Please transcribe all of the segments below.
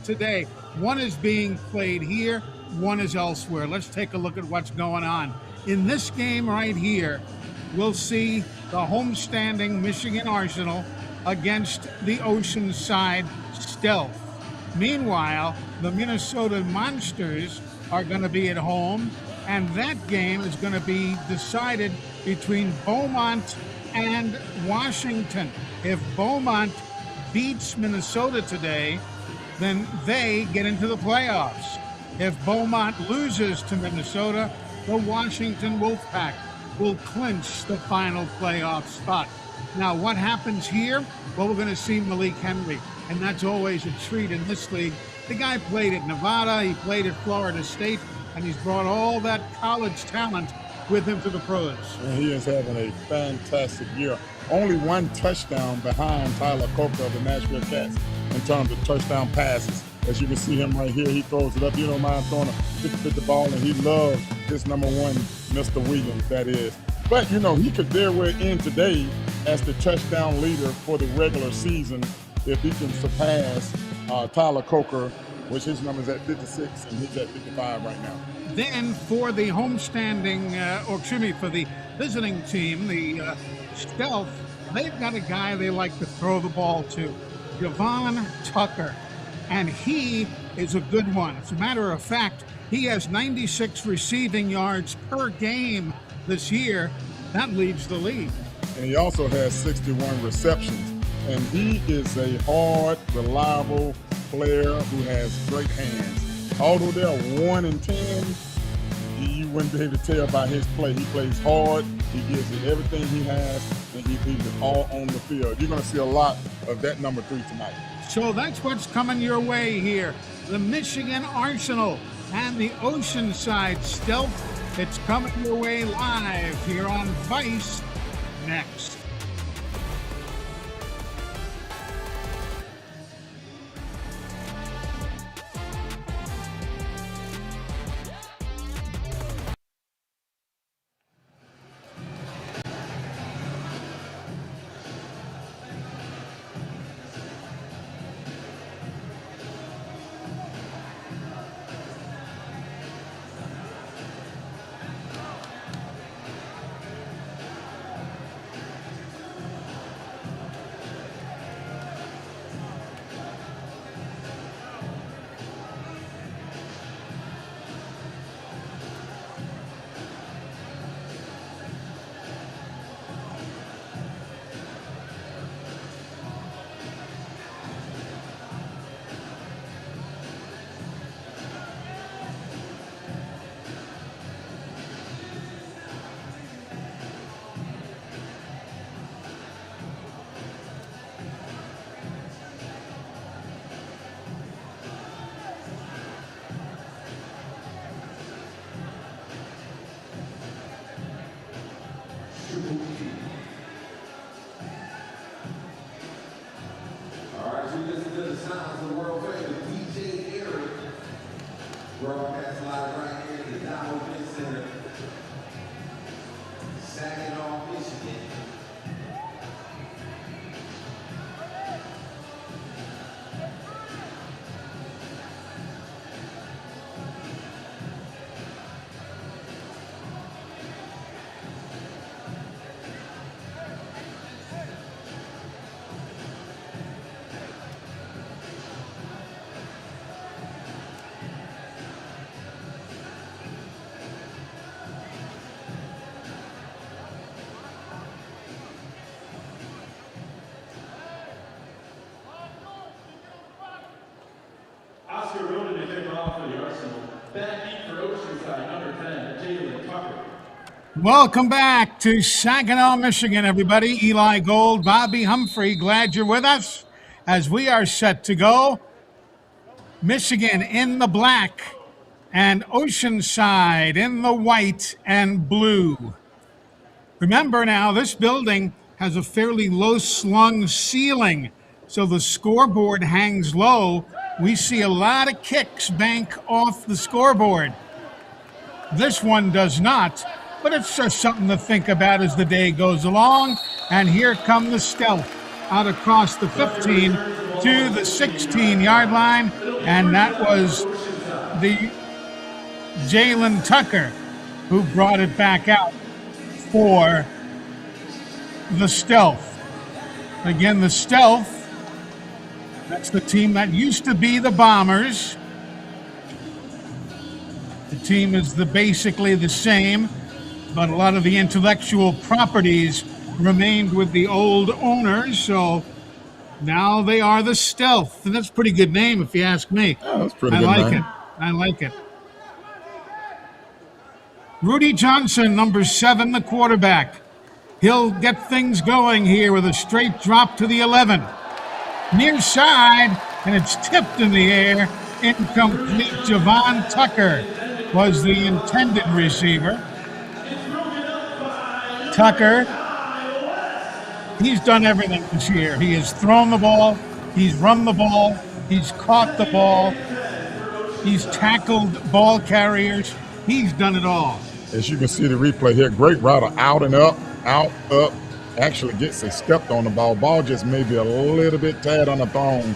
today. One is being played here, one is elsewhere. Let's take a look at what's going on. In this game right here, we'll see the homestanding Michigan Arsenal against the Oceanside Stealth. Meanwhile, the Minnesota Monsters are going to be at home, and that game is going to be decided between Beaumont and Washington. If Beaumont beats Minnesota today, then they get into the playoffs. If Beaumont loses to Minnesota, the Washington Wolfpack will clinch the final playoff spot. Now, what happens here? Well, we're going to see Malik Henry, and that's always a treat in this league. The guy played at Nevada, he played at Florida State, and he's brought all that college talent with him to the pros. And he is having a fantastic year. Only one touchdown behind Tyler Coker of the Nashville Cats in terms of touchdown passes. As you can see him right here, he throws it up. You don't mind throwing a 50-50 ball, and he loves this number one, Mr. Williams, that is. But, he could very well end today as the touchdown leader for the regular season if he can surpass Tyler Coker, which his number is at 56, and he's at 55 right now. Then for the for the visiting team, the Stealth, they've got a guy they like to throw the ball to, Javon Tucker, and he is a good one. As a matter of fact, he has 96 receiving yards per game this year. That leads the league. And he also has 61 receptions, and he is a hard, reliable player who has great hands. Although they're 1-10, you wouldn't be able to tell by his play. He plays hard, he gives it everything he has, and he leaves it all on the field. You're going to see a lot of that number 3 tonight. So that's what's coming your way here. The Michigan Arsenal and the Oceanside Stealth. It's coming your way live here on Vice next. Broadcast live right here at the Dow Event Center, Saginaw, Michigan. Welcome back to Saginaw, Michigan, everybody. Eli Gold, Bobby Humphrey, glad you're with us as we are set to go. Michigan in the black and Oceanside in the white and blue. Remember now, this building has a fairly low-slung ceiling, so the scoreboard hangs low. We see a lot of kicks bank off the scoreboard. This one does not, but it's just something to think about as the day goes along. And here come the Stealth. out across the 15 to the 16-yard line, and that was the Jalen Tucker who brought it back out for the Stealth. Again, the Stealth, that's the team that used to be the Bombers. The team is basically the same, but a lot of the intellectual properties remained with the old owners, so now they are the Stealth. And that's a pretty good name, if you ask me. Yeah, that's pretty good name. I like it. Rudy Johnson, number 7, the quarterback. He'll get things going here with a straight drop to the 11. Near side, and it's tipped in the air. Incomplete. Javon Tucker was the intended receiver. Tucker, he's done everything this year. He has thrown the ball, he's run the ball, he's caught the ball, he's tackled ball carriers, he's done it all. As you can see the replay here, great router, out and up, actually gets a stepped on the ball. Ball just maybe a little bit tad underthrown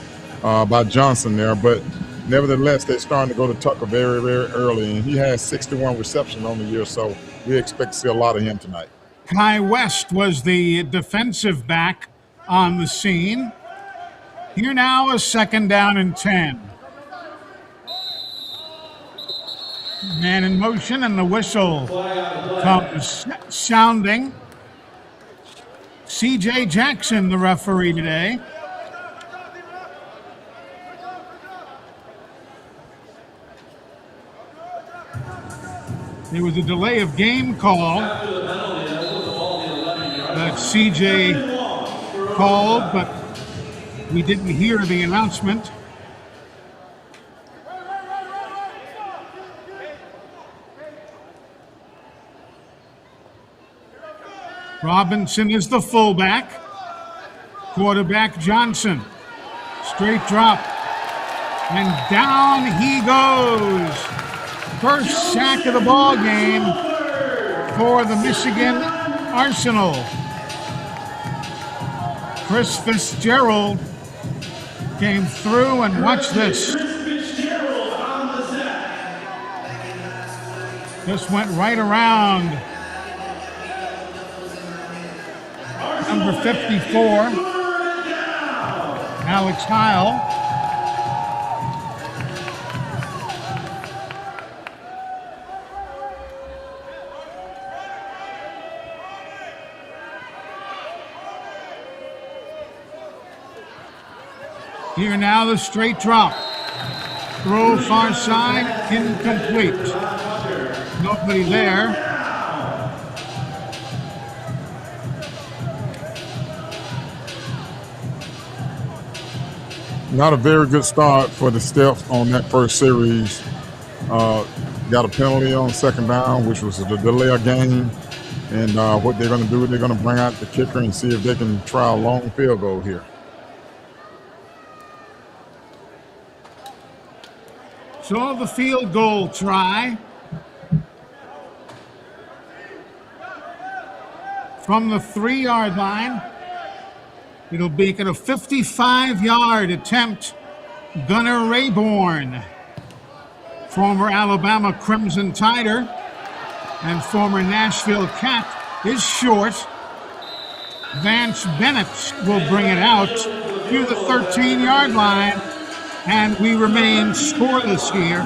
by Johnson there, but nevertheless, they're starting to go to Tucker very, very early, and he has 61 receptions on the year, so we expect to see a lot of him tonight. Kai West was the defensive back on the scene. Here now, a 2nd down and 10. Man in motion, and the whistle comes sounding. C.J. Jackson, the referee today. There was a delay of game call that C.J. called, but we didn't hear the announcement. Robinson is the fullback. Quarterback Johnson. Straight drop. And down he goes. First sack of the ball game for the Michigan Arsenal. Chris Fitzgerald came through, and watch this. This went right around number 54, Alex Heil. Here now, the straight drop. Throw far side, incomplete. Nobody there. Not a very good start for the Stealth on that first series. Got a penalty on 2nd down, which was the delay of game. And what they're going to do, they're going to bring out the kicker and see if they can try a long field goal here. So the field goal try from the 3-yard line. It'll be a 55-yard attempt. Gunnar Rayborn, former Alabama Crimson Tider and former Nashville Cat, is short. Vance Bennett will bring it out to the 13-yard line, and we remain scoreless here.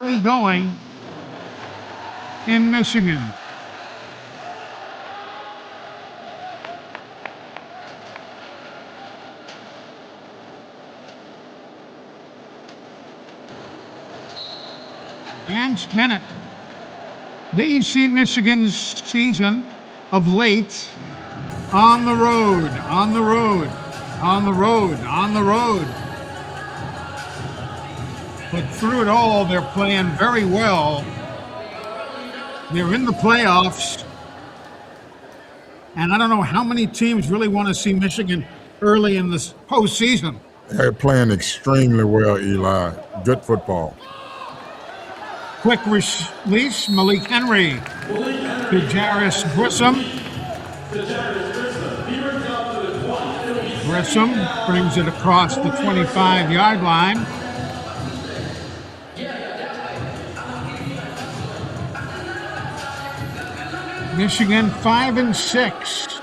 Early going in Michigan. Vance Bennett. They see Michigan's season of late on the road, on the road, on the road, on the road. But through it all, they're playing very well. They're in the playoffs. And I don't know how many teams really want to see Michigan early in this postseason. They're playing extremely well, Eli. Good football. Quick release, Malik Henry to Jarris Grissom. Grissom brings it across the 25-yard line. Michigan 5-6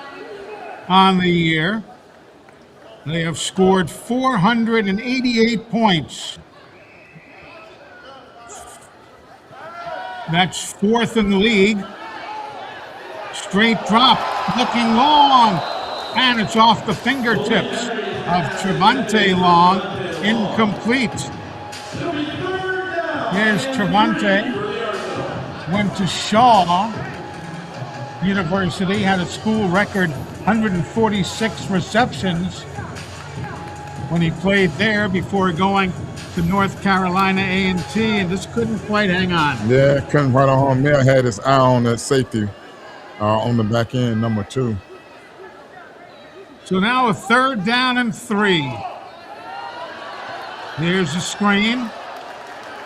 on the year. They have scored 488 points. That's fourth in the league. Straight drop, looking long, and it's off the fingertips of Trevante Long, incomplete. Here's Trevante, went to Shaw University, had a school record 146 receptions when he played there before going to North Carolina A&T, and just couldn't quite hang on. Yeah, couldn't quite on home. Mel had his eye on that safety on the back end, number 2. So now a 3rd down and 3. There's a screen.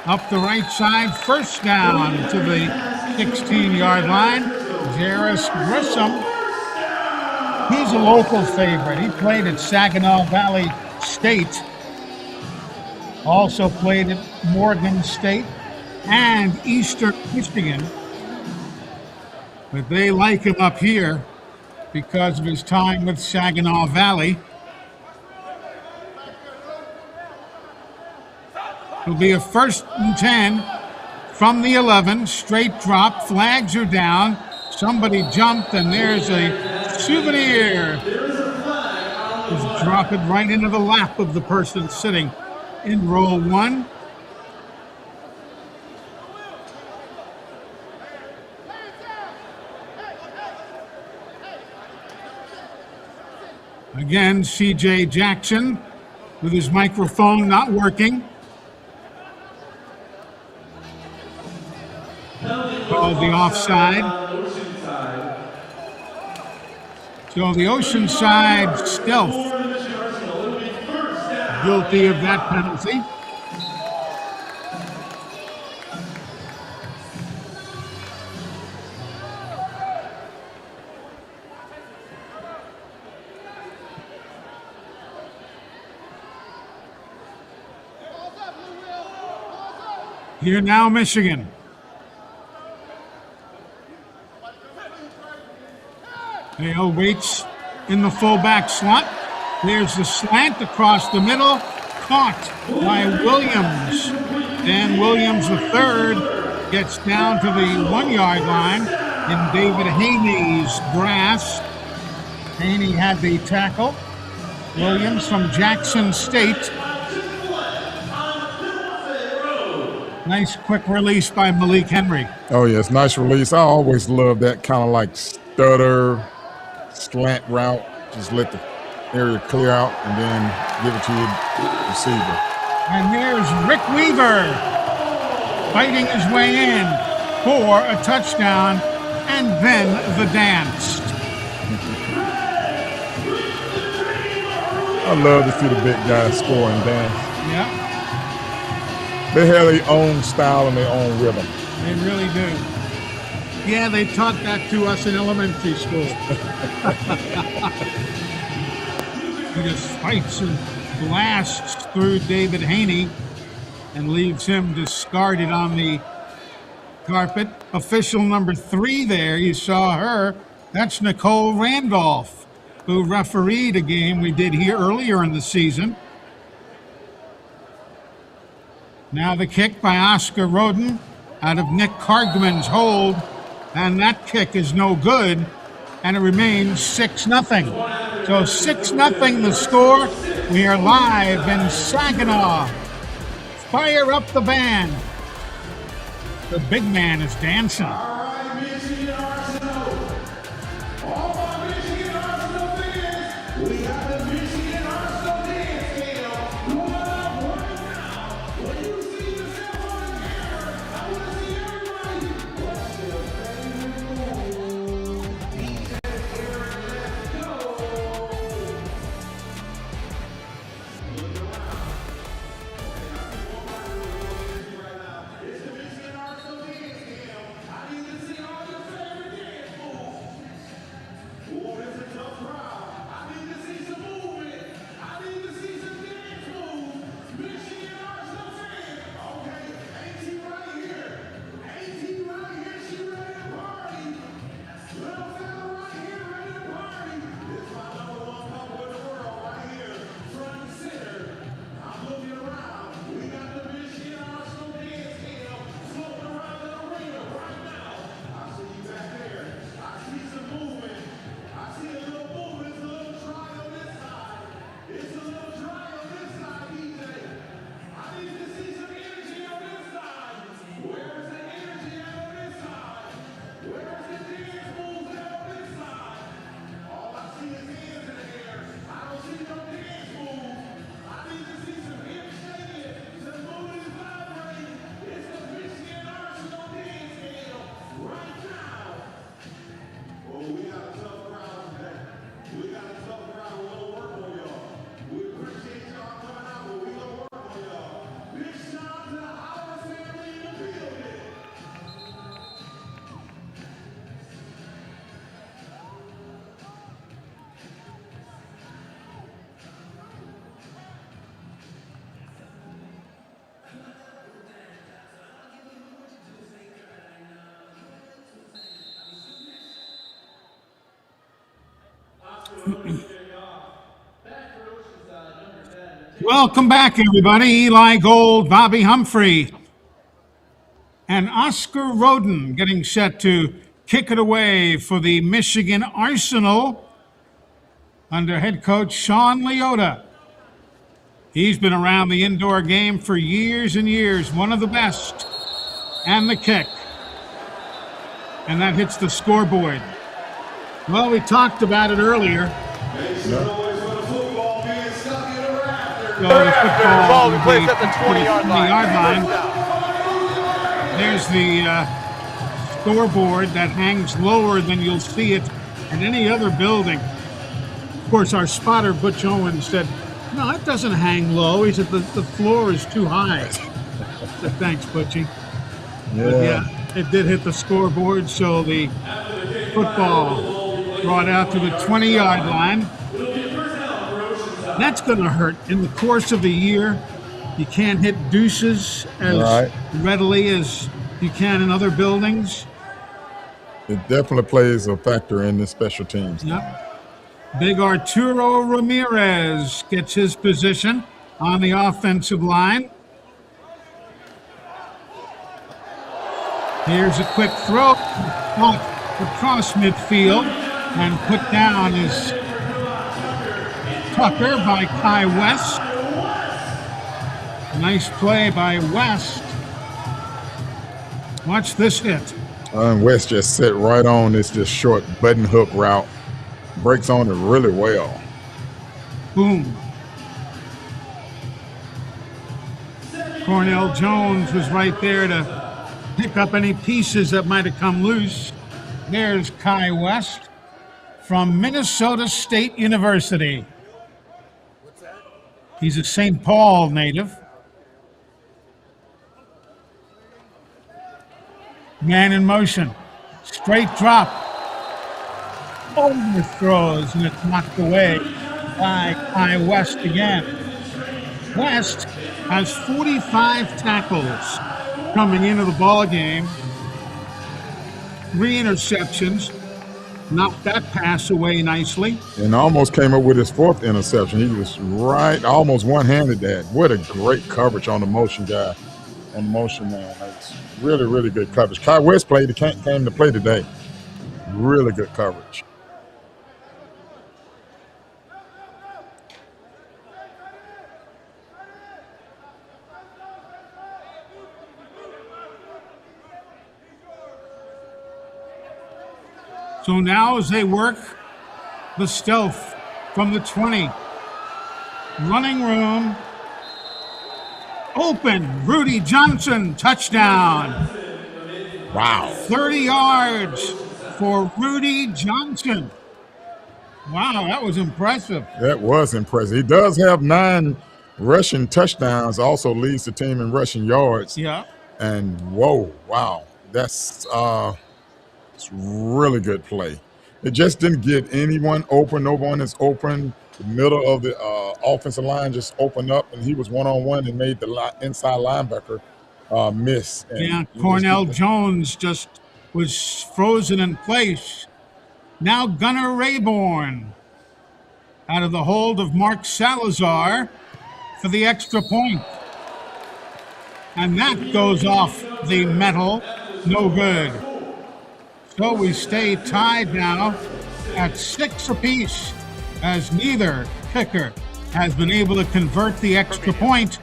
Up the right side, first down to the 16-yard line. Jarris Grissom. He's a local favorite. He played at Saginaw Valley State. Also played at Morgan State and Eastern Michigan. But they like him up here because of his time with Saginaw Valley. It'll be a 1st and 10 from the 11. Straight drop. Flags are down. Somebody jumped, and there's a souvenir. Just drop it right into the lap of the person sitting in row 1. Again, C.J. Jackson with his microphone not working. Called the offside. So the Oceanside Stealth guilty of that penalty. Here now, Michigan. Hale waits in the fullback slot. There's the slant across the middle, caught by Williams. Dan Williams, the third, gets down to the 1-yard line in David Haney's grasp. Haney had the tackle. Williams from Jackson State. Nice quick release by Malik Henry. Oh, yes, nice release. I always love that kind of like stutter, slant route. Just let the area clear out and then give it to your receiver. And there's Rick Weaver fighting his way in for a touchdown, and then the dance. I love to see the big guys score and dance. Yeah. They have their own style and their own rhythm. They really do. Yeah, they taught that to us in elementary school. He just fights and blasts through David Haney and leaves him discarded on the carpet. Official number 3 there, you saw her. That's Nicole Randolph, who refereed a game we did here earlier in the season. Now the kick by Oscar Roden out of Nick Cargman's hold, and that kick is no good, and it remains 6-0. So 6-0 the score. We are live in Saginaw. Fire up the band. The big man is dancing. Welcome back, everybody. Eli Gold, Bobby Humphrey, and Oscar Roden getting set to kick it away for the Michigan Arsenal under head coach Sean Leota. He's been around the indoor game for years and years, one of the best. And the kick. And that hits the scoreboard. Well, we talked about it earlier. So the football will be at the 20-yard line. There's the scoreboard that hangs lower than you'll see it at any other building. Of course, our spotter, Butch Owens, said, no, it doesn't hang low. He said, the floor is too high. I said, thanks, Butchie. Yeah. But yeah, it did hit the scoreboard, so the football brought out to the 20-yard line. That's going to hurt. In the course of the year, you can't hit deuces as readily as you can in other buildings. It definitely plays a factor in the special teams. Yep. Big Arturo Ramirez gets his position on the offensive line. Here's a quick throw across midfield and put down is Tucker by Kai West. Nice play by West. Watch this hit. And West just set right on this just short button hook route. Breaks on it really well. Boom. Cornell Jones was right there to pick up any pieces that might have come loose. There's Kai West from Minnesota State University. He's a St. Paul native. Man in motion. Straight drop. Overthrows, and it's knocked away by Kai West again. West has 45 tackles coming into the ball game. 3 interceptions. Knocked that pass away nicely. And almost came up with his 4th interception. He was right, almost one-handed that. What a great coverage on the motion guy, on the motion man. It's really, really good coverage. Kai West came to play today. Really good coverage. So now as they work the stealth from the 20, running room, open, Rudy Johnson, touchdown. Wow. 30 yards for Rudy Johnson. Wow, that was impressive. That was impressive. He does have 9 rushing touchdowns, also leads the team in rushing yards. Yeah. And whoa, wow. That's it's really good play. It just didn't get anyone open. No one is open. The middle of the offensive line just opened up, and he was one-on-one and made the inside linebacker miss. And yeah, Cornell Jones just was frozen in place. Now Gunnar Rayborn out of the hold of Mark Salazar for the extra point. And that goes off the metal. No good. So we stay tied now at 6 apiece as neither kicker has been able to convert the extra point.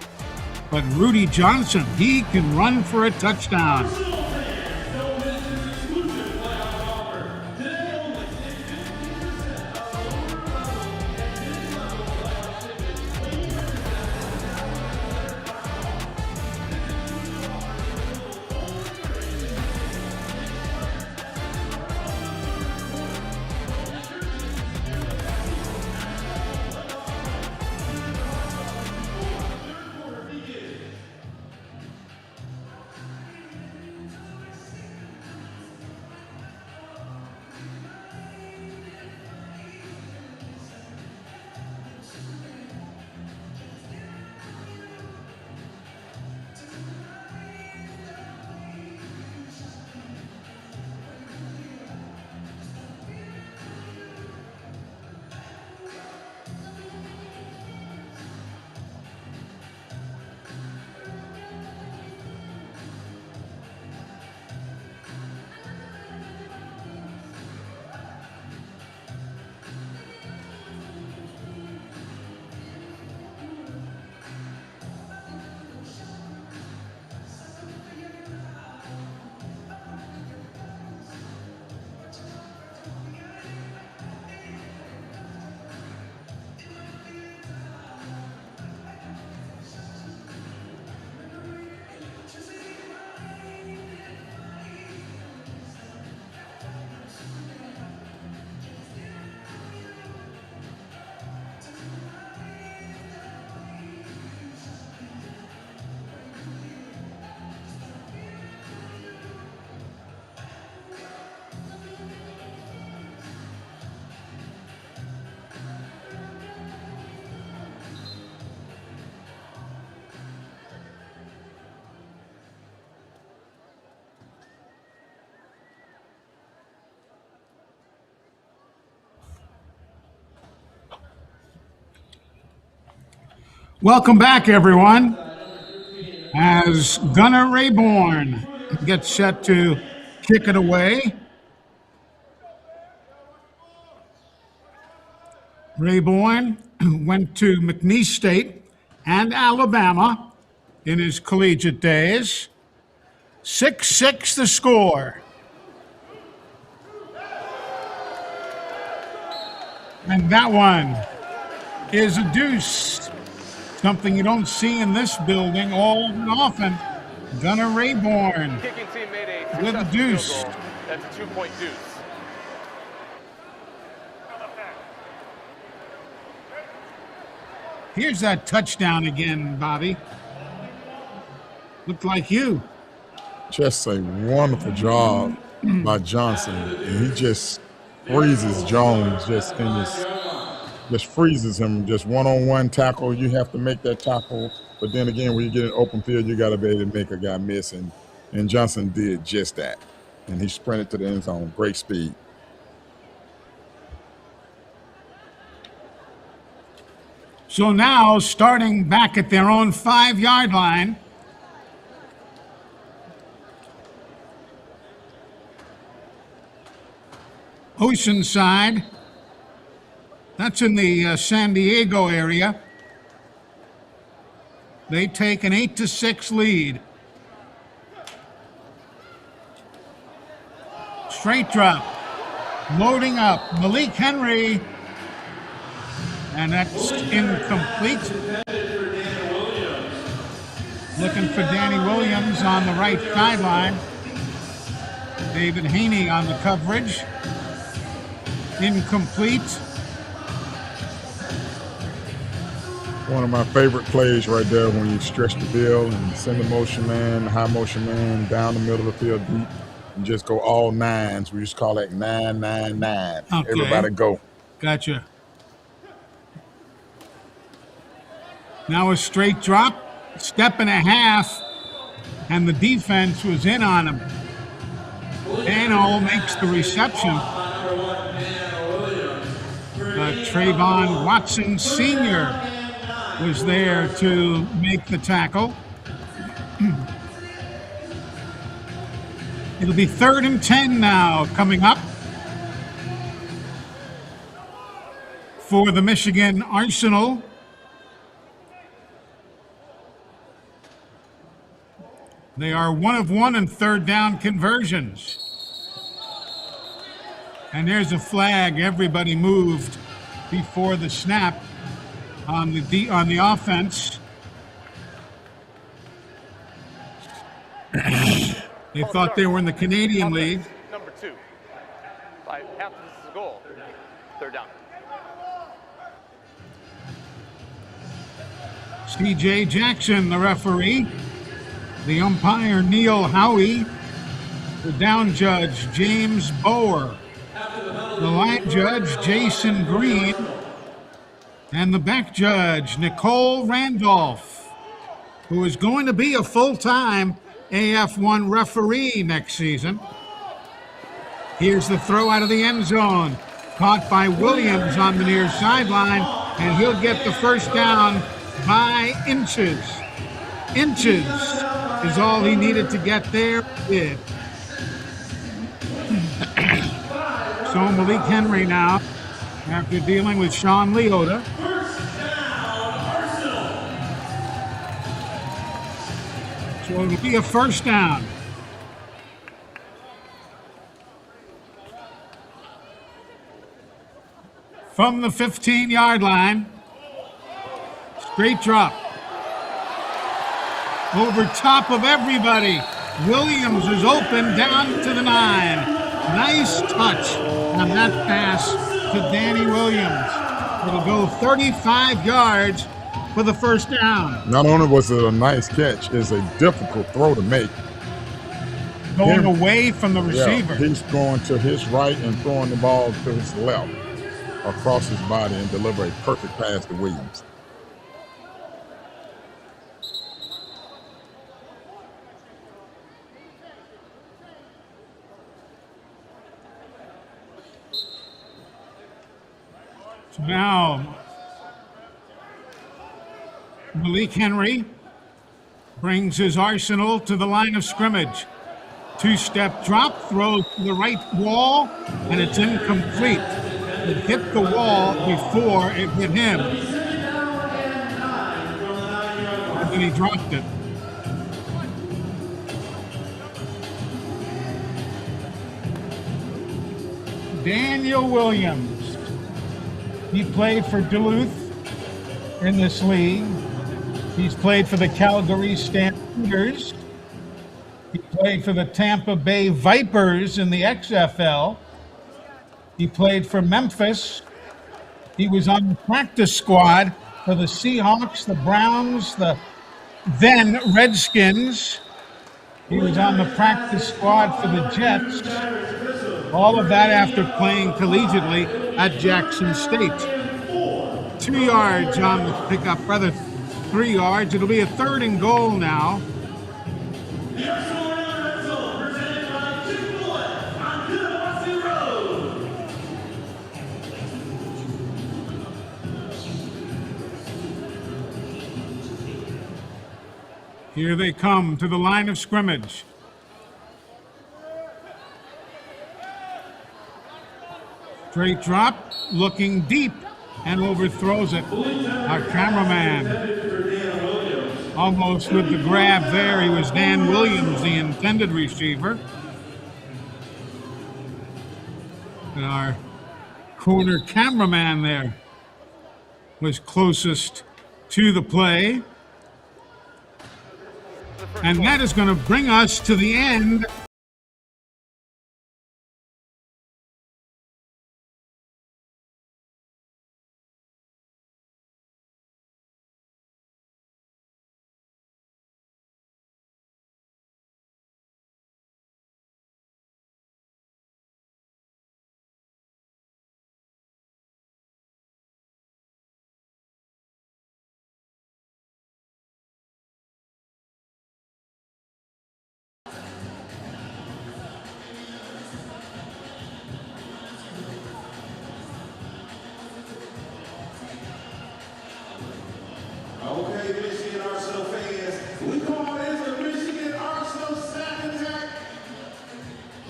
But Rudy Johnson, he can run for a touchdown. Welcome back, everyone, as Gunnar Rayborn gets set to kick it away. Rayborn went to McNeese State and Alabama in his collegiate days. 6-6 the score. And that one is a deuce. Something you don't see in this building all often. Gunnar Rayborn Kicking team made a with a deuce. field goal. That's a 2-point deuce. Here's that touchdown again, Bobby. Looked like you. Just a wonderful job by Johnson. And he just freezes Jones, just freezes him, just one-on-one tackle. You have to make that tackle, but then again, when you get an open field, you got to be able to make a guy miss, and Johnson did just that. And he sprinted to the end zone, great speed. So now, starting back at their own 5-yard line, Oceanside, that's in the San Diego area. They take an 8-6 lead. Straight drop, loading up, Malik Henry, and that's incomplete. Looking for Danny Williams on the right sideline. David Haney on the coverage. Incomplete. One of my favorite plays right there when you stretch the field and send the motion man, high motion man down the middle of the field deep and just go all nines. We just call that 9-9-9. Okay. Everybody go. Gotcha. Now a straight drop, step and a half, and the defense was in on him. Dano makes the reception. Trayvon Watson Sr. was there to make the tackle. It'll be 3rd and 10 now coming up for the Michigan Arsenal. They are 1 of 1 in 3rd down conversions. And there's a flag. Everybody moved before the snap on the offense. They thought they were in the Canadian League. Number 2. After this is a goal. 3rd down. C.J. Jackson, the referee. The umpire, Neil Howie. The down judge, James Bower. The line judge, Jason Green. And the back judge, Nicole Randolph, who is going to be a full-time AF1 referee next season. Here's the throw out of the end zone. Caught by Williams on the near sideline, and he'll get the first down by inches. Inches is all he needed to get there. Did. So Malik Henry now, after dealing with Sean Leota. So it'll be a first down. From the 15-yard line. Straight drop. Over top of everybody. Williams is open down to the 9. Nice touch on that pass to Danny Williams. It'll go 35 yards for the first down. Not only was it a nice catch, it's a difficult throw to make. Going away from the receiver. Yeah, he's going to his right and throwing the ball to his left across his body and deliver a perfect pass to Williams. Now, Malik Henry brings his arsenal to the line of scrimmage. Two-step drop, throws to the right wall, and it's incomplete. It hit the wall before it hit him. And then he dropped it. Daniel Williams. He played for Duluth in this league. He's played for the Calgary Stampeders. He played for the Tampa Bay Vipers in the XFL. He played for Memphis. He was on the practice squad for the Seahawks, the Browns, the then Redskins. He was on the practice squad for the Jets. All of that after playing collegiately at Jackson State. 2 yards on the pickup, rather 3 yards. It'll be a 3rd and goal now. Here they come to the line of scrimmage. Straight drop, looking deep, and overthrows it. Our cameraman almost with the grab there. He was Dan Williams, the intended receiver. And our corner cameraman there was closest to the play. And that is going to bring us to the end. Okay, Michigan Arsenal fans, we call this the Michigan Arsenal Sack Attack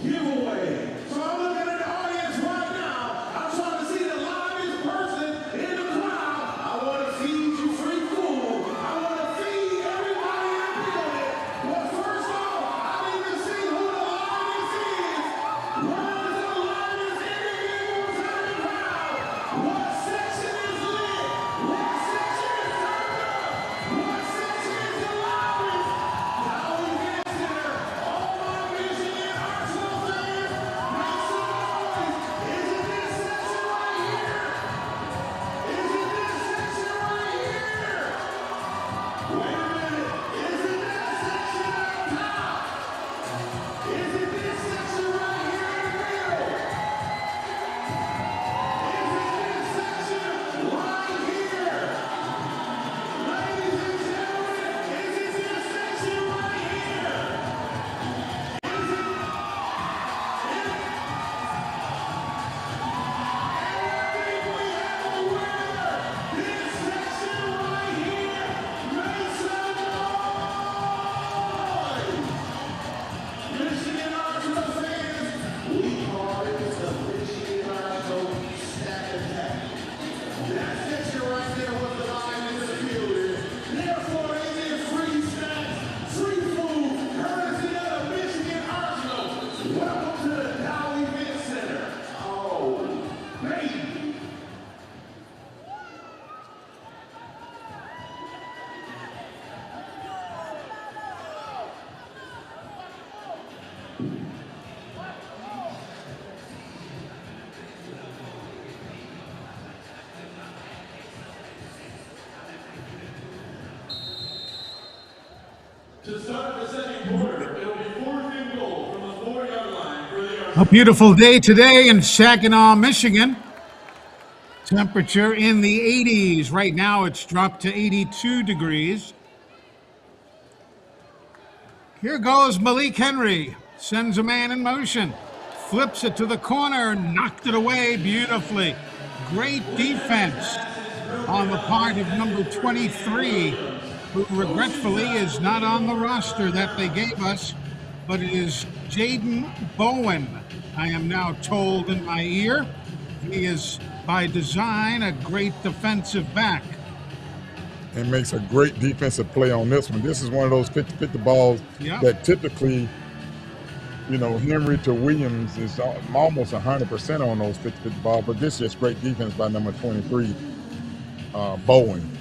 giveaway. So I'm looking at the audience right now. I'm trying to see the livest person in the crowd. I want to feed you free food. I want to feed everybody in the building. But first off, I need to see who the livest is. Where is the livest individuals in the crowd? What section is lit? What section is turned up? What section is the loudest? Dow Event Center. All my Michigan Arsenal fans, make some noise. Is it this section right here? Is it this section right here? Wait a minute. Is it that section up top? Is it this section right here in the middle? Is it this section right here? Ladies and gentlemen, is it this section right here? I think we have a winner. This section right here. Make some noise. Michigan Arsenal fans, we call it the Michigan Arsenal Sack Attack. That section right there was the line in the field. Therefore, they get free snacks, free food, courtesy of the Michigan Arsenal. Welcome to the Dow Event Center. Oh, baby. To start the second quarter, it'll be 4th and goal from the 4-yard line for the Arsenal. A beautiful day today in Saginaw, Michigan. Temperature in the 80s. Right now it's dropped to 82 degrees. Here goes Malik Henry. Sends a man in motion. Flips it to the corner. Knocked it away beautifully. Great defense on the part of number 23, who regretfully is not on the roster that they gave us, but it is Jaden Bowen. I am now told in my ear he is, by design, a great defensive back. And makes a great defensive play on this one. This is one of those 50-50 balls that typically, you know, Henry to Williams is almost 100% on those 50-50 balls, but this is great defense by number 23, Bowen.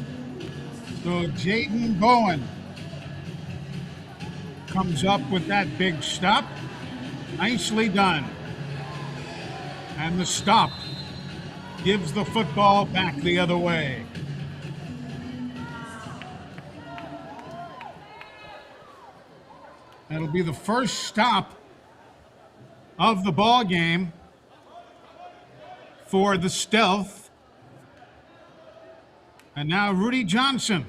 So Jaden Bowen comes up with that big stop. Nicely done. And the stop gives the football back the other way. That'll be the first stop of the ball game for the Stealth. And now Rudy Johnson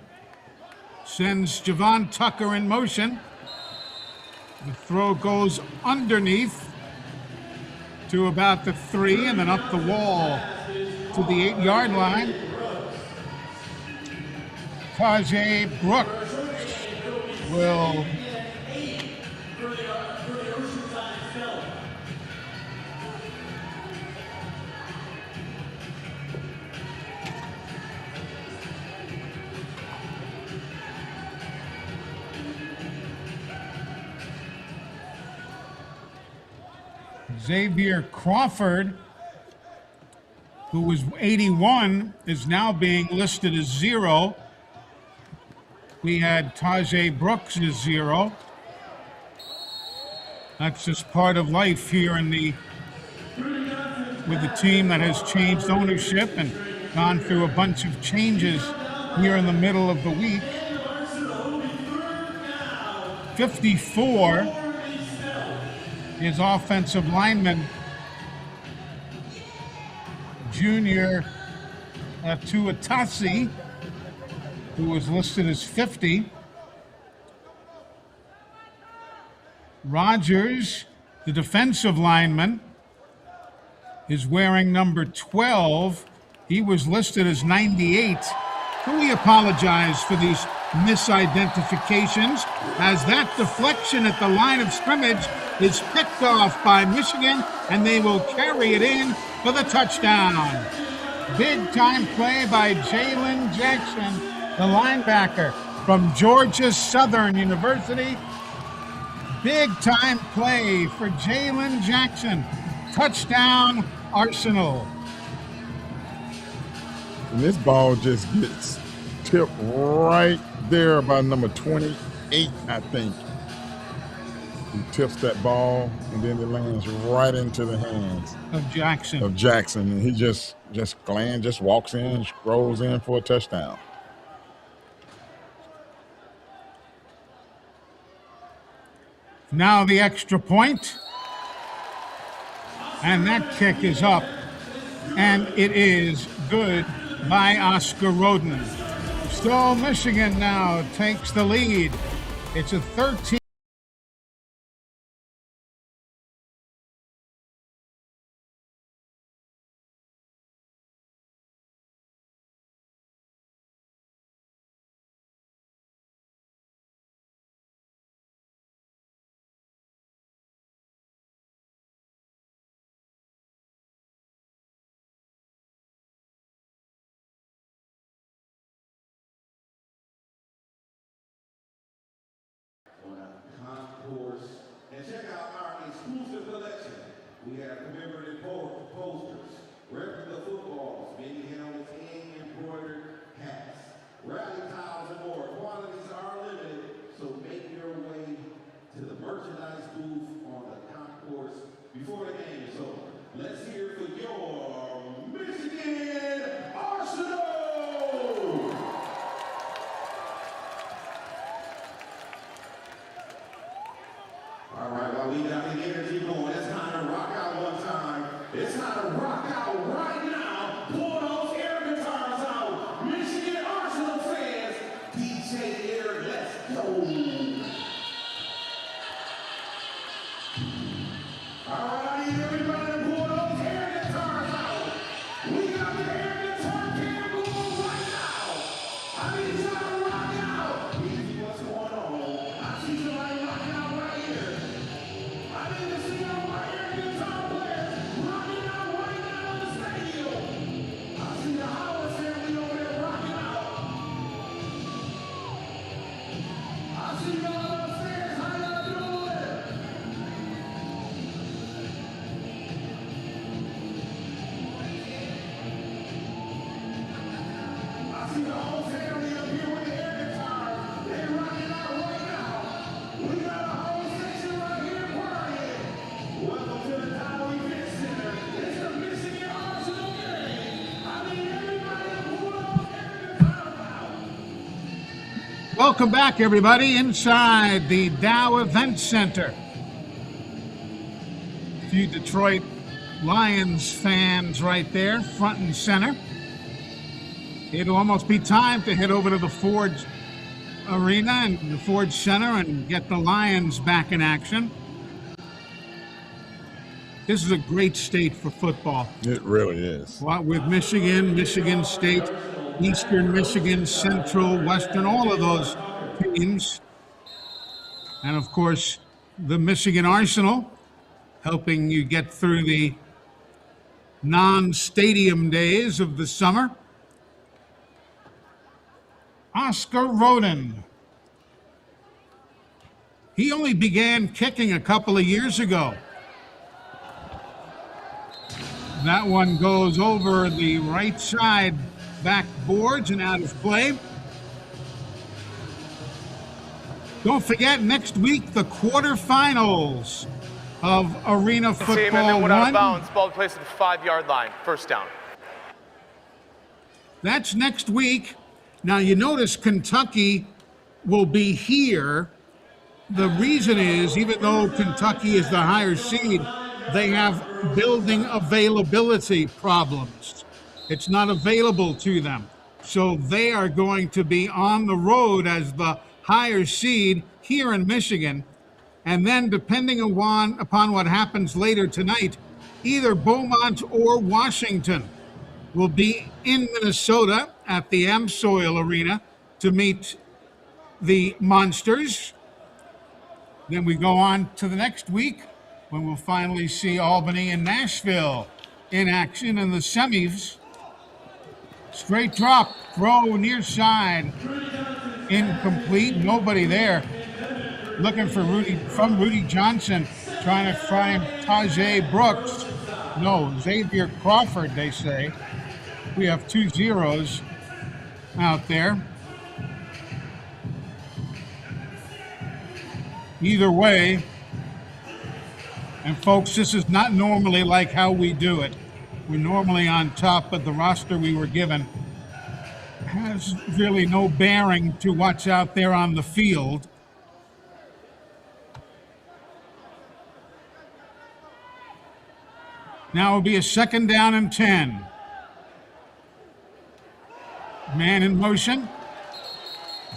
sends Javon Tucker in motion. The throw goes underneath to about the 3 and then up the wall to the 8-yard line. Tajay Brooks will Xavier Crawford, who was 81, is now being listed as 0. We had Tajay Brooks as 0. That's just part of life here with the team that has changed ownership and gone through a bunch of changes here in the middle of the week. 54 is offensive lineman Junior Tuatasi, who was listed as 50. Rogers, the defensive lineman, is wearing number 12. He was listed as 98. So we apologize for these misidentifications, as that deflection at the line of scrimmage is picked off by Michigan, and they will carry it in for the touchdown. Big time play by Jalen Jackson, the linebacker from Georgia Southern University. Big time play for Jalen Jackson. Touchdown, Arsenal. And this ball just gets tipped right there by number 28, I think. He tips that ball, and then it lands right into the hands of Jackson. And he just walks in, scrolls in for a touchdown. Now the extra point. And that kick is up. And it is good by Oscar Roden. So Michigan now takes the lead. It's a 13. And check out our exclusive collection. We have commemorative posters, replica footballs, mini helmets, and embroidered hats, rally towels, and more. Quantities are limited, so make your way to the merchandise booth on the concourse before the game is over. Let's hear for your Michigan Arsenal! All right, while we got the energy going, it's time to rock out one time. It's time to rock out right now. Pull those air guitars out. Michigan Arsenal fans, DJ Eric, let's go. All right, I need everybody to pull those air guitars out. We got the air guitar cam going right now. I need y'all to rock out. Welcome back, everybody, inside the Dow Event Center. A few Detroit Lions fans right there, front and center. It'll almost be time to head over to the Ford Arena and the Ford Center and get the Lions back in action. This is a great state for football. It really is. With Michigan, Michigan State, Eastern Michigan, Central, Western, all of those teams. And of course, the Michigan Arsenal, helping you get through the non-stadium days of the summer. Oscar Roden. He only began kicking a couple of years ago. That one goes over the right side back boards and out of play. Don't forget, next week, the quarterfinals of Arena Football Team and then went out of 1. bounds, ball placed at the 5-yard line, first down. That's next week. Now, you notice Kentucky will be here. The reason is, even though Kentucky is the higher seed, they have building availability problems. It's not available to them. So they are going to be on the road as the higher seed here in Michigan. And then, depending upon what happens later tonight, either Beaumont or Washington will be in Minnesota at the Amsoil Arena to meet the Monsters. Then we go on to the next week when we'll finally see Albany and Nashville in action in the semis. Straight drop, throw near side, incomplete, nobody there. Looking for Rudy Johnson, trying to find Tajay Brooks. No, Xavier Crawford, they say. We have 2 zeros out there. Either way, and folks, this is not normally like how we do it. We're normally on top, but the roster we were given has really no bearing to what's out there on the field. Now it'll be a 2nd down and 10. Man in motion.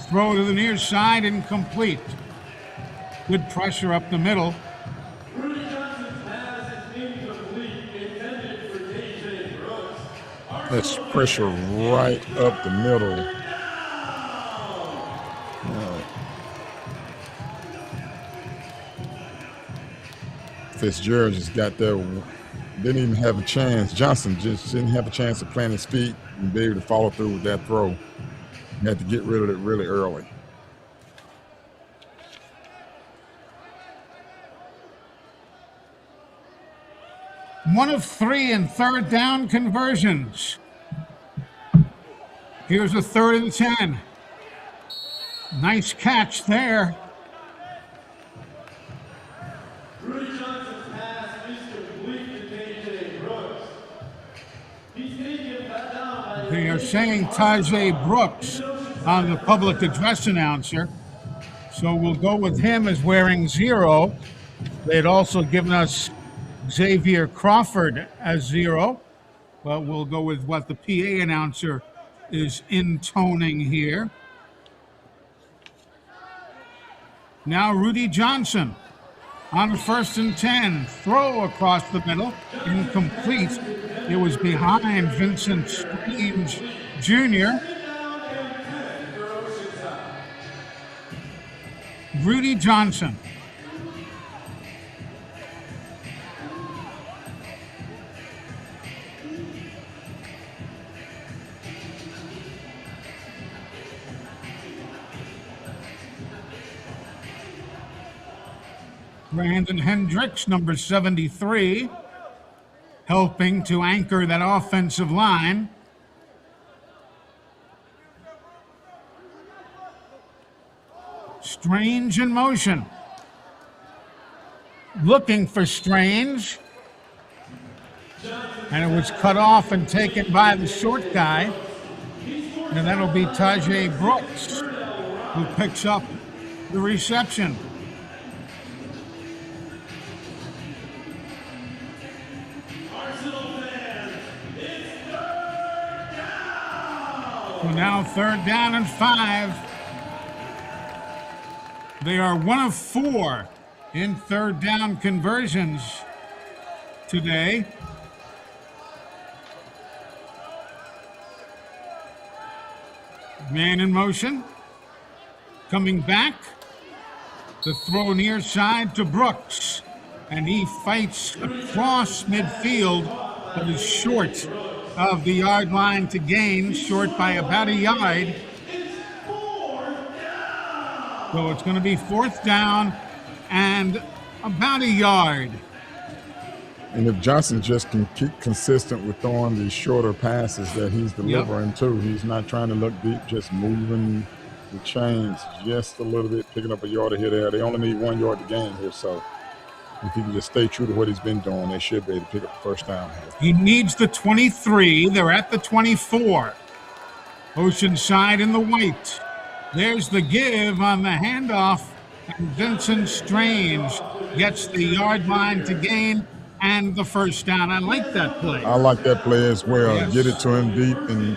Throw to the near side, incomplete. Good pressure up the middle. That's pressure right up the middle. Fitzgerald just got there, didn't even have a chance. Johnson just didn't have a chance to plant his feet and be able to follow through with that throw. He had to get rid of it really early. One of 3 in 3rd down conversions. Here's a 3rd and 10. Nice catch there. Rudy Johnson's pass is complete to Tajay Brooks. He's taken that down by They are saying Tajay Brooks on the public address announcer. So we'll go with him as wearing 0. They had also given us Xavier Crawford as 0, but we'll go with what the PA announcer is intoning here. Now Rudy Johnson on 1st and 10. Throw across the middle, incomplete. It was behind Vincent Strange Jr. Rudy Johnson. Brandon Hendricks, number 73, helping to anchor that offensive line. Strange in motion. Looking for Strange. And it was cut off and taken by the short guy. And that'll be Tajay Brooks. who picks up the reception. So now 3rd down and 5. They are 1 of 4 in 3rd down conversions today. Man in motion. Coming back. The throw near side to Brooks. And he fights across midfield, but is short of the yard line to gain, short by about a yard. So it's going to be 4th down and about a yard. And if Johnson just can keep consistent with throwing these shorter passes that he's delivering too, he's not trying to look deep, just moving the chains just a little bit, picking up a yard here there. They only need 1 yard to gain here, so if he can just stay true to what he's been doing, they should be able to pick up the 1st down here. He needs the 23. They're at the 24. Oceanside in the white. There's the give on the handoff, and Vincent Strange gets the yard line to gain and the 1st down. I like that play. I like that play as well. Yes. Get it to him deep and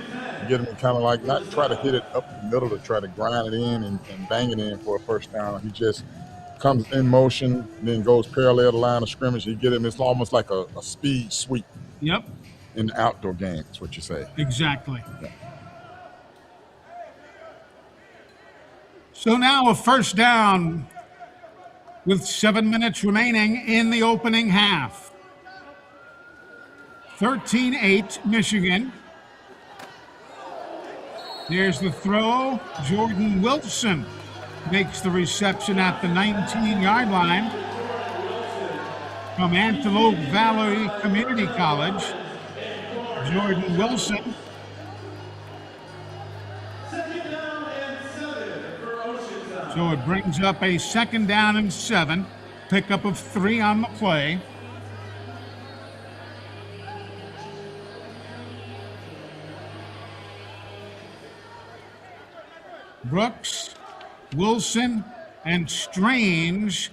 get him kind of like not try to hit it up the middle to try to grind it in and bang it in for a 1st down. He just comes in motion, then goes parallel to the line of scrimmage. You get him, it's almost like a speed sweep. Yep. In the outdoor game, that's what you say. Exactly. Yeah. So now a 1st down with 7 minutes remaining in the opening half. 13-8 Michigan. There's the throw. Jordan Wilson makes the reception at the 19-yard line from Antelope Valley Community College. Jordan Wilson. So it brings up a 2nd down and 7. Pickup of 3 on the play. Brooks, Wilson, and Strange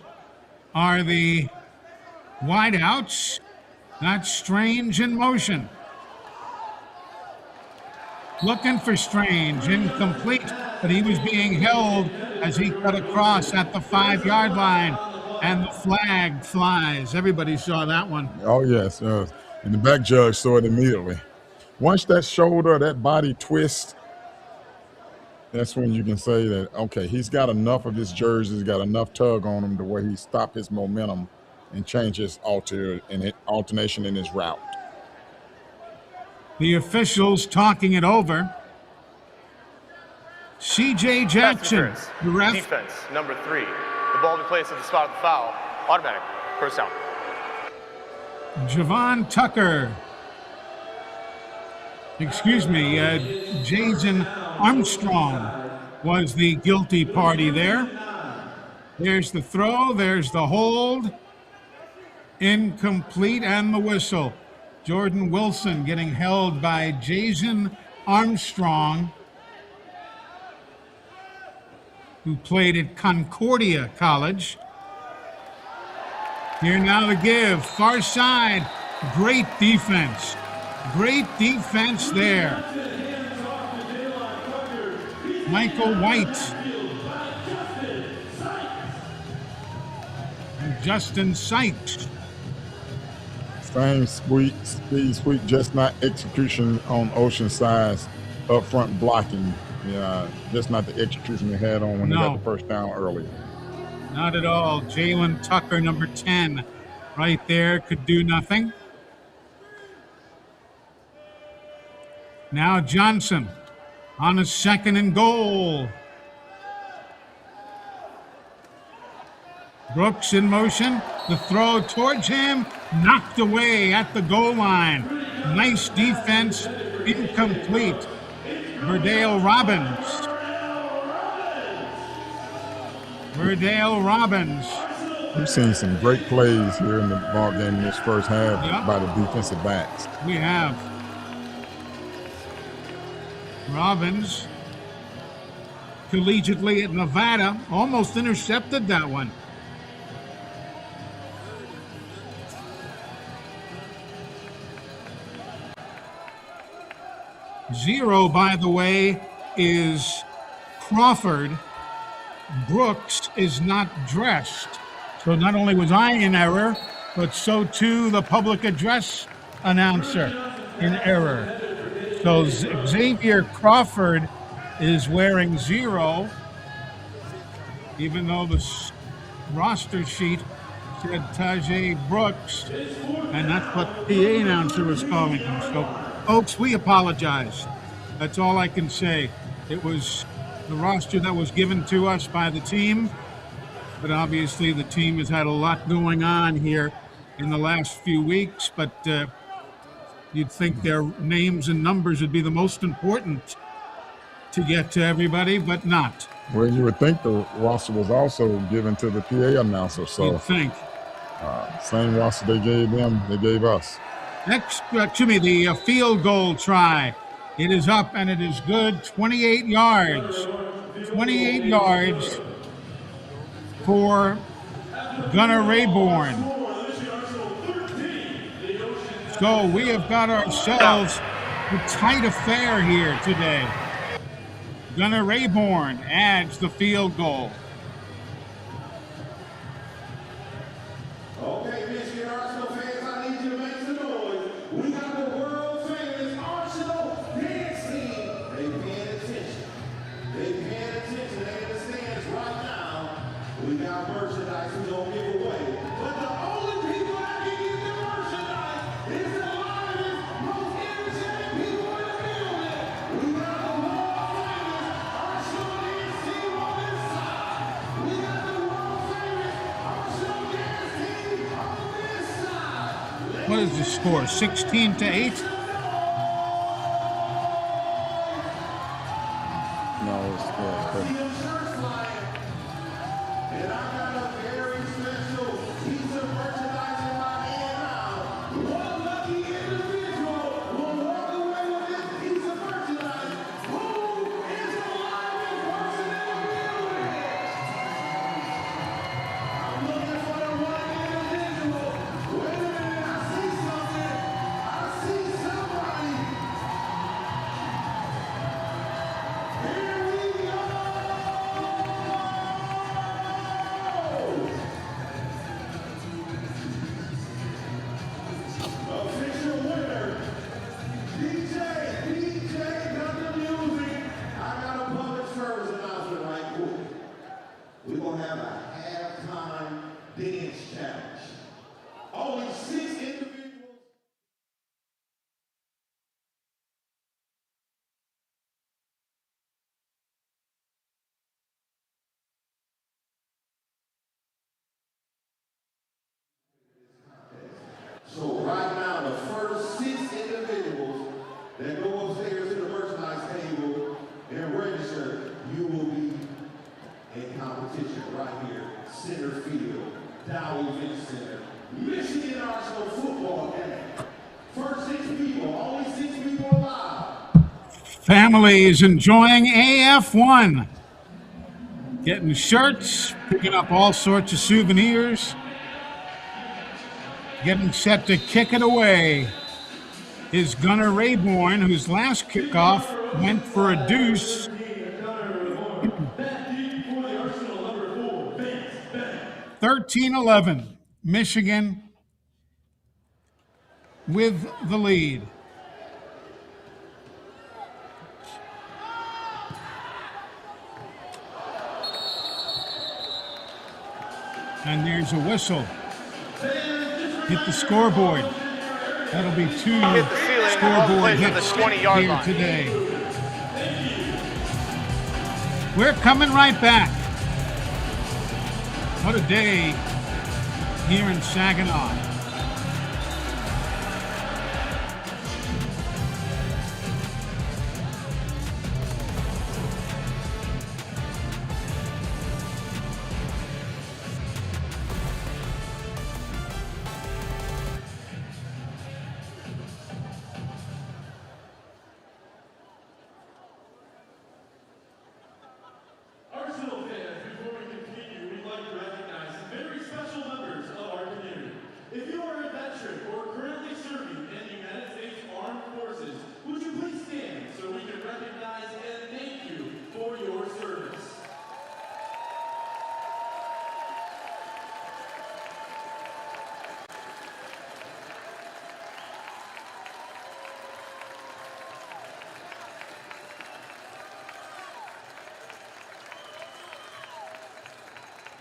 are the wideouts. That's Strange in motion. Looking for Strange, incomplete, but he was being held as he cut across at the 5-yard line, and the flag flies. Everybody saw that one. Oh, yes. And the back judge saw it immediately. Once that shoulder, that body twist, that's when you can say that, okay, he's got enough of his jersey, he's got enough tug on him to where he stop his momentum and change his alternation in his route. The officials talking it over. C.J. Jackson, the ref. Defense, number 3. The ball be placed at the spot of the foul. Automatic. 1st down. Javon Tucker. Jason Armstrong was the guilty party there. There's the throw, there's the hold. Incomplete, and the whistle. Jordan Wilson getting held by Jason Armstrong, who played at Concordia College. Here now the give, far side, great defense. Great defense there. Michael White. And Justin Sykes. Same speed sweep, just not execution on Oceanside's up front blocking. Yeah, just not the execution they had on when they got the 1st down early. Not at all. Jalen Tucker, number 10, right there, could do nothing. Now Johnson on a 2nd and goal. Brooks in motion. The throw towards him, knocked away at the goal line. Nice defense, incomplete. Verdale Robbins. We've seen some great plays here in the ball game in this 1st half by the defensive backs. We have. Robbins collegiately at Nevada. Almost intercepted that one. Zero, by the way, is Crawford. Brooks is not dressed. So not only was I in error, but so too the public address announcer in error. So Xavier Crawford is wearing 0, even though the roster sheet said Tajay Brooks, and that's what the PA announcer was calling him. So, folks, we apologize. That's all I can say. It was the roster that was given to us by the team, but obviously the team has had a lot going on here in the last few weeks, but you'd think their names and numbers would be the most important to get to everybody, but not. Well, you would think the roster was also given to the PA announcer, so You'd think. same roster they gave them, they gave us. Next, the field goal try. It is up and it is good. 28 yards. 28 yards for Gunnar Rayborn. So we have got ourselves a tight affair here today. Gunnar Rayborn adds the field goal. Okay, Michigan Arsenal fans, I need you to make some noise. We got the world famous Arsenal dance team. They paying attention. They paying attention. They in the stands right now. We got merchandise we don't give away. But the only people that can give the merchandise is the livest, most energetic people in the building. We got the world famous Arsenal dance team on this side. We got the world famous Arsenal dance team on this side. What is the score? 16-8? No, it's And I got a very special piece of merchandise in my hand now. One lucky individual will walk away with this piece of merchandise. Who is the livest person in the building? I'm looking for the one individual. Wait a minute, I see something. I see somebody. Here we go. Official winner, DJ, got the music. I got a public service announcement right quick. We're gonna have a halftime dance challenge. Only 6 individuals. So right now, the first 6 individuals that go upstairs to the merchandise table and register, you will be in competition right here, center field, Dow Event Center, Michigan Arsenal football game. First 6 people, only 6 people alive. Family is enjoying AF1. Getting shirts, picking up all sorts of souvenirs. Getting set to kick it away is Gunnar Rayborn, whose last kickoff went for a deuce. 13-11, Michigan with the lead. And there's a whistle. Hit the scoreboard. That'll be 2 Hit the ceiling, scoreboard plays at the hits 20-yard here line. today. We're coming right back. What a day here in Saginaw.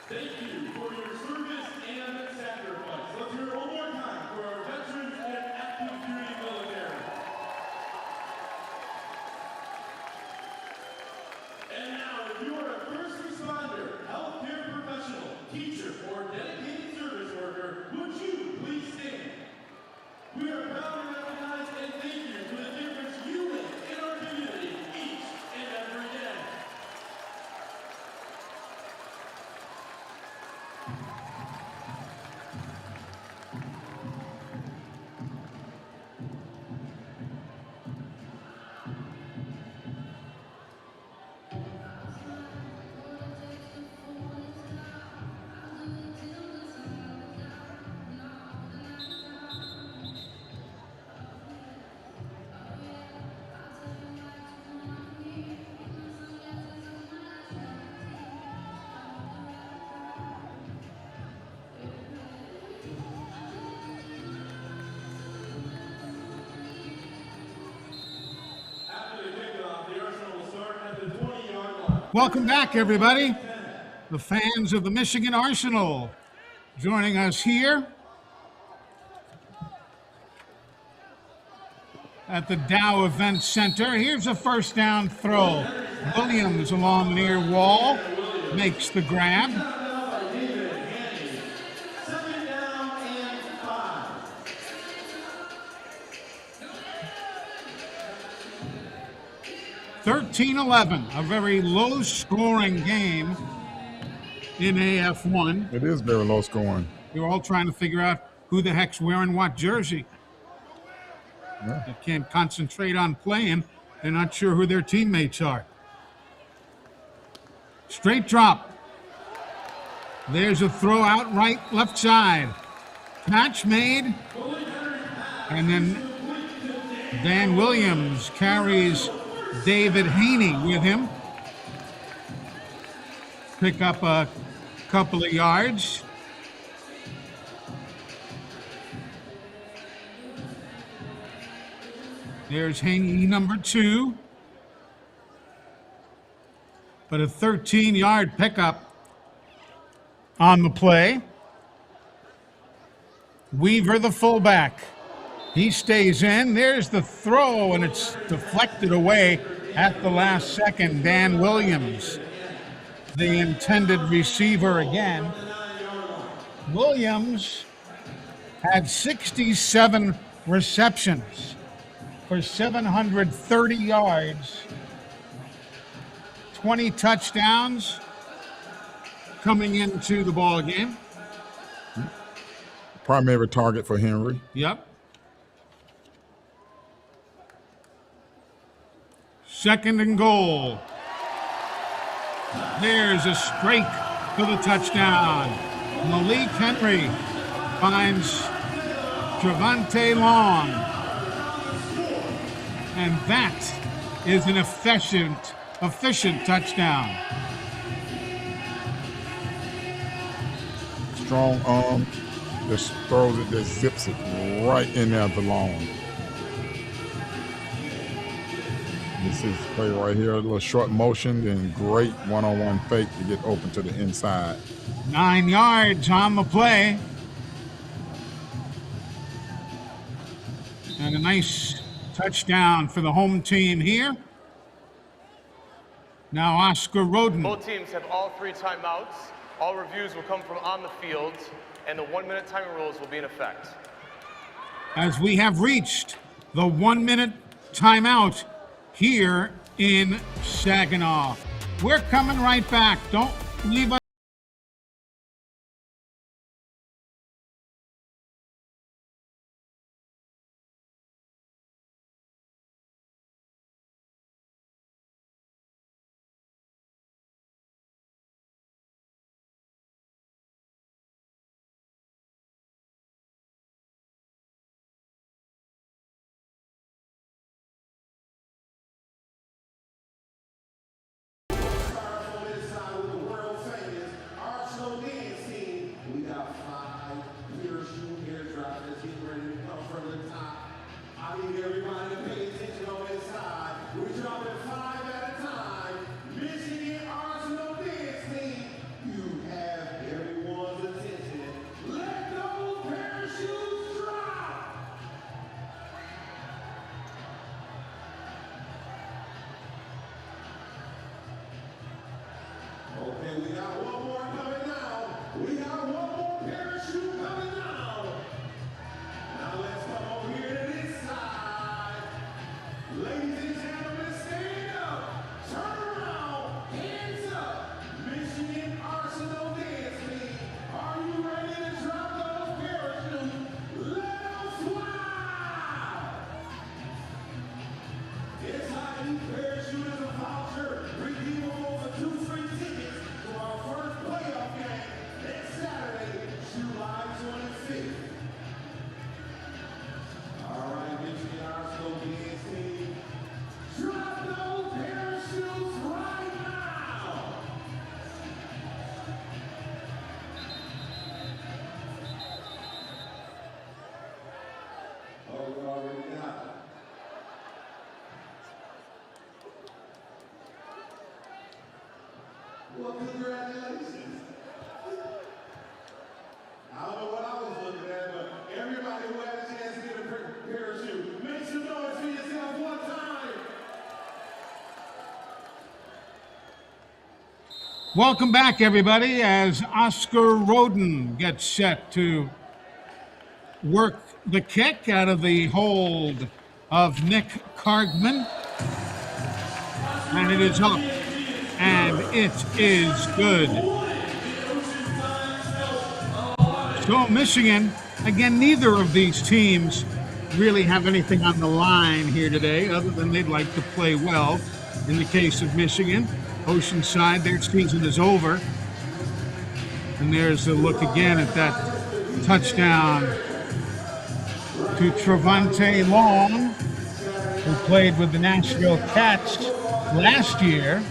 Thank you for your service and sacrifice. Let's hear it one more time for our veterans and active duty military. And now, if you are a first responder, healthcare professional, teacher, or dedicated service worker, would you please stand? We are proud to recognize and thank you for the difference you make in our community each and every day. Welcome back, everybody. The fans of the Michigan Arsenal joining us here at the Dow Event Center. Here's a first down throw. Williams along near wall makes the grab. Second down and 5. 13-11, a very low-scoring game in AF1. It is very low scoring. You're all trying to figure out who the heck's wearing what jersey. Yeah. They can't concentrate on playing. They're not sure who their teammates are. Straight drop. There's a throw out right, left side. Catch made. And then Dan Williams carries David Haney with him. Pick up a couple of yards. There's Haney, number 2. But a 13-yard pickup on the play. Weaver, the fullback. He stays in. There's the throw, and it's deflected away at the last second. Dan Williams, the intended receiver again. Williams had 67 receptions for 730 yards, 20 touchdowns coming into the ball game. Primary target for Henry. Yep. Second and goal. There's a strike for the touchdown. Malik Henry finds Trevante Long. And that is an efficient touchdown. Strong arm. Just throws it, just zips it right in there to Long. This is play right here, a little short motion, and great one-on-one fake to get open to the inside. 9 yards on the play. And a nice touchdown for the home team here. Now Oscar Roden. Both teams have all 3 timeouts. All reviews will come from on the field, and the 1-minute timing rules will be in effect. As we have reached the 1-minute timeout here in Saginaw. We're coming right back. Don't leave us. Welcome back, everybody, as Oscar Roden gets set to work the kick out of the hold of Nick Cargman. And it is up, and it is good. So Michigan, again, neither of these teams really have anything on the line here today other than they'd like to play well. In the case of Michigan, Oceanside, their season is over. And there's a look again at that touchdown to Trevante Long, who played with the Nashville Cats last year.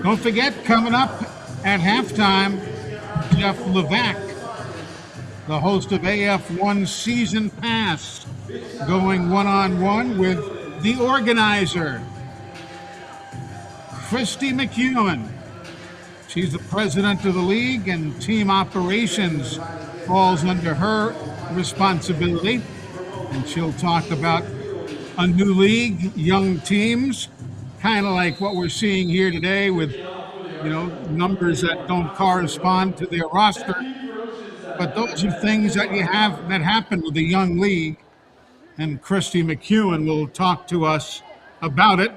Don't forget, coming up at halftime, Jeff Levac, the host of AF1 Season Pass, going one-on-one with the organizer, Christy McEwen. She's the president of the league, and team operations falls under her responsibility. And she'll talk about a new league, young teams, kind of like what we're seeing here today with, numbers that don't correspond to their roster. But those are things that that happen with a young league. And Christy McEwen will talk to us about it.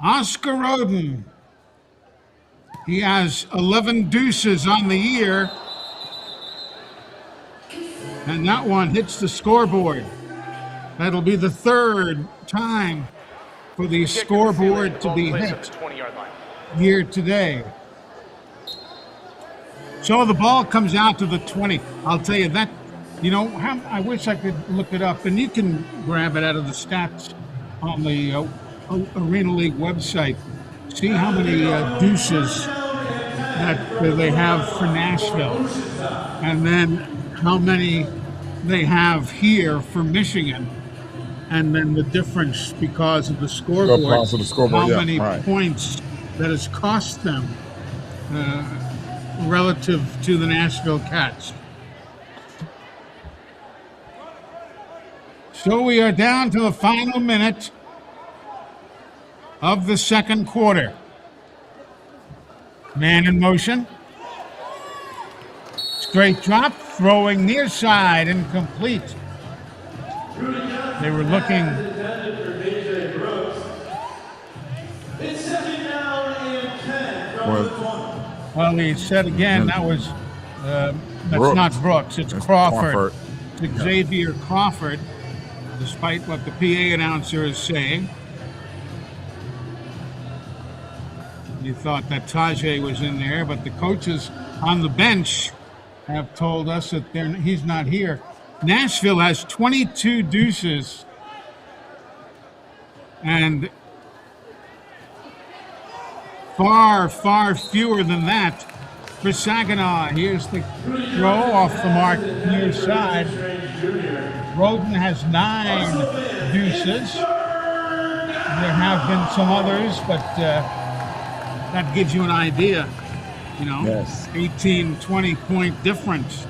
Oscar Roden, he has 11 deuces on the year, and that one hits the scoreboard. That'll be the third time for the scoreboard to be hit here today. So the ball comes out to the 20. I'll tell you that, I wish I could look it up, and you can grab it out of the stats on the Arena League website. See how many deuces that they have for Nashville, and then how many they have here for Michigan, and then the difference because of the scoreboard, how many points that has cost them relative to the Nashville Cats. So we are down to the final minute of the second quarter. Man in motion. Straight drop, throwing near side, incomplete. They were looking. Well, he said again, that was, that's Brooks. Not Brooks, it's Crawford. It's Xavier Crawford, despite what the PA announcer is saying. You thought that Tajay was in there, but the coaches on the bench have told us that he's not here. Nashville has 22 deuces, and far, far fewer than that for Saginaw. Here's the throw off the mark near side. Roden has 9 deuces. There have been some others, but that gives you an idea, yes. 18, 20-point difference,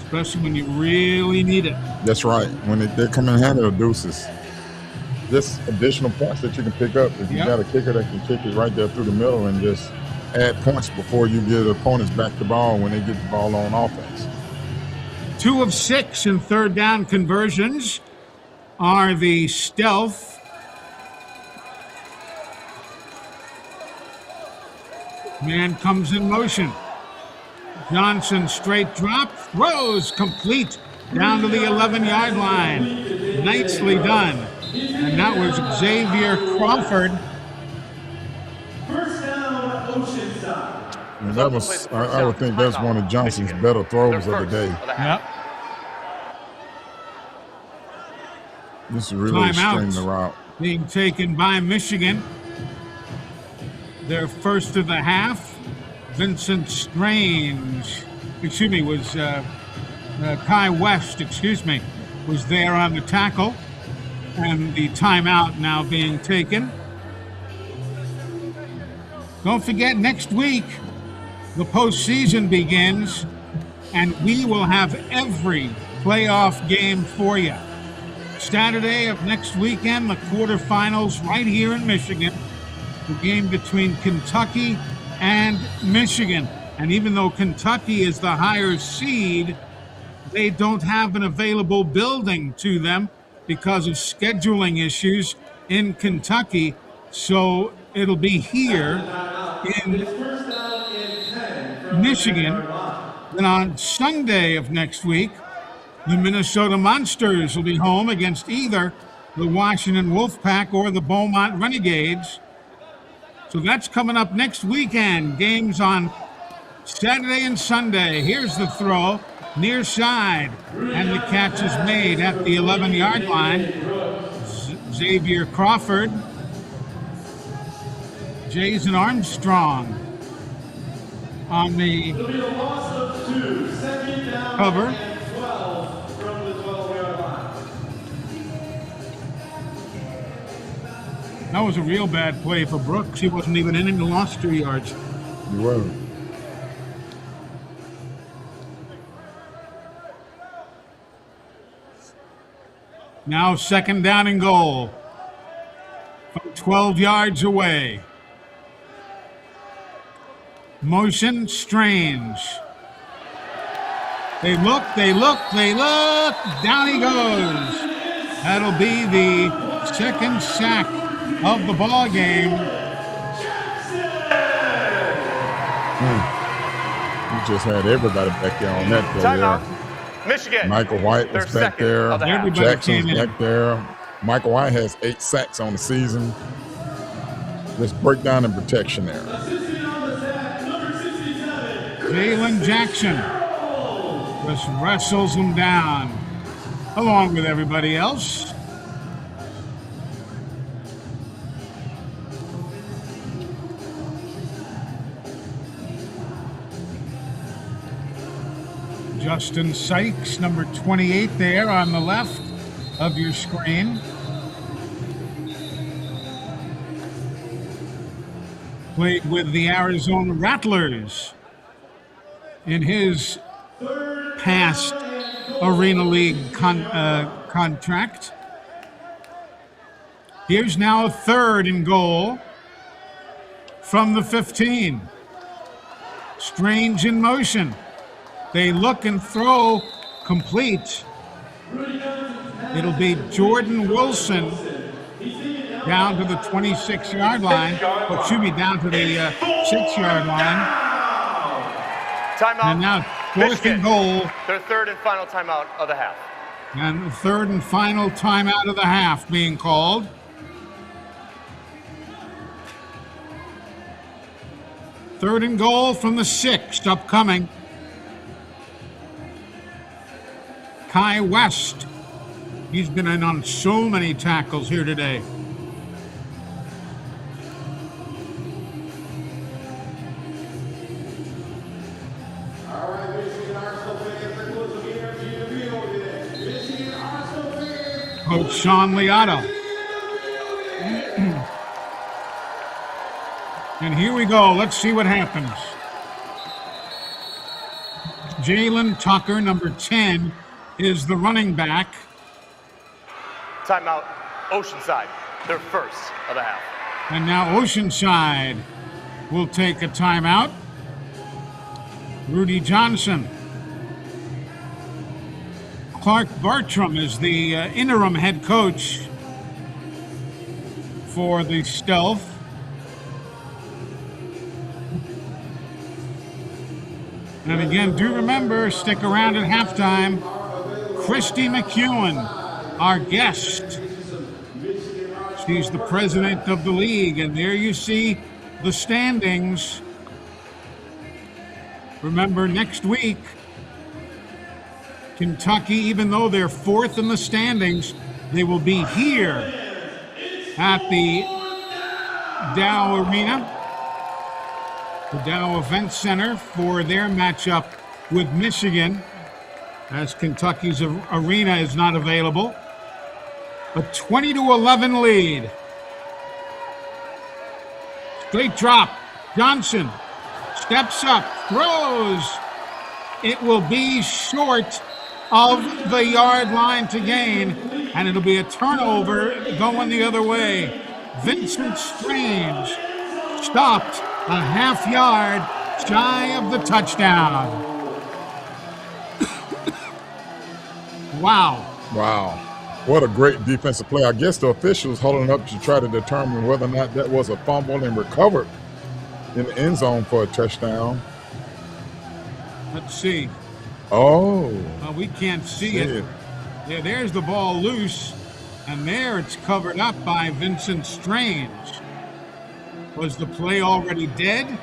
especially when you really need it. That's right. When they come in handy with deuces. Just additional points that you can pick up if you got a kicker that can kick it right there through the middle and just add points before you get opponents back the ball when they get the ball on offense. 2 of 6 in third down conversions are the stealth. Man comes in motion. Johnson straight drop, throws complete down to the 11-yard line. Nicely done. And that was Xavier Crawford. First down, Oceanside. And that was, I would think that's one of Johnson's better throws of the day. Yep. This is really string the route. Being taken by Michigan. Their first of the half. Vincent Strange, was Kai West, was there on the tackle. And the timeout now being taken. Don't forget, next week, the postseason begins, and we will have every playoff game for you. Saturday of next weekend, the quarterfinals right here in Michigan. The game between Kentucky and Michigan. And even though Kentucky is the higher seed, they don't have an available building to them because of scheduling issues in Kentucky. So it'll be here in Michigan. Then on Sunday of next week, the Minnesota Monsters will be home against either the Washington Wolfpack or the Beaumont Renegades. So that's coming up next weekend. Games on Saturday and Sunday. Here's the throw, near side, and the catch is made at the 11-yard line. Xavier Crawford, Jason Armstrong on the cover. That was a real bad play for Brooks. He wasn't even in, and he lost 2 yards. He was. Now 2nd down and goal from 12 yards away. Motion, Strange. They look. Down he goes. That'll be the 2nd sack of the ball game. He just had everybody back there on that play. Timeout. Michigan. Michael White was back there. Jackson's back there. Michael White has 8 sacks on the season. Just breakdown and protection there. Jalen Jackson just wrestles him down along with everybody else. Justin Sykes, number 28 there on the left of your screen. Played with the Arizona Rattlers in his past Arena League contract. Here's now a 3rd and goal from the 15. Strange in motion. They look and throw complete. It'll be Jordan Wilson down to the 26-yard line. Or should be down to the 6-yard line. Timeout. And now 4th and goal. Their 3rd and final timeout of the half. And the 3rd and final timeout of the half being called. Third and goal from the 6, upcoming. Kai West. He's been in on so many tackles here today. Coach Sean Liotto. And here we go. Let's see what happens. Jalen Tucker, number 10, is the running back. Timeout. Oceanside, their 1st of the half. And now Oceanside will take a timeout. Rudy Johnson. Clark Bartram is the interim head coach for the Stealth. And again, do remember, stick around at halftime. Christy McEwen, our guest. She's the president of the league, and there you see the standings. Remember, next week, Kentucky, even though they're 4th in the standings, they will be here at the Dow Arena, the Dow Event Center, for their matchup with Michigan, as Kentucky's arena is not available. A 20-11 lead. Straight drop. Johnson steps up, throws. It will be short of the yard line to gain. and it'll be a turnover going the other way. Vincent Strange stopped a half yard shy of the touchdown. Wow. Wow. What a great defensive play. I guess the officials holding up to try to determine whether or not that was a fumble and recovered in the end zone for a touchdown. Let's see. Oh. We can't see it. Yeah, there's the ball loose, and there it's covered up by Vincent Strange. Was the play already dead?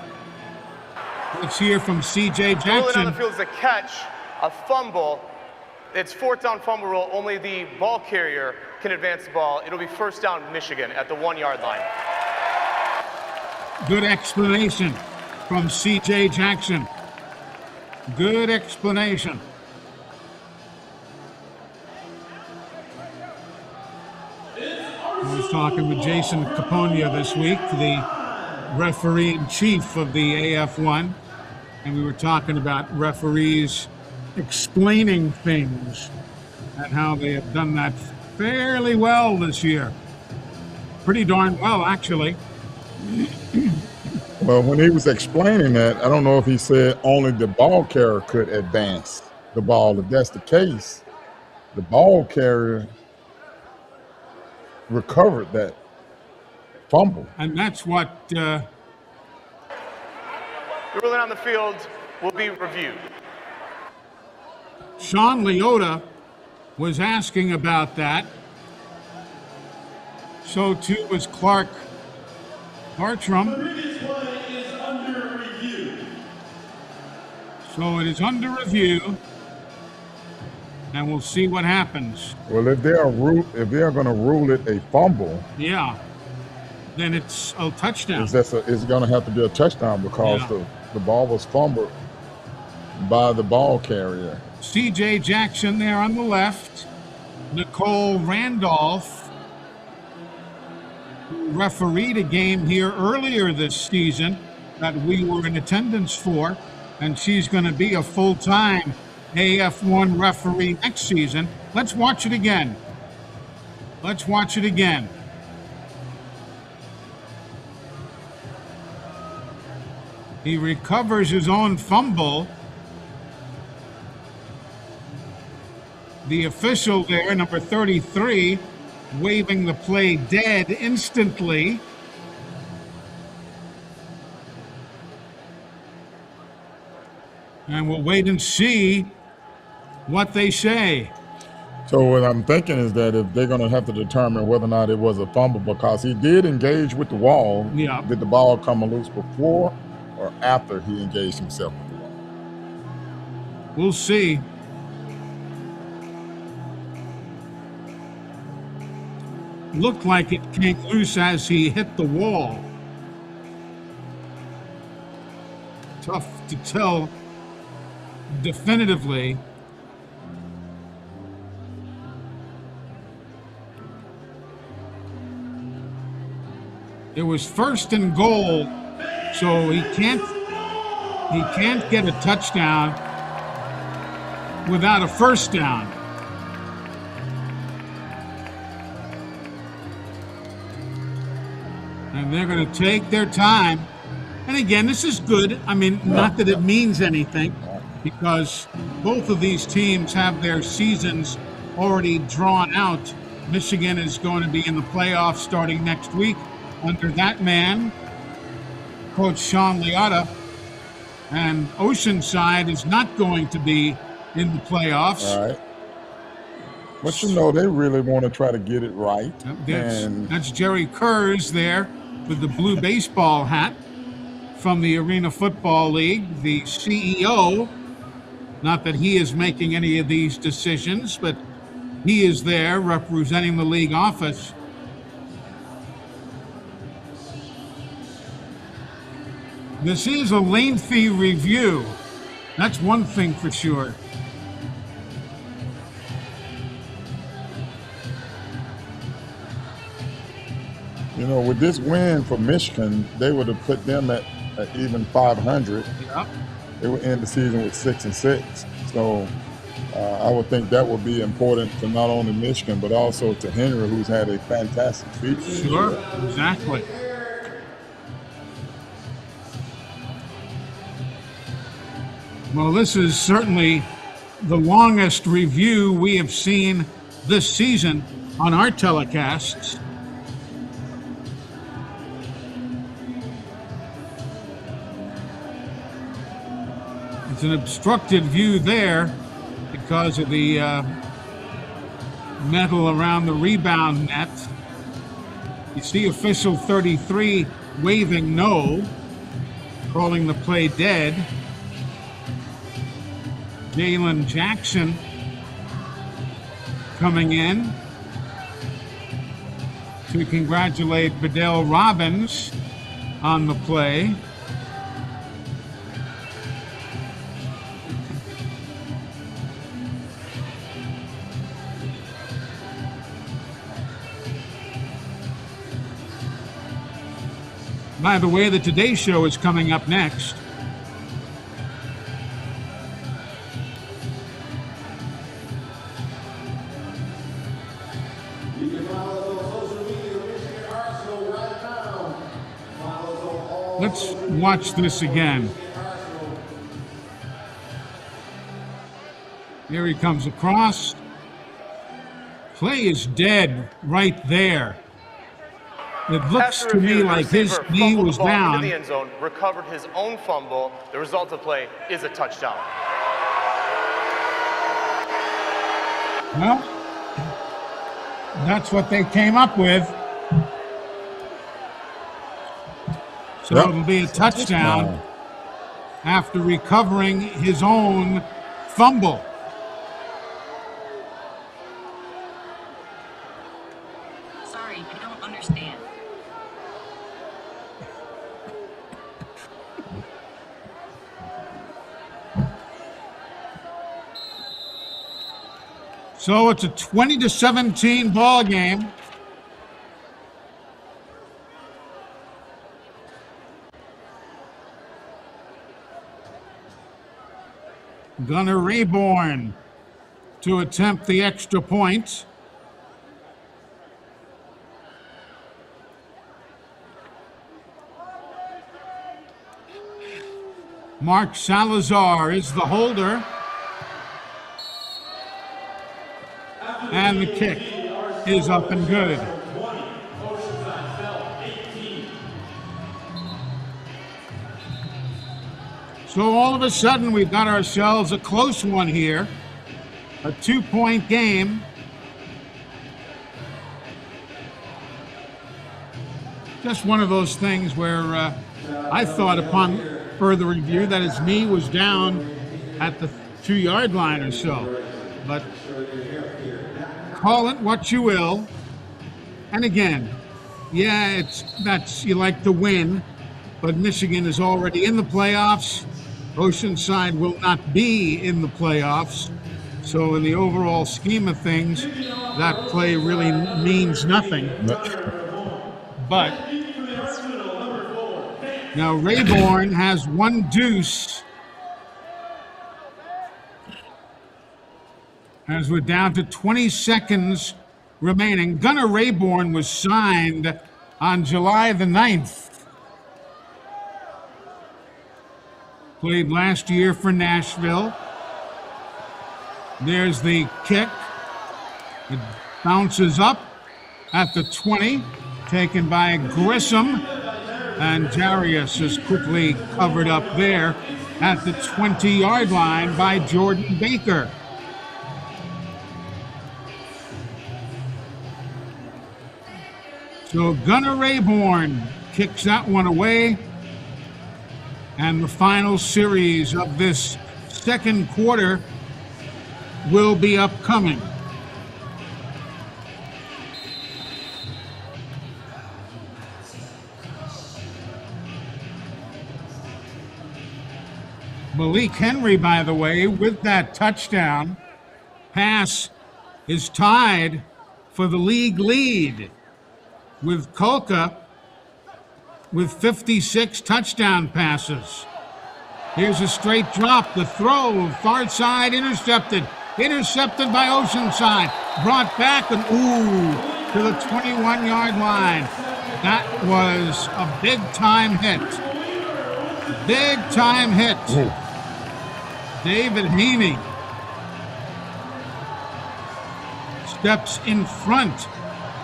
Let's hear from C.J. Rolling Jackson. on the field is a catch, a fumble. It's fourth down fumble rule. Only the ball carrier can advance the ball. It'll be first down Michigan at the 1 yard line. Good explanation from C.J. Jackson. Good explanation. I was talking with Jason Caponia this week, the referee-in-chief of the AF1, and we were talking about referees explaining things and how they have done that fairly well this year. Pretty darn well, actually. Well, when he was explaining that, I don't know if he said only the ball carrier could advance the ball. If that's the case, the ball carrier recovered that fumble. And that's what The ruling on the field will be reviewed. Sean Leota was asking about that. So too was Clark Bartram. This play is under review. So it is under review, and we'll see what happens. Well, if they are going to rule it a fumble, Yeah, then it's a touchdown. it's going to have to be a touchdown because Yeah. the ball was fumbled by the ball carrier. C.J. Jackson there on the left. Nicole Randolph, who refereed a game here earlier this season that we were in attendance for, and she's going to be a full-time AF1 referee next season. Let's watch it again. Let's watch it again. He recovers his own fumble. The official there, number 33, waving the play dead instantly. And we'll wait and see what they say. So what I'm thinking is that if they're going to have to determine whether or not it was a fumble, because he did engage with the wall. Yeah. Did the ball come loose before or after he engaged himself with the wall? We'll see. Looked like it came loose as he hit the wall. Tough to tell definitively. It was first and goal, so he can't get a touchdown without a first down. And they're going to take their time. And again, this is good. I mean, not that it means anything, because both of these teams have their seasons already drawn out. Michigan is going to be in the playoffs starting next week under that man, Coach Sean Leota. And Oceanside is not going to be in the playoffs. All right. But you know, they really want to try to get it right. That's Jerry Kurz there with the blue baseball hat from the Arena Football League, the CEO. Not that he is making any of these decisions, but he is there representing the league office. This is a lengthy review. That's one thing for sure. You know, with this win for Michigan, they would have put them at even 500. Yep. They would end the season with 6-6. So I would think that would be important to not only Michigan, but also to Henry, who's had a fantastic season. Sure, exactly. Well, this is certainly the longest review we have seen this season on our telecasts. It's an obstructed view there because of the metal around the rebound net. You see official 33 waving no, calling the play dead. Jalen Jackson coming in to congratulate Bedell Robbins on the play. By the way, the Today Show is coming up next. Let's watch this again. Here he comes across. Play is dead right there. It looks to me like his knee was down. Into the end zone, recovered his own fumble. The result of the play is a touchdown. Well, that's what they came up with. So it'll be a touchdown after recovering his own fumble. Sorry, I don't understand. So it's a 20-17 ball game. Gunnar Rayborn to attempt the extra point. Mark Salazar is the holder. And the kick is up and good. So all of a sudden, we've got ourselves a close one here. A 2-point game. Just one of those things where I thought upon further review that his knee was down at the 2-yard line or so. But call it what you will. And again, yeah, you like to win, but Michigan is already in the playoffs. Oceanside will not be in the playoffs. So in the overall scheme of things, that play really means nothing. But now Rayborn has one deuce as we're down to 20 seconds remaining. Gunnar Rayborn was signed on July the 9th. Played last year for Nashville. There's the kick. It bounces up at the 20, taken by Grissom. And Jarius is quickly covered up there at the 20-yard line by Jordan Baker. So Gunnar Rayborn kicks that one away. And the final series of this second quarter will be upcoming. Malik Henry, by the way, with that touchdown pass, is tied for the league lead with Kolka with 56 touchdown passes. Here's a straight drop. The throw, far side, intercepted. Intercepted by Oceanside. Brought back and to the 21-yard line. That was a big-time hit. Big-time hit. David Heaney steps in front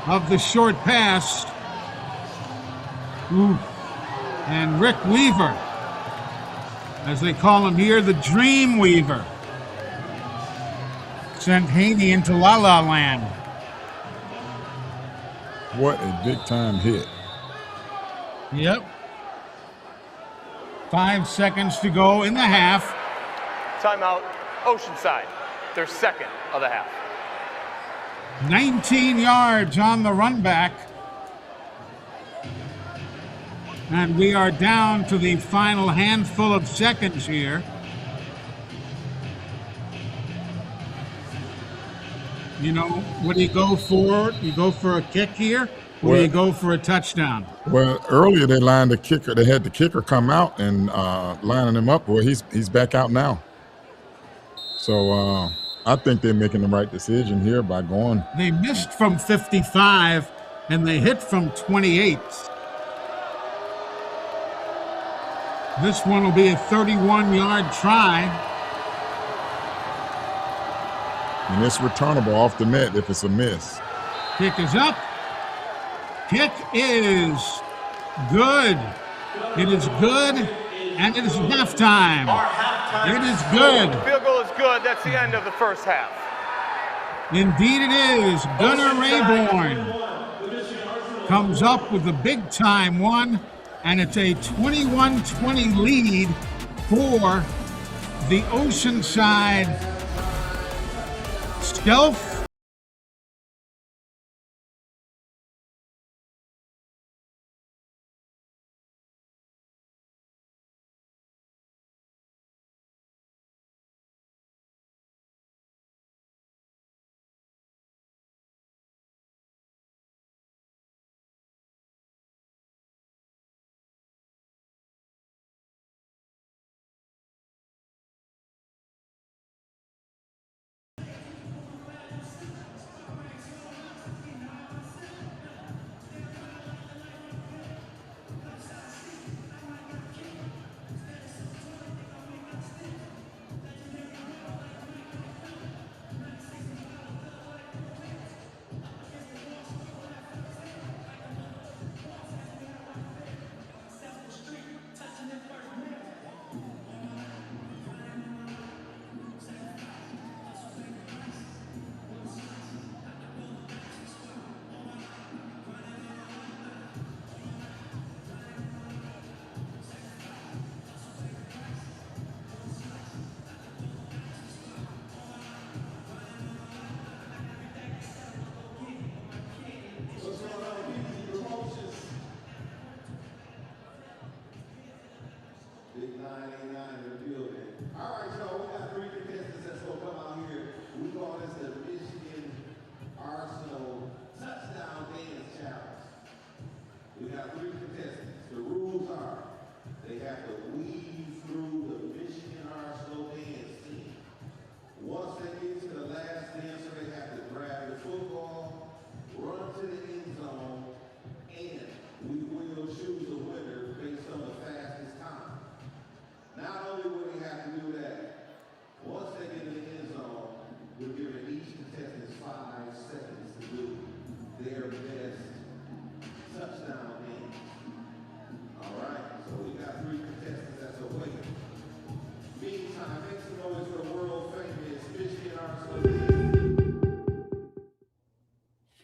of the short pass. And Rick Weaver, as they call him here, the Dream Weaver, sent Haney into La La Land. What a big-time hit. Yep. 5 seconds to go in the half. Timeout, Oceanside, their second of the half. 19 yards on the run back. And we are down to the final handful of seconds here. You know, what do you go for? You go for a kick here, or do you go for a touchdown? Well, earlier they lined the kicker. They had the kicker come out and lining him up. Well, he's back out now. So I think they're making the right decision here by going. They missed from 55, and they hit from 28. This one will be a 31-yard try. And it's returnable off the net if it's a miss. Kick is up. Kick is good. It is good, and it is halftime. It is good. Field goal is good. That's the end of the first half. Indeed it is. Gunnar Rayborn comes up with a big-time one, and it's a 21-20 lead for the Oceanside Stealth.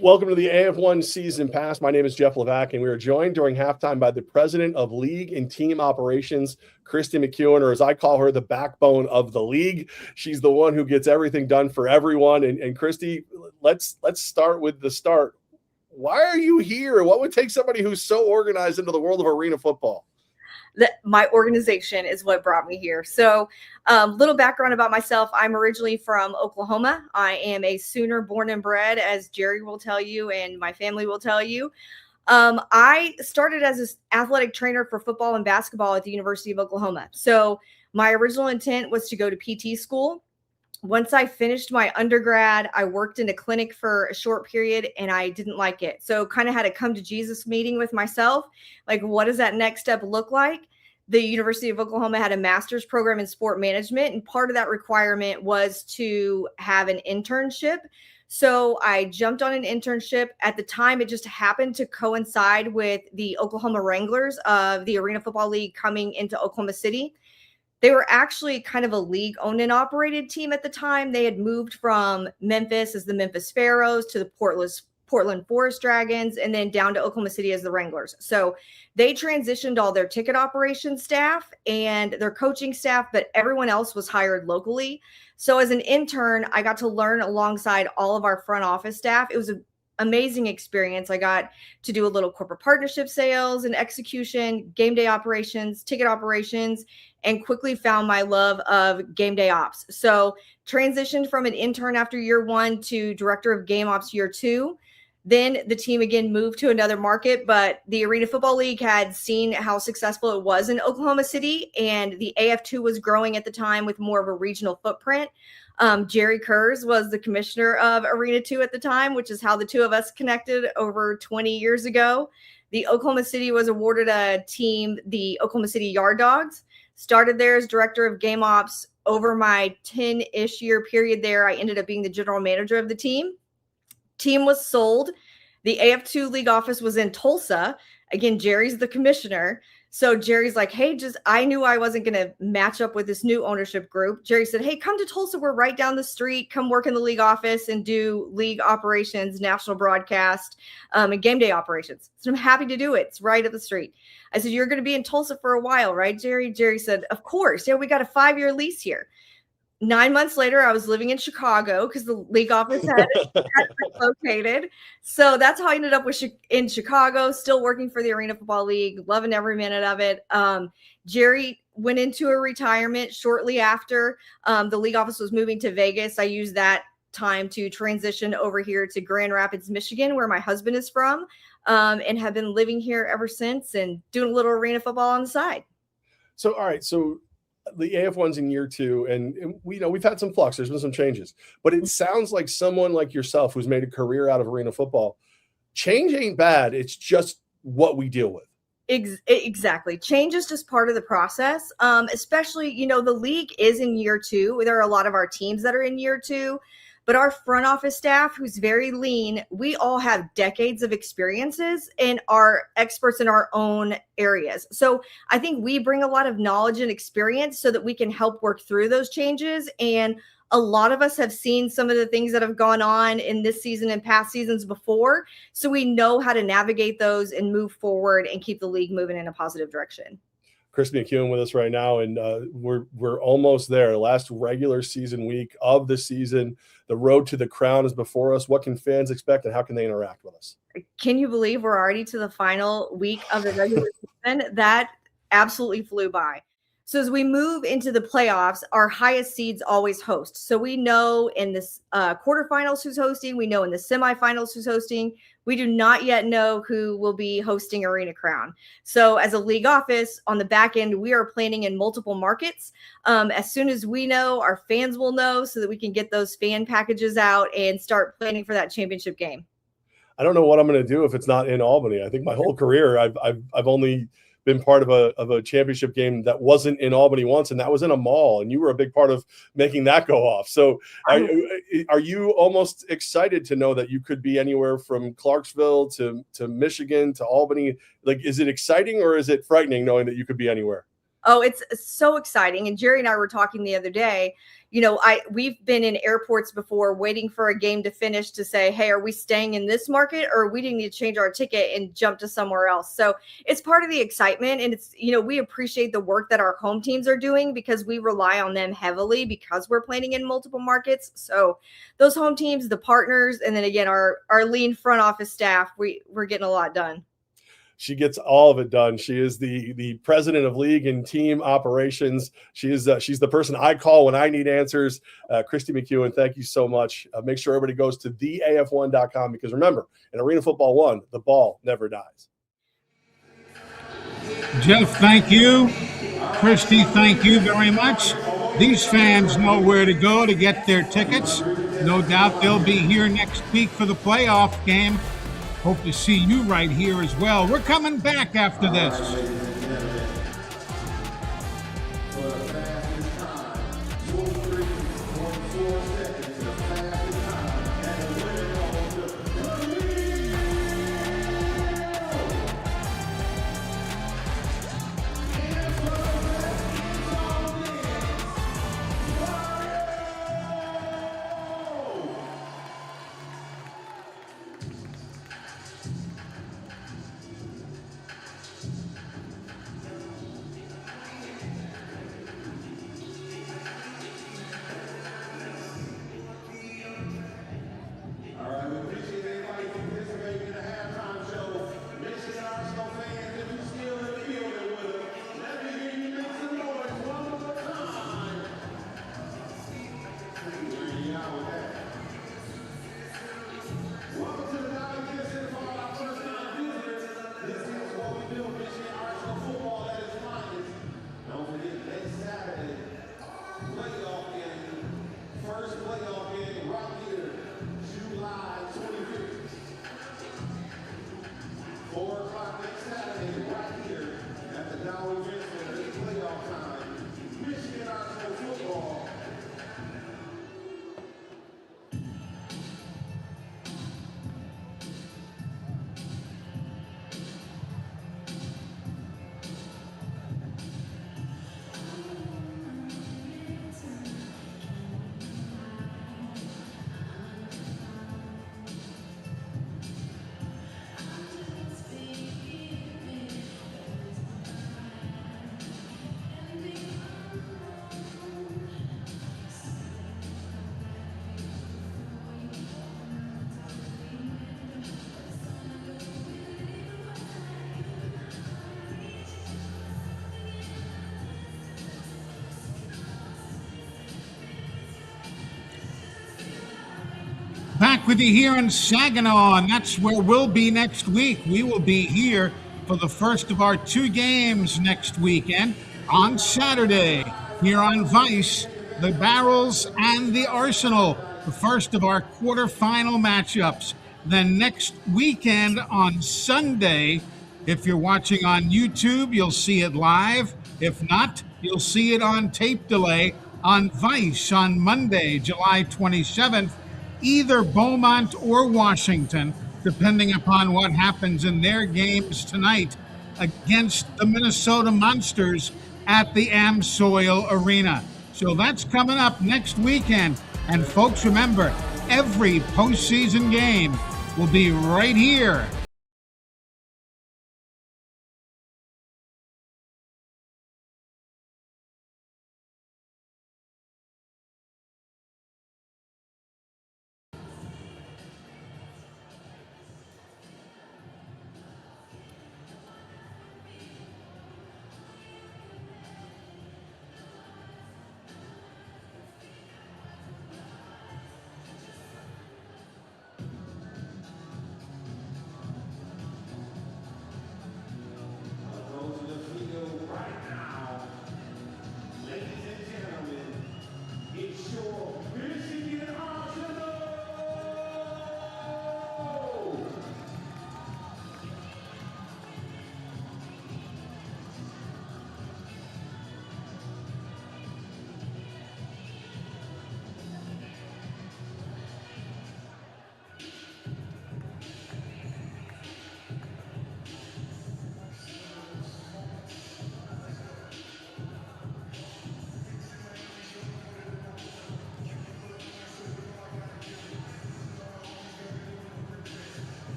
Welcome to the AF1 Season Pass. My name is Jeff Levack, and we are joined during halftime by the president of league and team operations, Christy McEwen, or as I call her, the backbone of the league. She's the one who gets everything done for everyone. And Christy, let's start with the start. Why are you here? What would take somebody who's so organized into the world of arena football? My organization is what brought me here. So little background about myself. I'm originally from Oklahoma. I am a Sooner born and bred, as Jerry will tell you and my family will tell you. I started as an athletic trainer for football and basketball at the University of Oklahoma. So my original intent was to go to PT school. Once I finished my undergrad, I worked in a clinic for a short period and I didn't like it. So kind of had a come to Jesus meeting with myself. Like, what does that next step look like? The University of Oklahoma had a master's program in sport management, and part of that requirement was to have an internship. So I jumped on an internship. At the time, it just happened to coincide with the Oklahoma Wranglers of the Arena Football League coming into Oklahoma City. They were actually kind of a league owned and operated team at the time. They had moved from Memphis as the Memphis Pharaohs to the Portland Forest Dragons, and then down to Oklahoma City as the Wranglers. So they transitioned all their ticket operations staff and their coaching staff, but everyone else was hired locally. So as an intern, I got to learn alongside all of our front office staff. It was an amazing experience. I got to do a little corporate partnership sales and execution, game day operations, ticket operations, and quickly found my love of game day ops. So transitioned from an intern after year 1 to director of game ops year 2. Then the team again moved to another market, but the Arena Football League had seen how successful it was in Oklahoma City, and the AF2 was growing at the time with more of a regional footprint. Jerry Kurz was the commissioner of Arena 2 at the time, which is how the two of us connected over 20 years ago. The Oklahoma City was awarded a team, the Oklahoma City Yard Dogs. Started there as director of game ops. Over my 10-ish year period there, I ended up being the general manager of the team. Team was sold. The AF2 league office was in Tulsa. Again, Jerry's the commissioner. So Jerry's like, hey, I knew I wasn't going to match up with this new ownership group. Jerry said, hey, come to Tulsa. We're right down the street. Come work in the league office and do league operations, national broadcast, and game day operations. So I'm happy to do it. It's right up the street. I said, you're going to be in Tulsa for a while, right, Jerry? Jerry said, of course. Yeah, we got a 5-year lease here. 9 months later, I was living in Chicago because the league office had located. So that's how I ended up in Chicago, still working for the Arena Football League, loving every minute of it. Jerry went into a retirement shortly after the league office was moving to Vegas. I used that time to transition over here to Grand Rapids, Michigan, where my husband is from, and have been living here ever since and doing a little arena football on the side. So, all right. So the AF1's in year 2, and we know we've had some flux. There's been some changes, but it sounds like someone like yourself who's made a career out of arena football. Change ain't bad. It's just what we deal with. Exactly. Change is just part of the process. Especially, the league is in year 2. There are a lot of our teams that are in year 2. But our front office staff, who's very lean, we all have decades of experiences and are experts in our own areas. So I think we bring a lot of knowledge and experience so that we can help work through those changes. And a lot of us have seen some of the things that have gone on in this season and past seasons before. So we know how to navigate those and move forward and keep the league moving in a positive direction. Christy McEwen with us right now, and we're almost there. Last regular season week of the season. The road to the crown is before us. What can fans expect, and how can they interact with us? Can you believe we're already to the final week of the regular season? That absolutely flew by. So as we move into the playoffs, our highest seeds always host. So we know in the quarterfinals who's hosting. We know in the semifinals who's hosting. We do not yet know who will be hosting Arena Crown. So as a league office on the back end, we are planning in multiple markets. As soon as we know, our fans will know so that we can get those fan packages out and start planning for that championship game. I don't know what I'm going to do if it's not in Albany. I think my whole career I've only been part of a championship game that wasn't in Albany once, and that was in a mall, and you were a big part of making that go off. So are you almost excited to know that you could be anywhere from Clarksville to Michigan to Albany? Like, is it exciting or is it frightening knowing that you could be anywhere? Oh, it's so exciting. And Jerry and I were talking the other day, we've been in airports before waiting for a game to finish to say, hey, are we staying in this market or we didn't need to change our ticket and jump to somewhere else? So it's part of the excitement. And it's, we appreciate the work that our home teams are doing because we rely on them heavily because we're playing in multiple markets. So those home teams, the partners, and then again, our lean front office staff, we're getting a lot done. She gets all of it done. She is the president of league and team operations. She's the person I call when I need answers. Christy McEwen, thank you so much. Make sure everybody goes to theaf1.com because remember, in Arena Football 1, the ball never dies. Jeff, thank you. Christy, thank you very much. These fans know where to go to get their tickets. No doubt they'll be here next week for the playoff game. Hope to see you right here as well. We're coming back after this. Dow Event Center, it's playoff time. Michigan Arsenal football. Back with you here in Saginaw, and that's where we'll be next week. We will be here for the first of our two games next weekend on Saturday here on Vice, the Barrels and the Arsenal, the first of our quarterfinal matchups. Then next weekend on Sunday, if you're watching on YouTube, you'll see it live. If not, you'll see it on tape delay on Vice on Monday, July 27th. Either Beaumont or Washington, depending upon what happens in their games tonight against the Minnesota Monsters at the Amsoil Arena. So that's coming up next weekend. And folks, remember, every postseason game will be right here.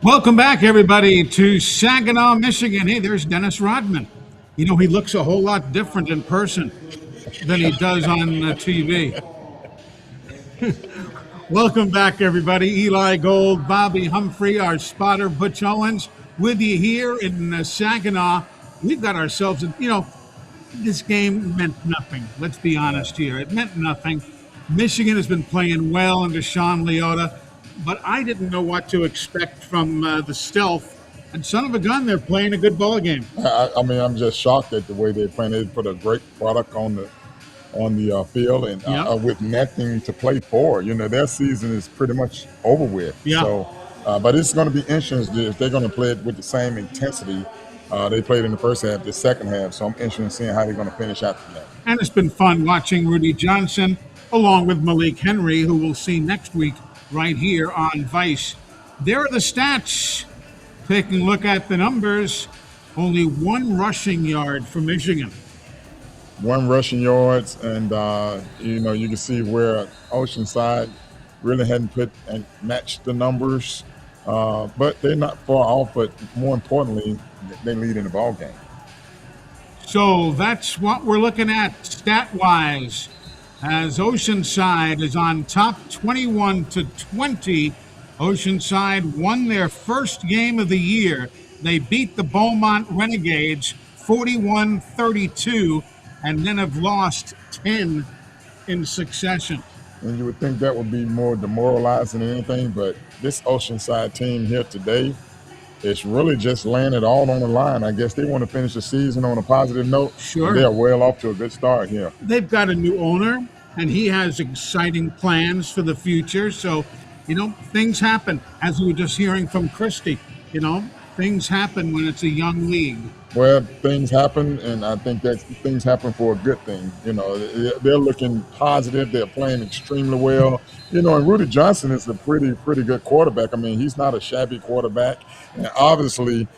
Welcome back, everybody, to Saginaw, Michigan. Hey, there's Dennis Rodman. You know, he looks a whole lot different in person than he does on TV. Welcome back, everybody. Eli Gold, Bobby Humphrey, our spotter, Butch Owens, with you here in Saginaw. We've got ourselves, this game meant nothing. Let's be honest here. It meant nothing. Michigan has been playing well under Sean Leota, but I didn't know what to expect from the Stealth. And son of a gun, they're playing a good ball game. I mean, I'm just shocked at the way they're playing. They put a great product on the field, and with nothing to play for. Their season is pretty much over with. Yeah. So, but it's going to be interesting if they're going to play it with the same intensity they played in the first half, the second half. So I'm interested in seeing how they're going to finish after that. And it's been fun watching Rudy Johnson along with Malik Henry, who we'll see next week right here on Vice. There are the stats. Taking a look at the numbers, only one rushing yard for Michigan. One rushing yards, and you can see where Oceanside really hadn't put and matched the numbers, but they're not far off. But more importantly, they lead in the ball game. So that's what we're looking at stat-wise, as Oceanside is on top, 21-20. Oceanside won their first game of the year. They beat the Beaumont Renegades 41-32, and then have lost 10 in succession. And you would think that would be more demoralizing than anything, but this Oceanside team here today is really just laying it all on the line. I guess they want to finish the season on a positive note. Sure. They're well off to a good start here. They've got a new owner, and he has exciting plans for the future. So, things happen, as we were just hearing from Christy. Things happen when it's a young league. Well, things happen, and I think that things happen for a good thing. They're looking positive. They're playing extremely well. And Rudy Johnson is a pretty good quarterback. I mean, he's not a shabby quarterback, and obviously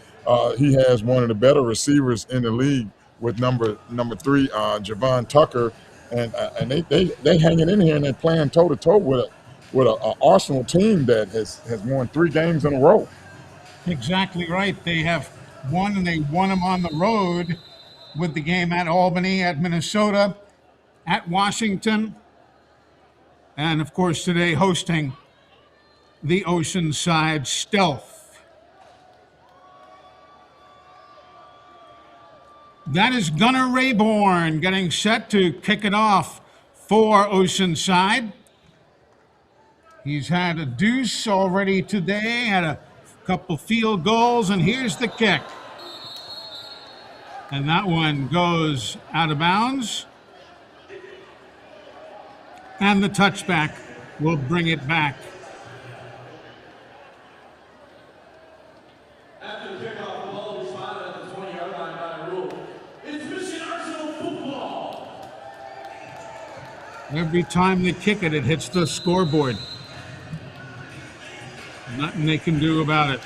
he has one of the better receivers in the league with number 3, Javon Tucker, and they hanging in here, and they're playing toe to toe with an Arsenal team that has won 3 games in a row. Exactly right. They have won, and they won them on the road with the game at Albany, at Minnesota, at Washington, and of course today hosting the Oceanside Stealth. That is Gunnar Rayborn getting set to kick it off for Oceanside. He's had a deuce already today, had a couple field goals, and here's the kick. And that one goes out of bounds. And the touchback will bring it back. After the kickoff, the ball will be spotted at the 20-yard line by a rule. It's Michigan Arsenal football. Every time they kick it, it hits the scoreboard. Nothing they can do about it.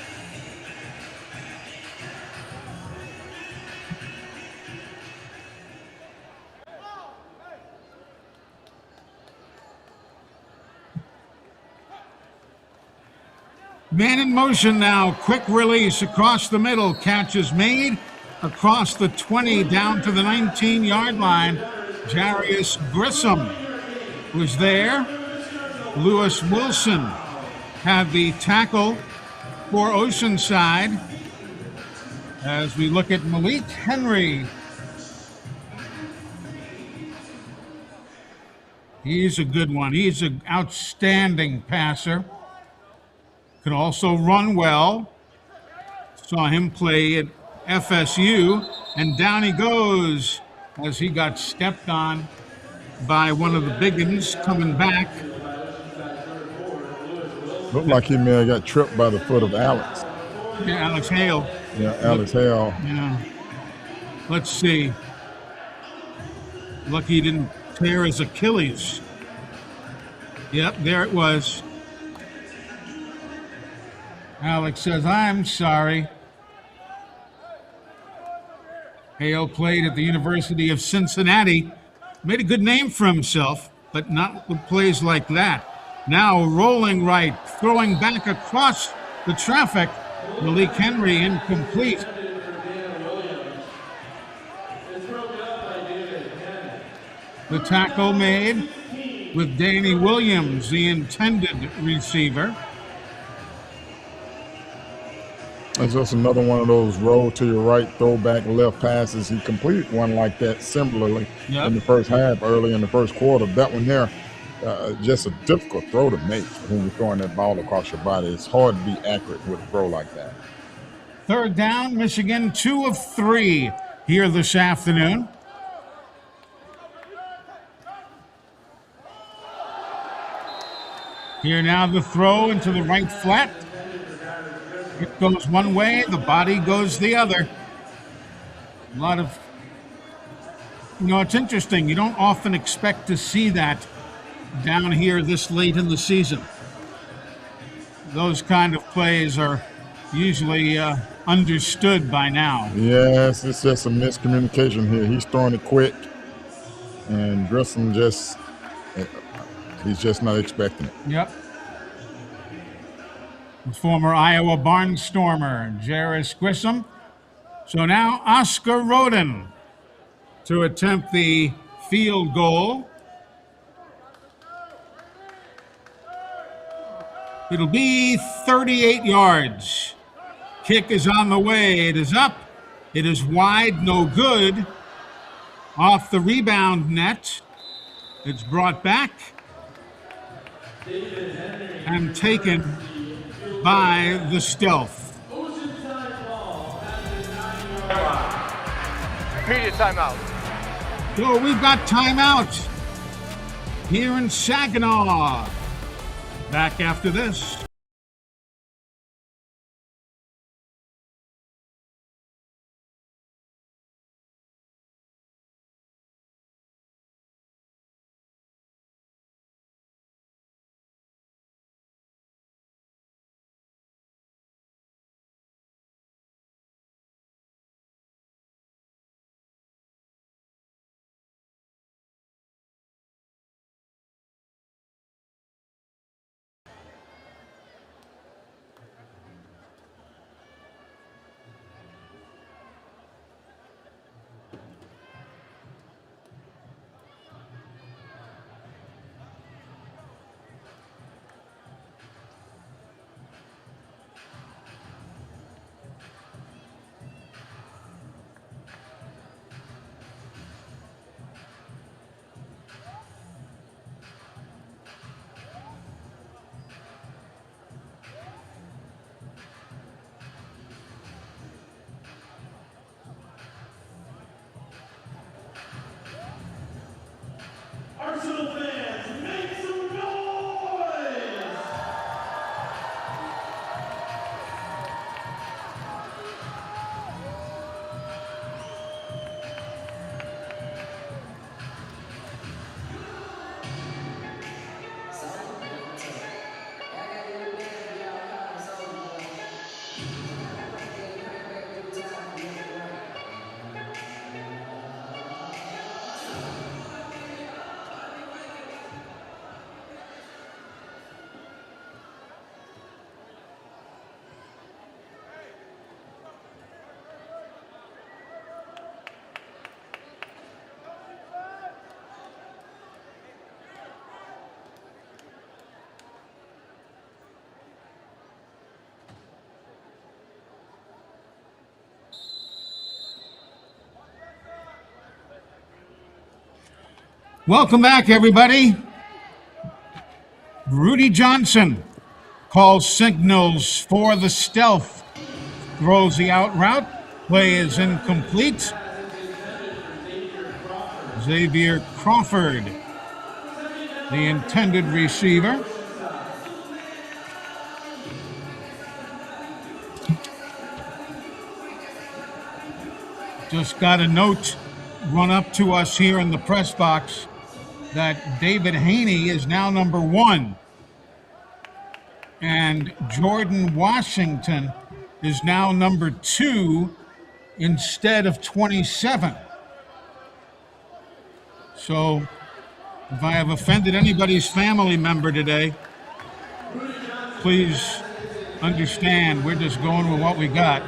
Man in motion now. Quick release across the middle. Catch is made across the 20 down to the 19-yard line. Jarius Grissom was there. Lewis Wilson had the tackle for Oceanside. As we look at Malik Henry. He's a good one. He's an outstanding passer. Can also run well. Saw him play at FSU, and down he goes as he got stepped on by one of the big uns coming back. Looked like he may have got tripped by the foot of Alex. Yeah, Alex Hale. Yeah, Alex Hale. Yeah. Let's see. Lucky he didn't tear his Achilles. Yep, there it was. Alex says, "I'm sorry." Hale played at the University of Cincinnati. Made a good name for himself, but not with plays like that. Now rolling right, throwing back across the traffic. Malik Henry incomplete. The tackle made with Danny Williams, the intended receiver. That's just another one of those roll to your right, throwback left passes. He completed one like that similarly in the first half, early in the first quarter. That one there, just a difficult throw to make when you're throwing that ball across your body. It's hard to be accurate with a throw like that. Third down, Michigan 2 of 3 here this afternoon. Here now the throw into the right flat. It goes one way, the body goes the other. A lot of, it's interesting. You don't often expect to see that down here this late in the season. Those kind of plays are usually understood by now. Yes, it's just a miscommunication here. He's throwing it quick, and Grissom he's just not expecting it. Yep. The former Iowa Barnstormer, Jarris Grissom. So now Oscar Roden to attempt the field goal. It'll be 38 yards. Kick is on the way. It is up. It is wide, no good. Off the rebound net. It's brought back and taken by the Stealth. Media timeout. So we've got timeout here in Saginaw. Back after this. Arsenal fans, make some noise! Welcome back, everybody. Rudy Johnson calls signals for the Stealth. Throws the out route. Play is incomplete. Xavier Crawford, the intended receiver. Just got a note run up to us here in the press box that David Haney is now number 1 and Jordan Washington is now number 2 instead of 27. So if I have offended anybody's family member today, please understand. We're just going with what we got.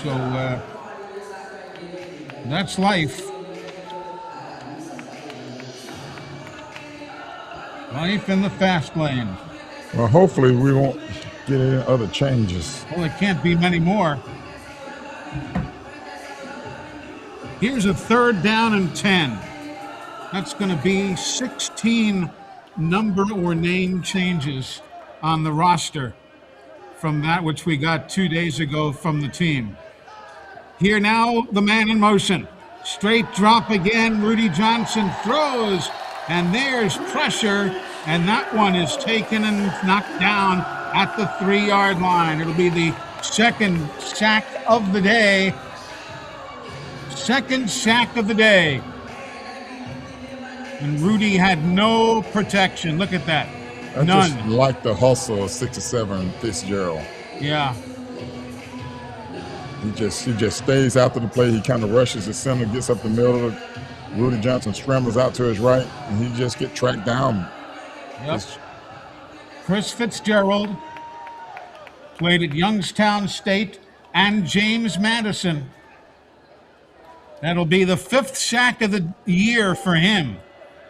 So that's life. Life in the fast lane. Well, hopefully we won't get any other changes. Well, it can't be many more. Here's a 3rd down and 10. That's going to be 16 number or name changes on the roster from that which we got 2 days ago from the team. Here now, the man in motion. Straight drop again. Rudy Johnson throws, and there's pressure, and that one is taken and knocked down at the 3-yard line. It'll be the 2nd sack of the day. 2nd sack of the day. And Rudy had no protection. Look at that. I None. just like the hustle of 67 Fitzgerald. Yeah. He just stays after the play. He kind of rushes the center, gets up the middle. Rudy Johnson scrambles out to his right, and he just get tracked down. Yep. Chris Fitzgerald played at Youngstown State and James Madison. That'll be the 5th sack of the year for him.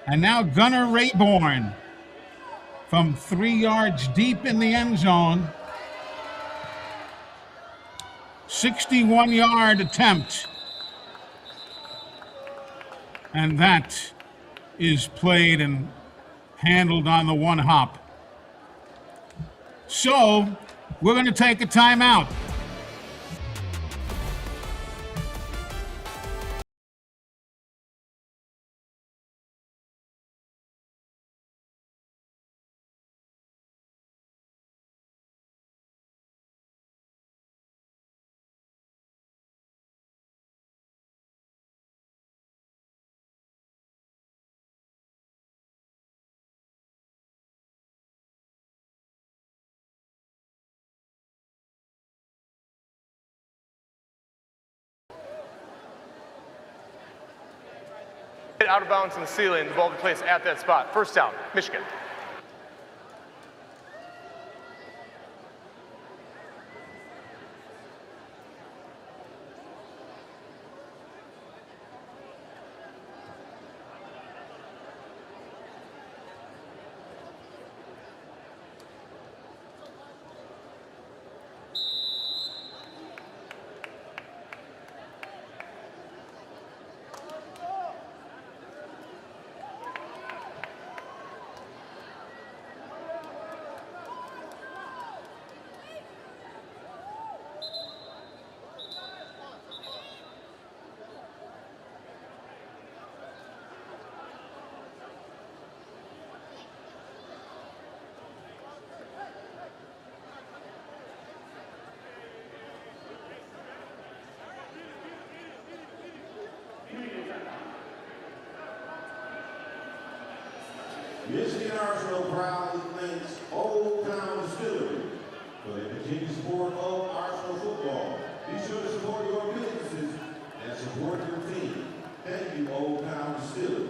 And now Gunnar Rayborn from 3 yards deep in the end zone. 61-yard attempt. And that is played and handled on the 1 hop. So we're going to take a timeout. Hit out of bounds in the ceiling, the ball will be placed at that spot. 1st down, Michigan. Michigan Arsenal proudly thanks Old Town Distillery for their continued support of Arsenal football. Be sure to support your businesses and support your team. Thank you, Old Town Distillery.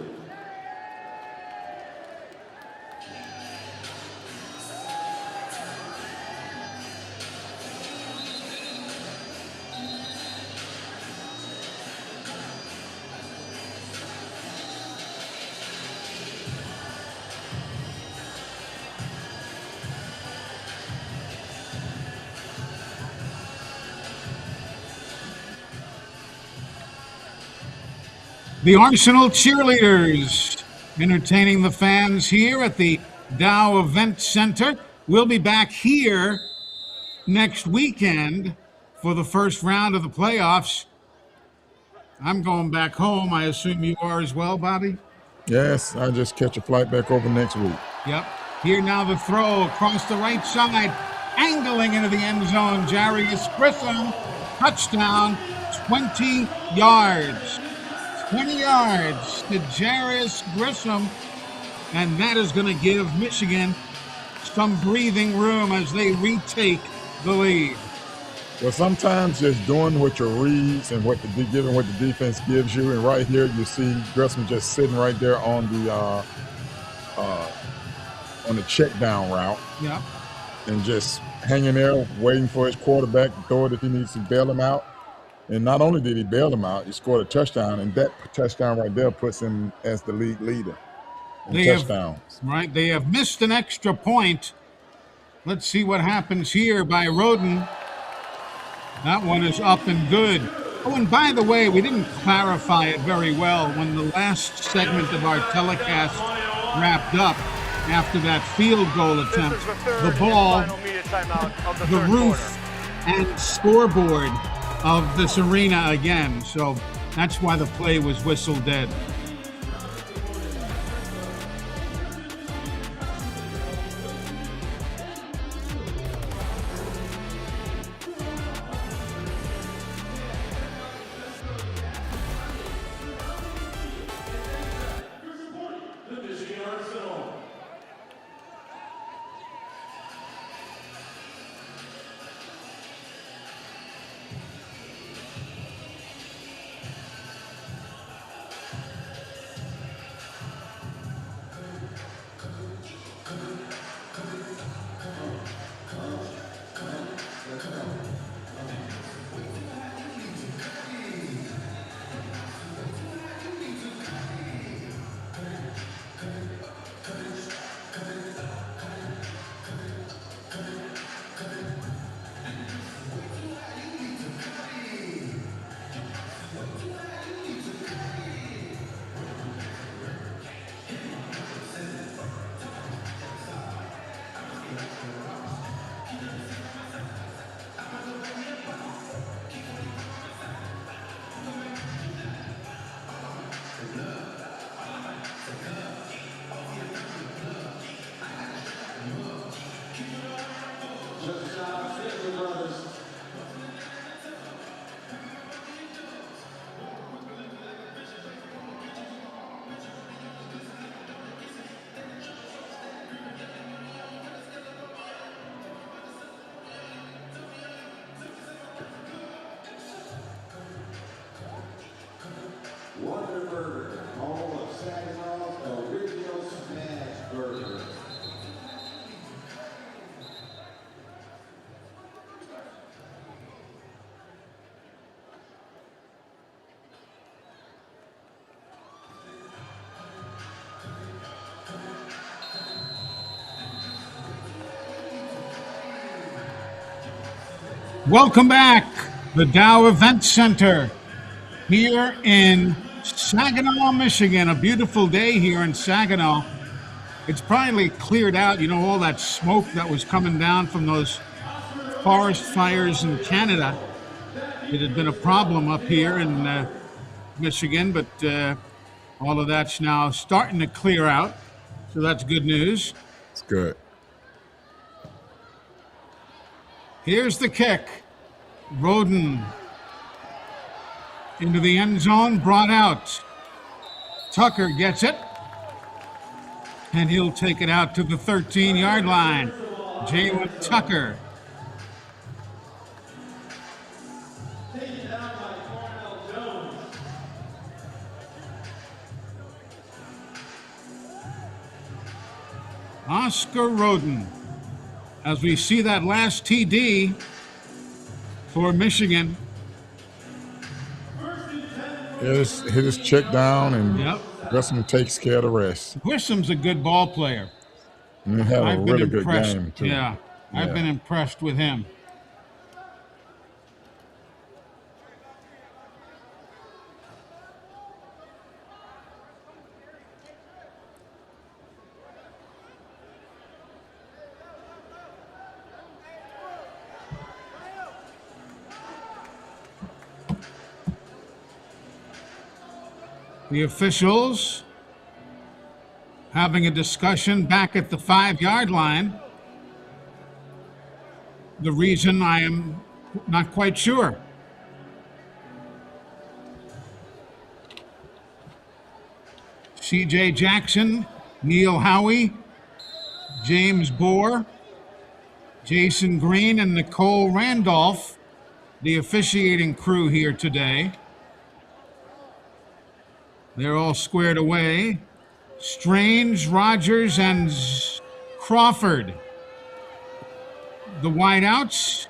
The Arsenal cheerleaders entertaining the fans here at the Dow Event Center. We'll be back here next weekend for the first round of the playoffs. I'm going back home. I assume you are as well, Bobby? Yes, I just catch a flight back over next week. Yep. Here now the throw across the right side, angling into the end zone. Jarius Grissom, touchdown, 20 yards. 20 yards to Jarius Grissom, and that is going to give Michigan some breathing room as they retake the lead. Well, sometimes just doing what your reads and giving what the defense gives you, and right here you see Grissom just sitting right there on the on the check down route. Yeah. And just hanging there, waiting for his quarterback to throw it if he needs to bail him out. And not only did he bail him out, he scored a touchdown, and that touchdown right there puts him as the league leader in touchdowns. They have missed an extra point. Let's see what happens here by Roden. That one is up and good. Oh, and by the way, we didn't clarify it very well when the last segment of our telecast wrapped up. After that field goal attempt, the ball, the roof, and scoreboard of this arena again. So that's why the play was whistled dead. Burger, home of Saginaw's original smash burger. Welcome back, the Dow Event Center here in Saginaw, Michigan. A beautiful day here in Saginaw. It's probably cleared out, you know, all that smoke that was coming down from those forest fires in Canada. It had been a problem up here in Michigan, but all of that's now starting to clear out. So that's good news. It's good. Here's the kick. Roden into the end zone, brought out. Tucker gets it, and he'll take it out to the 13-yard line. Jalen Tucker. Oscar Roden. As we see that last TD for Michigan. Hit his check down, and Grissom takes care of the rest. Grissom's a good ball player. And he had a really good game, too. Yeah, I've been impressed with him. The officials having a discussion back at the 5-yard line. The reason I am not quite sure. C.J. Jackson, Neil Howie, James Bohr, Jason Green, and Nicole Randolph, the officiating crew here today. They're all squared away. Strange, Rogers, and Crawford. The wideouts.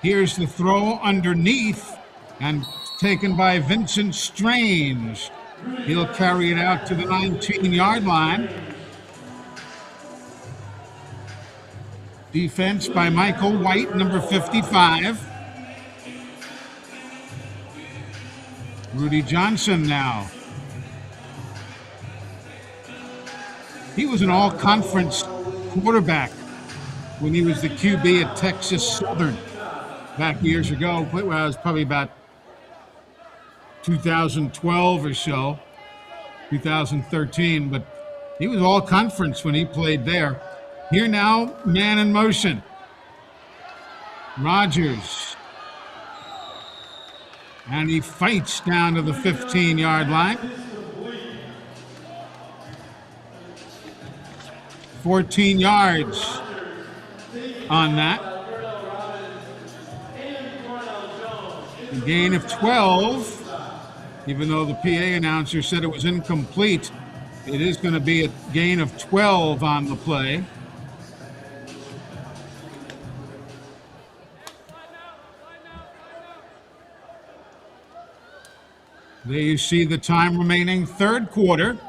Here's the throw underneath and taken by Vincent Strange. He'll carry it out to the 19-yard line. Defense by Michael White, number 55. Rudy Johnson now. He was an all-conference quarterback when he was the QB at Texas Southern back years ago. Well, it was probably about 2012 or so, 2013, but he was all-conference when he played there. Here now, man in motion. Rogers. And he fights down to the 15-yard line. 14 yards on that. A gain of 12. Even though the PA announcer said it was incomplete, it is going to be a gain of 12 on the play. There you see the time remaining, third quarter.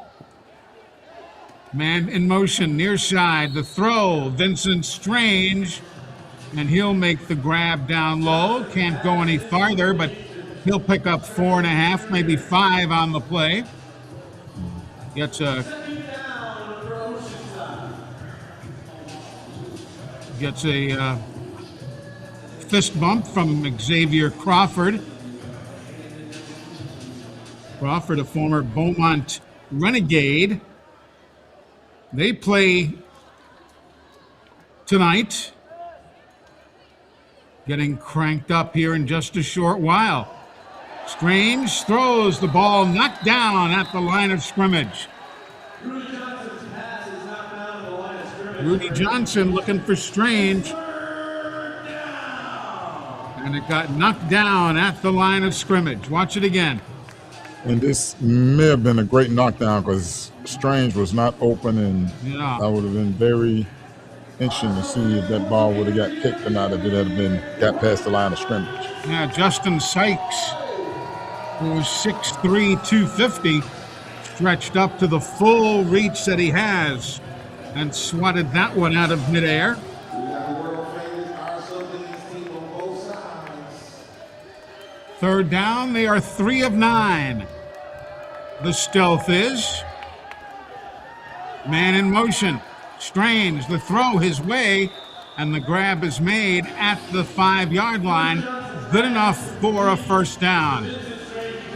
Man in motion, near side, the throw, Vincent Strange, and he'll make the grab down low. Can't go any farther, but he'll pick up 4.5, maybe 5 on the play. Gets a fist bump from Xavier Crawford. Crawford, a former Beaumont Renegade. They play tonight. Getting cranked up here in just a short while. Strange throws the ball knocked down at the line of scrimmage. Rudy Johnson looking for Strange. And it got knocked down at the line of scrimmage. Watch it again. And this may have been a great knockdown because Strange was not open, and that would have been very interesting to see if that ball would have got kicked or not, if it had got past the line of scrimmage. Yeah, Justin Sykes, who was 6'3", 250, stretched up to the full reach that he has and swatted that one out of midair. Third down, they are 3 of 9. The stealth is. Man in motion. Strange, the throw his way, and the grab is made at the 5-yard line. Good enough for a first down.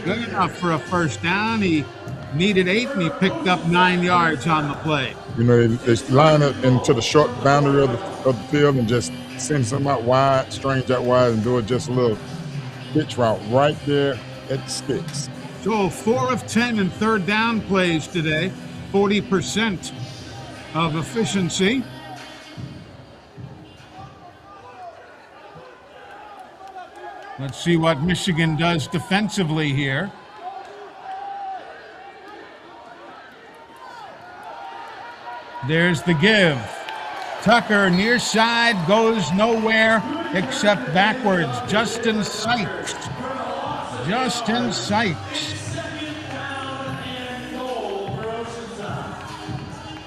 Good enough for a first down. He needed 8, and he picked up 9 yards on the play. You know, they line it into the short boundary of the field and just send something out wide, Strange out wide, and do it just a little pitch route right there at the sticks. So 4 of 10 in third down plays today, 40% of efficiency. Let's see what Michigan does defensively here. There's the give. Tucker near side goes nowhere except backwards. Justin Sykes. Justin Sykes.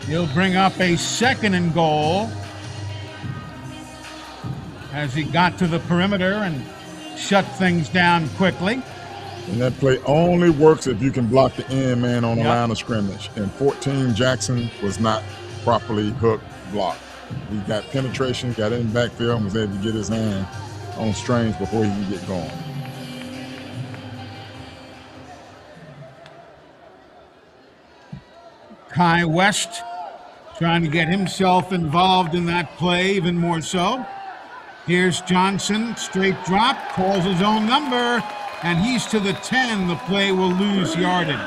He'll bring up a 2nd and goal as he got to the perimeter and shut things down quickly. And that play only works if you can block the end man on the line of scrimmage. And 14, Jackson was not properly hooked blocked. He got penetration, got in the backfield, and was able to get his hand on Strange before he could get going. Kai West trying to get himself involved in that play even more so. Here's Johnson, straight drop, calls his own number, and he's to the 10. The play will lose yardage.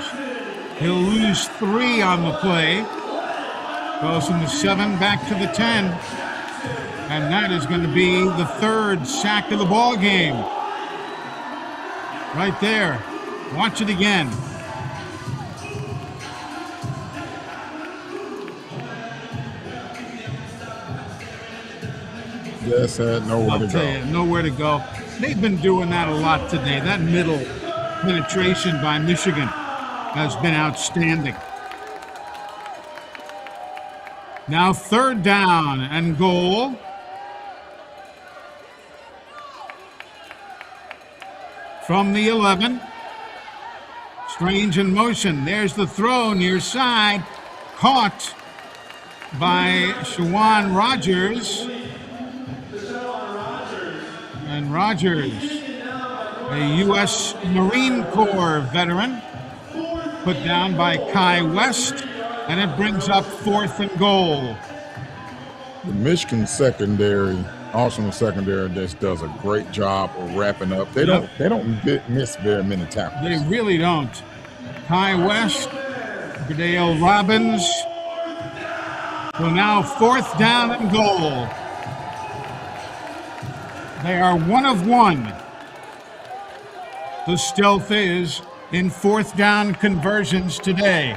He'll lose 3 on the play. Goes from the 7 back to the 10. And that is going to be the 3rd sack of the ball game. Right there. Watch it again. Just had nowhere to I'll tell go. you, nowhere to go. They've been doing that a lot today. That middle penetration by Michigan has been outstanding. Now 3rd down and goal. From the 11. Strange in motion. There's the throw near side. Caught by Shawan Rogers. And Rogers, a U.S. Marine Corps veteran, put down by Kai West, and it brings up 4th and goal. The Michigan secondary, Arsenal secondary, just does a great job of wrapping up. They don't miss very many tackles. They really don't. Kai West, Gradale Robbins. So now 4th down and goal. They are 1 of 1. The stealth is in 4th down conversions today.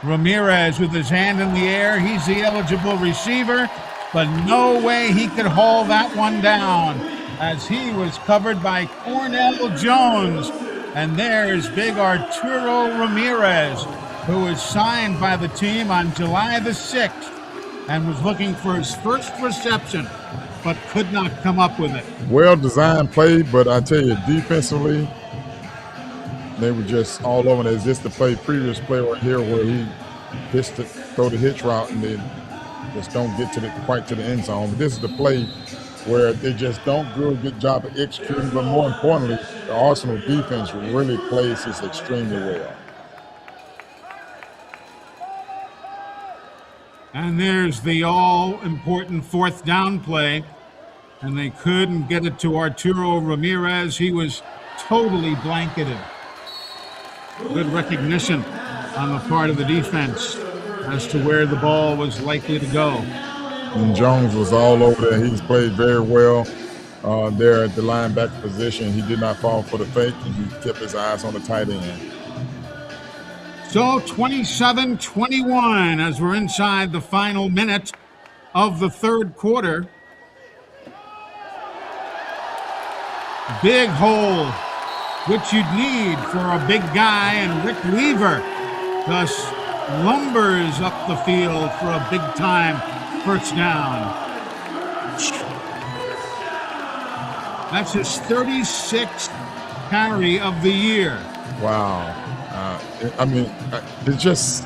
Ramirez with his hand in the air. He's the eligible receiver, but no way he could haul that one down as he was covered by Cornell Jones. And there's big Arturo Ramirez, who was signed by the team on July the 6th and was looking for his first reception, but could not come up with it. Well-designed play, but I tell you, defensively, they were just all over. There's just the previous play right here where he just throw the hitch route and they just don't get quite to the end zone. But this is the play where they just don't do a good job of executing, but more importantly, the Arsenal defense really plays this extremely well. And there's the all-important 4th down play, and they couldn't get it to Arturo Ramirez. He was totally blanketed. Good recognition on the part of the defense as to where the ball was likely to go. And Jones was all over there. He's played very well there at the linebacker position. He did not fall for the fake, and he kept his eyes on the tight end. So 27-21 as we're inside the final minute of the 3rd quarter. Big hole, which you'd need for a big guy, and Rick Weaver thus lumbers up the field for a big-time 1st down. That's his 36th carry of the year. Wow. I just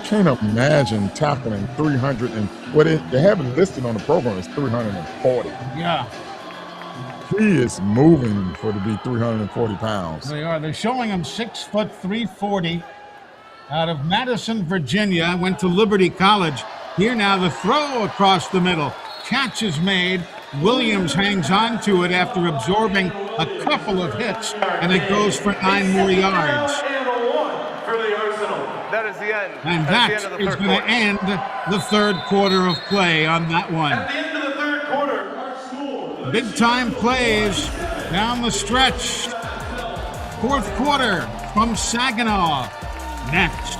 can't imagine tackling 300 and what they have it listed on the program is 340. Yeah, He is moving for to be 340 pounds. they are. They're showing him 6 foot 340 out of Madison, Virginia. Went to Liberty College. Here now the throw across the middle. Catch is made. Williams hangs on to it after absorbing a couple of hits, and it goes for 9 more yards. That is the end. And That's that the end is of the going third to end the 3rd quarter of play on that one. At the end of the 3rd quarter, Big time plays down the stretch. 4th quarter from Saginaw. Next.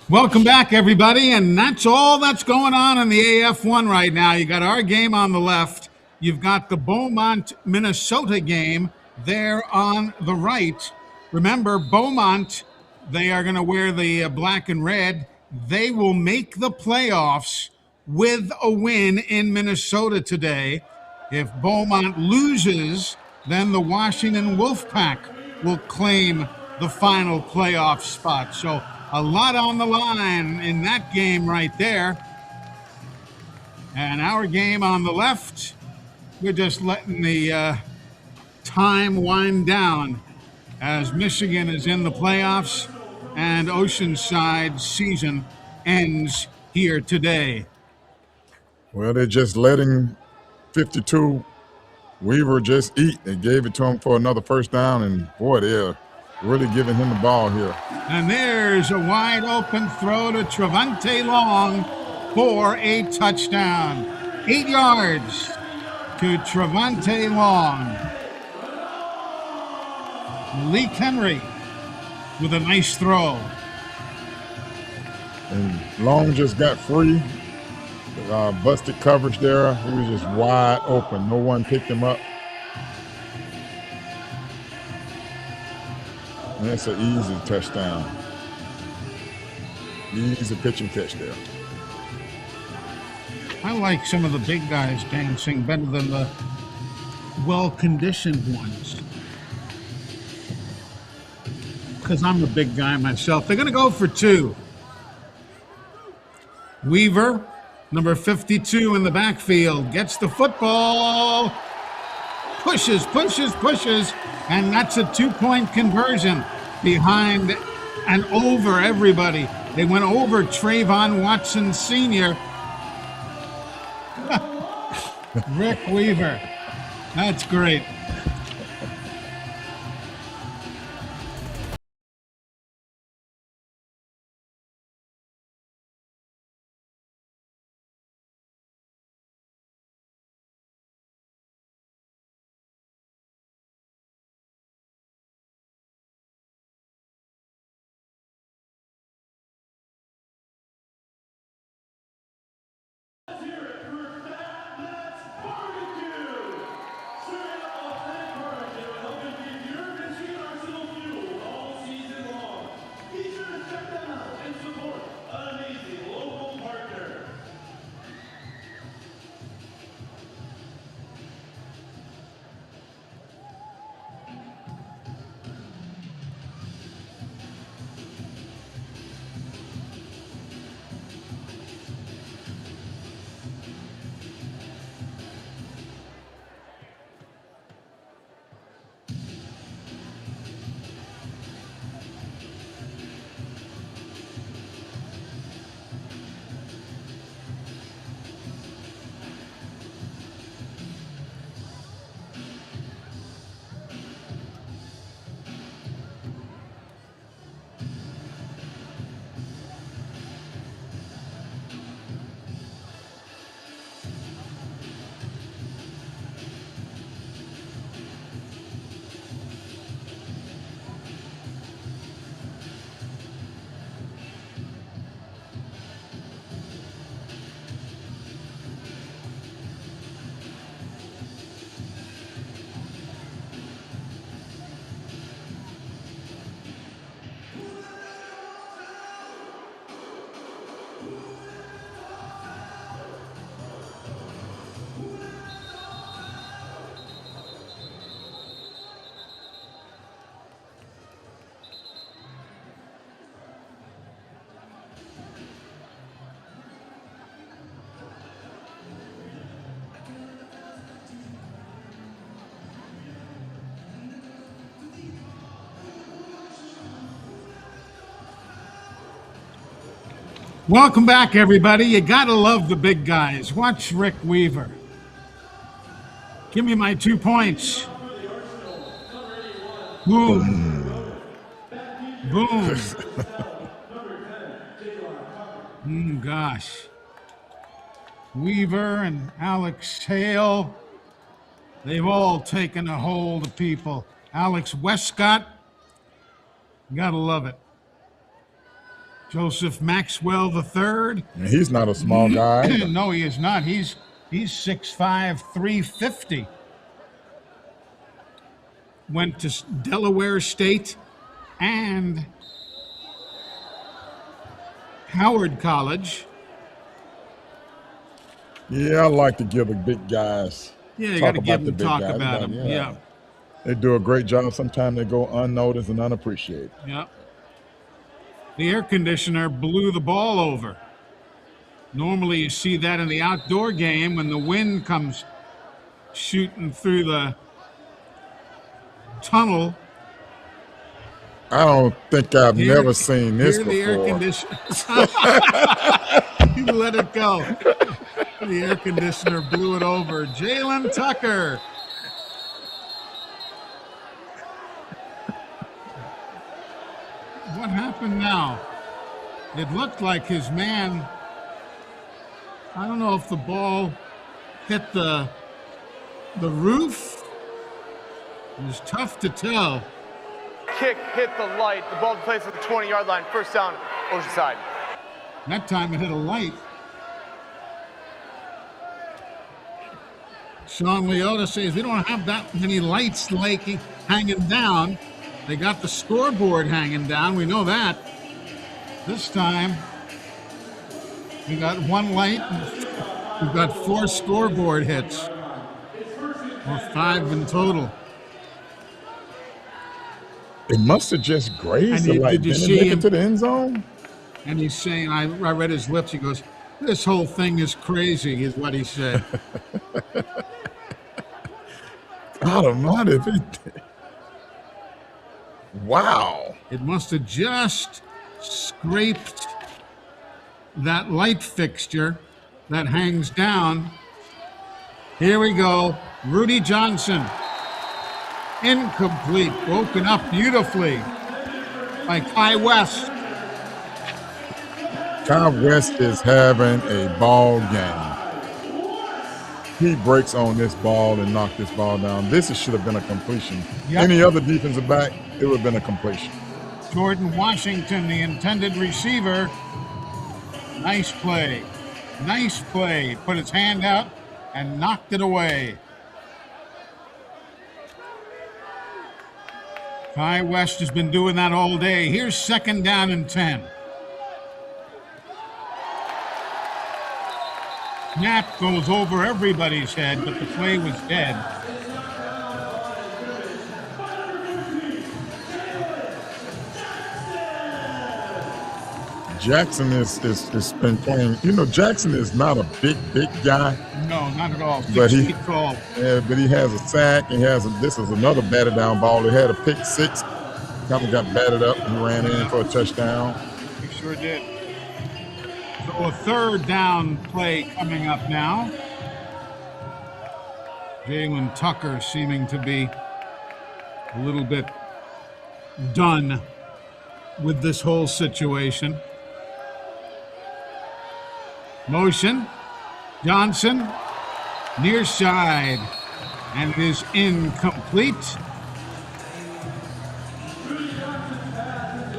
Welcome back, everybody, and that's all that's going on in the AF1 right now. You got our game on the left. You've got the Beaumont, Minnesota game there on the right. Remember, Beaumont, they are going to wear the black and red. They will make the playoffs with a win in Minnesota today. If Beaumont loses, then the Washington Wolfpack will claim the final playoff spot. So a lot on the line in that game right there. And our game on the left, we're just letting the time wind down as Michigan is in the playoffs and Oceanside season ends here today. Well, they're just letting 52 Weaver just eat. They gave it to him for another first down, and boy, they're really giving him the ball here. And there's a wide open throw to Trevante Long for a touchdown. 8 yards to Trevante Long. Malik Henry with a nice throw. And Long just got free. Busted coverage there. He was just wide open. No one picked him up. And that's an easy touchdown. Easy pitch and catch there. I like some of the big guys dancing better than the well-conditioned ones. Because I'm a big guy myself. They're going to go for 2. Weaver, number 52 in the backfield, gets the football, pushes, and that's a 2-point conversion behind and over everybody. They went over Trayvon Watson Sr. Rick Weaver. That's great. Welcome back, everybody. You gotta love the big guys. Watch Rick Weaver. Give me my 2 points. Boom. Boom. Gosh. Weaver and Alex Hale. They've all taken a hold of people. Alex Westcott, gotta love it. Joseph Maxwell III. And he's not a small guy either. No, he is not. He's 6'5", 350. Went to Delaware State and Howard College. Yeah, I like to give the big guys. Yeah, you got to give them big talk guys, about but them. Yeah. They do a great job. Sometimes they go unnoticed and unappreciated. Yeah. The air conditioner blew the ball over. Normally you see that in the outdoor game when the wind comes shooting through the tunnel. I don't think I've never seen this before. The air conditioner. You let it go. The air conditioner blew it over. Jalen Tucker. What happened now? It looked like his man, I don't know if the ball hit the roof. It was tough to tell. Kick hit the light. The ball placed at the 20-yard line. First down, Oceanside. That time it hit a light. Sean Leota says we don't have that many lights hanging down. They got the scoreboard hanging down. We know that. This time we got one light. We've got 4 scoreboard hits, or 5 in total. It must have just grazed the light. Did you Didn't see it make him? it to the end zone? And he's saying, I read his lips. He goes, "This whole thing is crazy," is what he said. God almighty. Wow. It must have just scraped that light fixture that hangs down. Here we go. Rudy Johnson. Incomplete. Broken up beautifully by Kai West. Kai West is having a ball game. He breaks on this ball and knocked this ball down. This should have been a completion. Yep. Any other defensive back, it would have been a completion. Jordan Washington, the intended receiver. Nice play. Nice play. Put his hand out and knocked it away. Kai West has been doing that all day. Here's 2nd down and 10. Snap goes over everybody's head, but the play was dead. Jackson is been playing. You know, Jackson is not a big guy. No, not at all. But 6 feet tall. But he has a sack. This is another batted down ball. He had a pick 6. Kind of got batted up and ran in for a touchdown. He sure did. So a 3rd down play coming up now. Jalen Tucker seeming to be a little bit done with this whole situation. Motion. Johnson. Near side. And it is incomplete.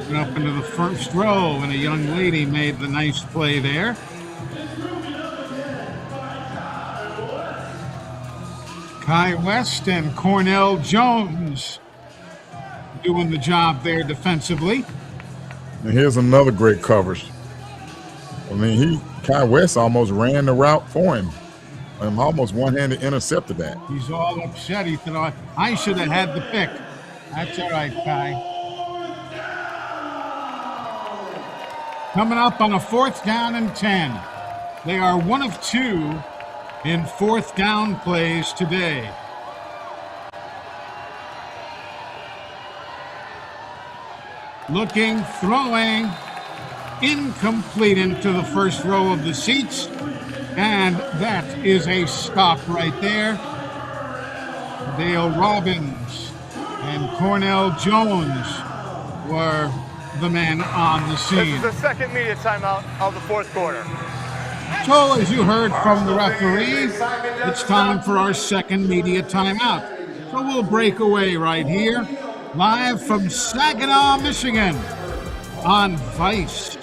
Went up into the first row, and a young lady made the nice play there. Kai West and Cornell Jones doing the job there defensively. And here's another great coverage. I mean, Kai West almost ran the route for him. Almost one-handed intercepted that. He's all upset. He thought, I should have had the pick. That's all right, Kai. Coming up on a 4th down and 10. They are 1 of 2 in 4th down plays today. Looking, throwing, incomplete into the first row of the seats. And that is a stop right there. Dale Robbins and Cornell Jones were the men on the scene. This is the 2nd media timeout of the 4th quarter. So, as you heard from the referee, it's time for our second media timeout. So we'll break away right here, live from Saginaw, Michigan, on Vice.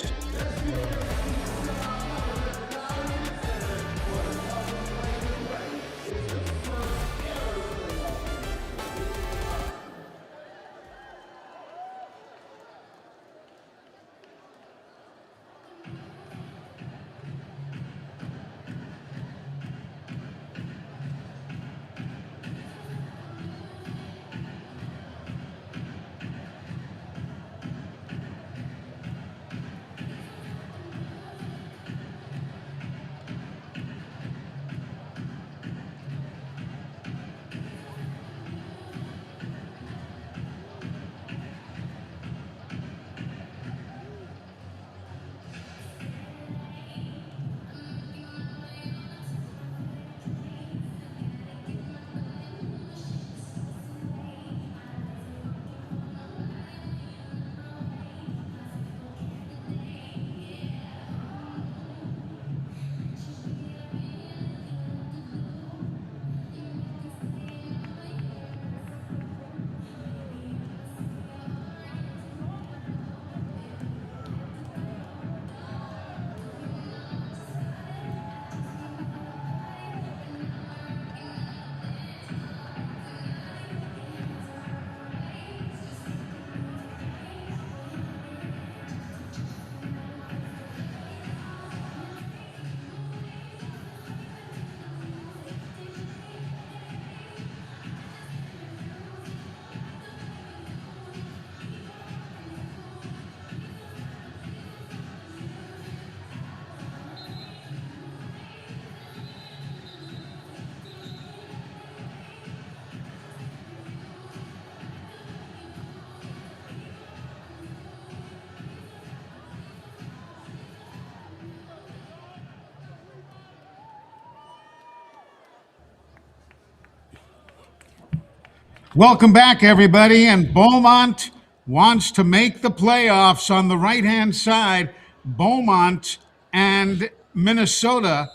Welcome back, everybody. And Beaumont wants to make the playoffs on the right-hand side. Beaumont and Minnesota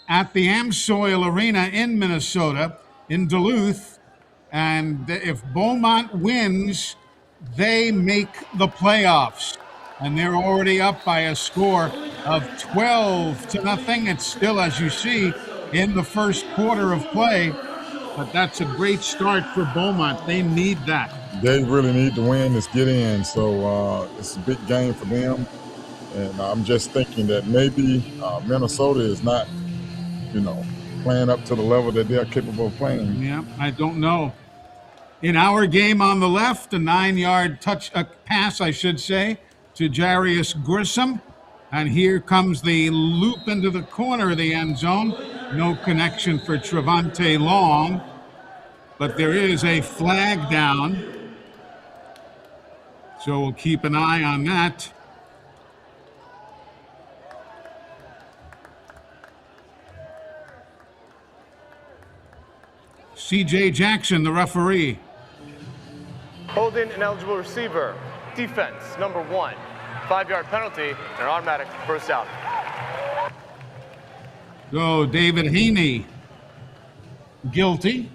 at the Amsoil Arena in Minnesota, in Duluth. And if Beaumont wins, they make the playoffs. And they're already up by a score of 12-0. It's still, as you see, in the first quarter of play. But that's a great start for Beaumont. They need that. They really need to win this get in. So it's a big game for them. And I'm just thinking that maybe Minnesota is not, playing up to the level that they're capable of playing. Yeah, I don't know. In our game on the left, a 9-yard pass, I should say, to Jarius Grissom. And here comes the loop into the corner of the end zone. No connection for Trevante Long. But there is a flag down. So we'll keep an eye on that. C.J. Jackson, the referee. Holding an eligible receiver. Defense, number 1. 5-yard penalty and an automatic first down. So David Haney, guilty.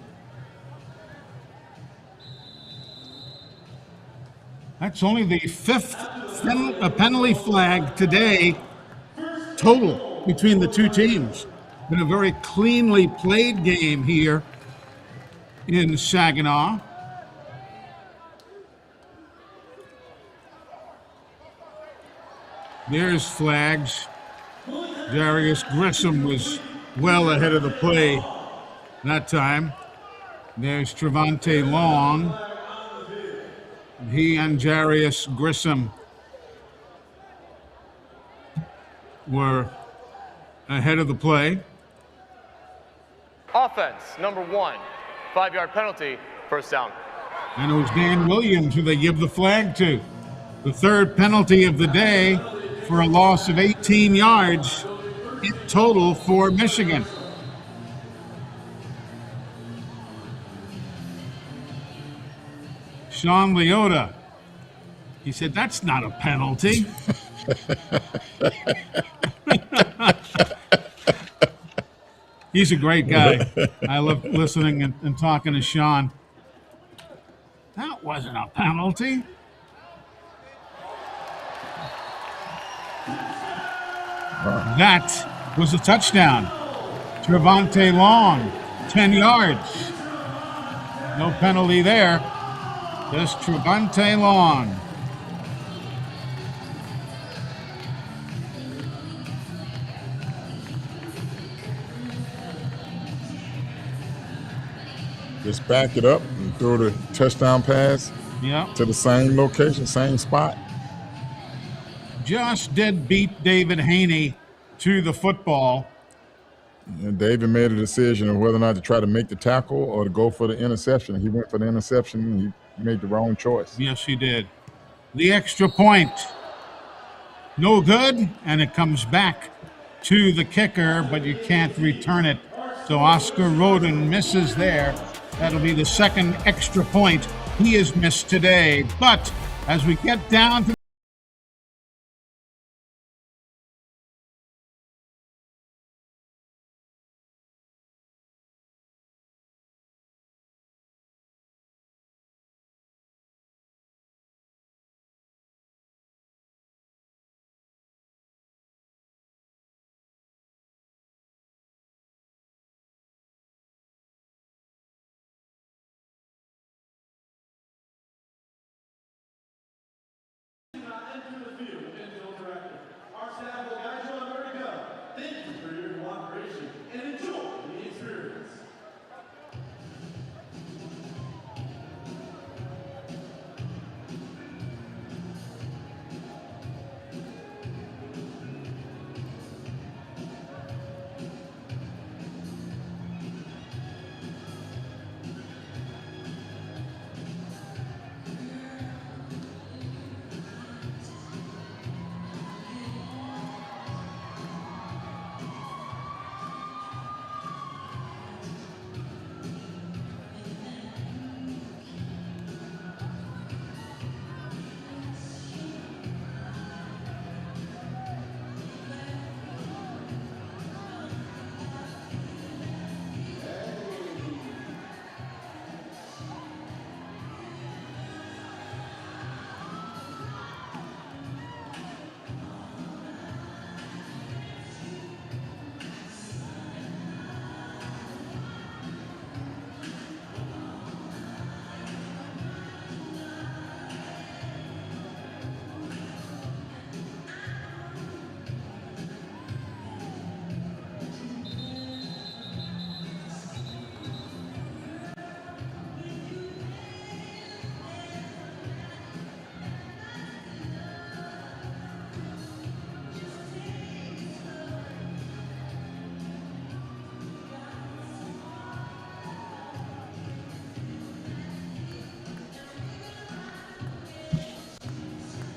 That's only the 5th penalty flag today total between the two teams. Been a very cleanly played game here in Saginaw. There's flags. Jarius Grissom was well ahead of the play that time. There's Trevante Long. He and Jarius Grissom were ahead of the play. Offense, number 1. 5-yard penalty, first down. And it was Dan Williams who they give the flag to. The 3rd penalty of the day for a loss of 18 yards in total for Michigan. Sean Leota, he said, that's not a penalty. He's a great guy. I love listening and talking to Sean. That wasn't a penalty. That was a touchdown. Trevante Long, 10 yards. No penalty there. Just Trevante Long. Just back it up and throw the touchdown pass to the same location, same spot. Just did beat David Haney to the football. And David made a decision of whether or not to try to make the tackle or to go for the interception. He went for the interception and he made the wrong choice. Yes, he did. The extra point. No good, and it comes back to the kicker, but you can't return it. So Oscar Roden misses there. That'll be the second extra point he has missed today. But as we get down to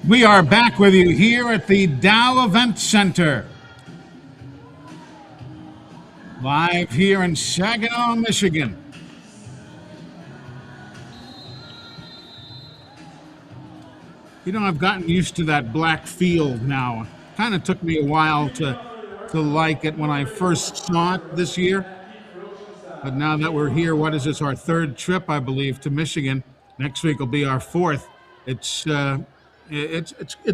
we are back with you here at the Dow Event Center. Live here in Saginaw, Michigan. You know, I've gotten used to that black field now. Kind of took me a while to like it when I first saw it this year. But now that we're here, what is this, our third trip, I believe, to Michigan. Next week will be our fourth. It's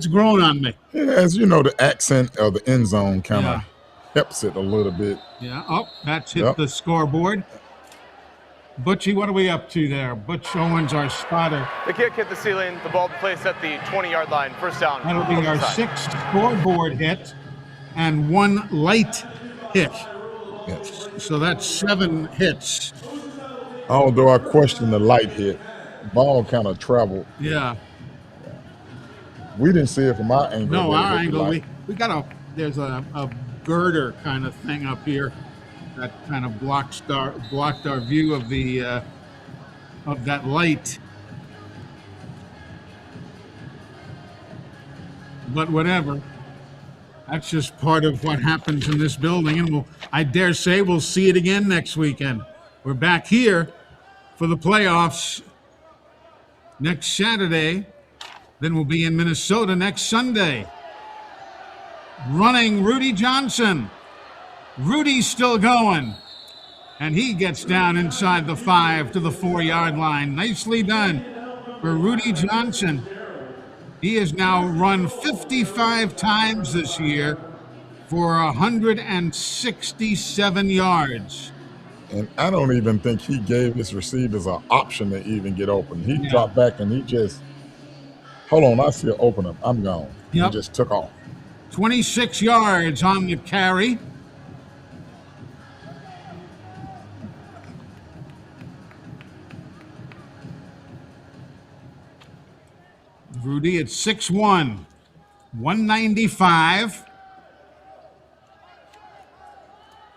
grown on me. Yeah, as you know, the accent of the end zone kind of helps it a little bit. Yeah. Oh, that's hit the scoreboard. Butchie, what are we up to there? Butch Owens, our spotter. The kick hit the ceiling. The ball placed at the 20-yard line. First down. That'll be our sixth scoreboard hit and one light hit. Yes. So that's 7 hits. Although I question the light hit, ball kind of traveled. Yeah. We didn't see it from our angle. No, our angle. We got there's a girder kind of thing up here that kind of blocked our view of the of that light. But whatever. That's just part of what happens in this building, and I dare say we'll see it again next weekend. We're back here for the playoffs next Saturday. Then we'll be in Minnesota next Sunday. Running Rudy Johnson. Rudy's still going. And he gets down inside the 5 to the 4-yard line. Nicely done for Rudy Johnson. He has now run 55 times this year for 167 yards. And I don't even think he gave his receivers an option to even get open. He Yeah. dropped back and he just, hold on, I see an opening. I'm gone. Yep. He just took off. 26 yards on the carry. Rudy at 6'1", 195.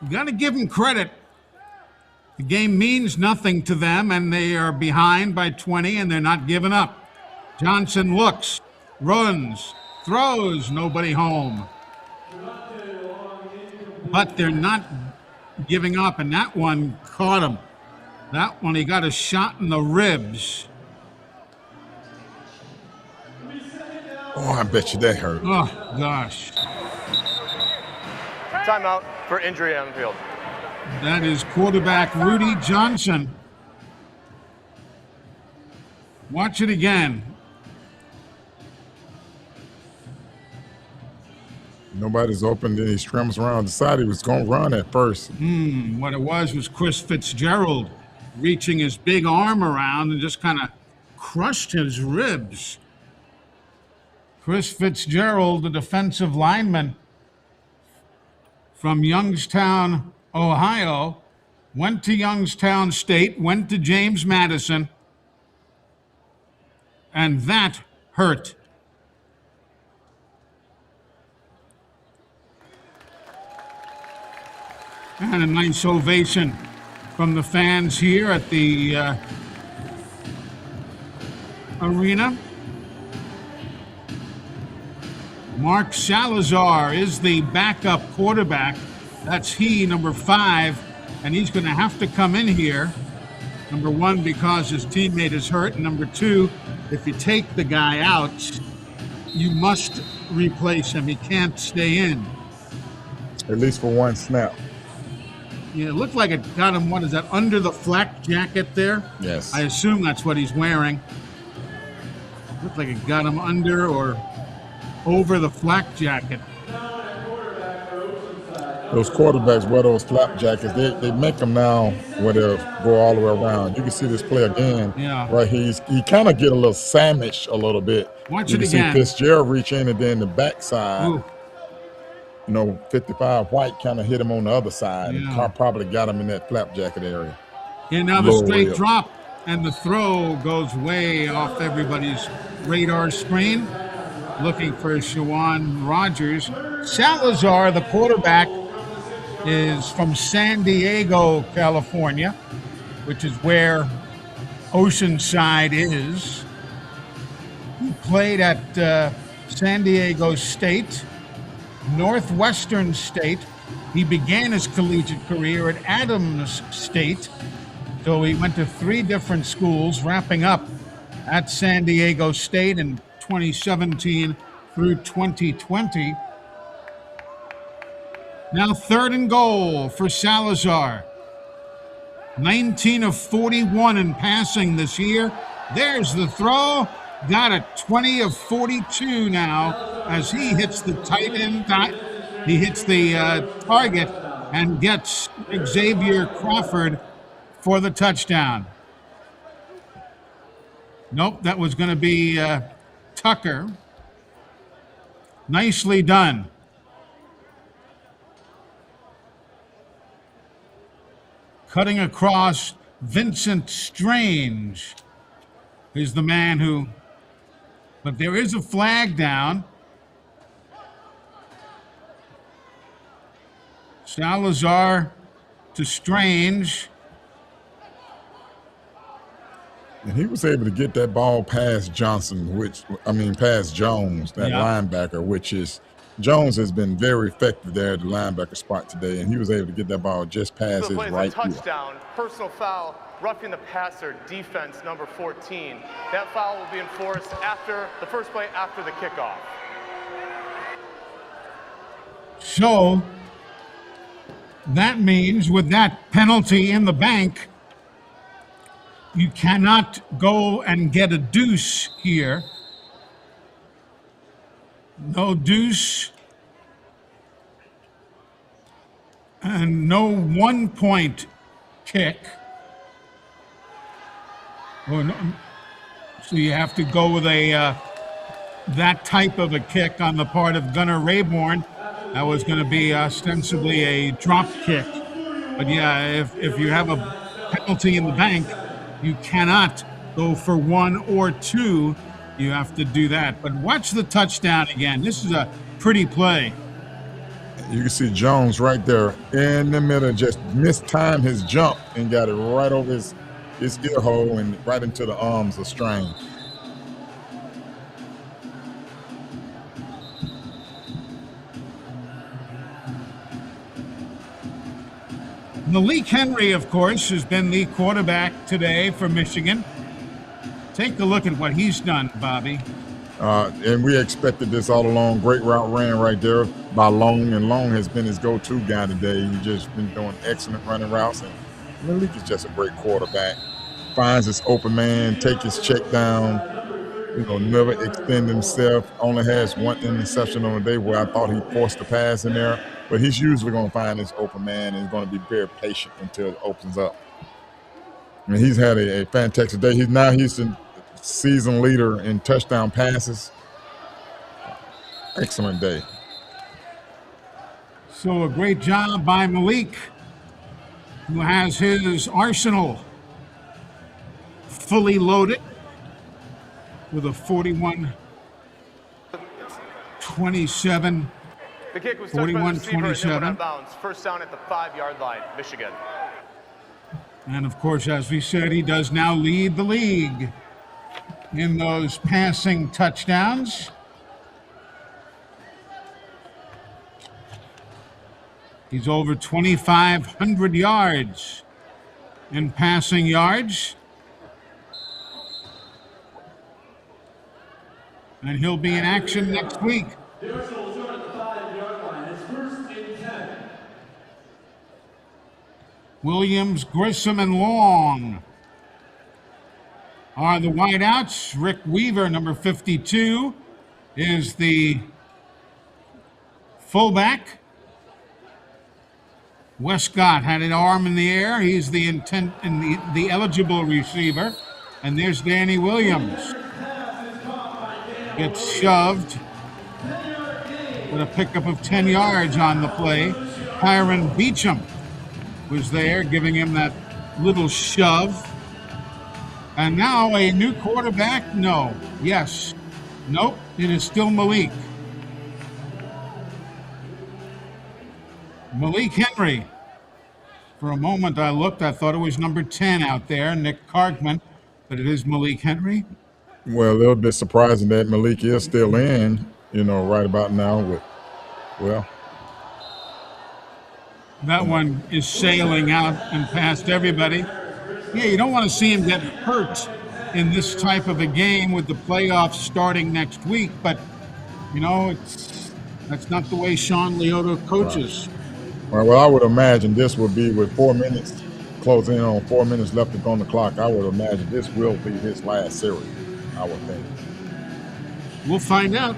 You got to give him credit. The game means nothing to them, and they are behind by 20, and they're not giving up. Johnson looks, runs, throws, nobody home. But they're not giving up, and that one caught him. That one, he got a shot in the ribs. Oh, I bet you that hurt. Oh, gosh. Timeout for injury on the field. That is quarterback Rudy Johnson. Watch it again. Nobody's open, then he scrambles around. Decided he was going to run at first. What it was Chris Fitzgerald reaching his big arm around and just kind of crushed his ribs. Chris Fitzgerald, the defensive lineman from Youngstown, Ohio, went to Youngstown State, went to James Madison, and that hurt. And a nice ovation from the fans here at the arena. Mark Salazar is the backup quarterback. That's he, number 5, and he's going to have to come in here. Number 1, because his teammate is hurt, and number 2, if you take the guy out, you must replace him. He can't stay in. At least for one snap. Yeah, it looked like it got him, what is that, under the flak jacket there? Yes. I assume that's what he's wearing. Looked like it got him under or over the flak jacket. Those quarterbacks wear those flap jackets. They make them now where they'll go all the way around. You can see this play again. Yeah. Right here. He kind of get a little sandwiched a little bit. Watch you it can again. see Fitzgerald reach in, and then the backside, Ooh. 55 White kind of hit him on the other side. Yeah. And Carr probably got him in that flap jacket area. Yeah, now the Low straight rib. drop and the throw goes way off everybody's radar screen. Looking for Shawan Rogers. Salazar, the quarterback, is from San Diego, California, which is where Oceanside is. He played at San Diego State, Northwestern State. He began his collegiate career at Adams State. So he went to 3 different schools, wrapping up at San Diego State in 2017 through 2020. Now 3rd and goal for Salazar. 19 of 41 in passing this year. There's the throw. Got a 20 of 42 now as he hits the tight end. He hits the target and gets Xavier Crawford for the touchdown. Nope, that was going to be Tucker. Nicely done. Cutting across, Vincent Strange is the man who, but there is a flag down. Salazar to Strange. And he was able to get that ball past Johnson, past Jones, that linebacker, which is, Jones has been very effective there at the linebacker spot today, and he was able to get that ball just past his right ear. Touchdown, personal foul, roughing the passer, defense number 14. That foul will be enforced after the first play after the kickoff. So That means with that penalty in the bank, you cannot go and get a deuce here. No deuce. And no 1 point kick. Or no, so you have to go with a that type of a kick on the part of Gunnar Rayborn. That was going to be ostensibly a drop kick. But yeah, if you have a penalty in the bank, you cannot go for 1 or 2. You have to do that. But watch the touchdown again. This is a pretty play. You can see Jones right there in the middle, just mistimed his jump and got it right over his ear hole and right into the arms of Strange. Malik Henry, of course, has been the quarterback today for Michigan. Take a look at what he's done, Bobby. And we expected this all along. Great route ran right there by Long, and Long has been his go-to guy today. He's just been doing excellent running routes, and Malik is just a great quarterback. Finds his open man, take his check down, never extend himself. Only has 1 interception on the day where I thought he forced the pass in there, but he's usually going to find his open man, and he's going to be very patient until it opens up. I mean, he's had a fantastic day. He's the season leader in touchdown passes. Excellent day. So a great job by Malik, who has his arsenal fully loaded with a 41-27. The kick was touched by the receiver and then went out of bounds. First down at the 5-yard line, Michigan. And of course, as we said, he does now lead the league in those passing touchdowns. He's over 2,500 yards in passing yards. And he'll be in action next week. Williams, Grissom, and Long are the wideouts. Rick Weaver, number 52, is the fullback. Westcott had an arm in the air. He's the the eligible receiver. And there's Danny Williams. Gets shoved with a pickup of 10 yards on the play. Tyron Beecham was there, giving him that little shove. And now a new quarterback? No. Yes. Nope. It is still Malik. Malik Henry. For a moment I looked, I thought it was number 10 out there, Nick Cargman, but it is Malik Henry. Well, a little bit surprising that Malik is still in, right about now. That one is sailing out and past everybody. Yeah, you don't want to see him get hurt in this type of a game with the playoffs starting next week, but, that's not the way Sean Leota coaches. Right. Well, I would imagine this will be with 4 minutes, closing in on 4 minutes left to go on the clock. I would imagine this will be his last series, I would think. We'll find out.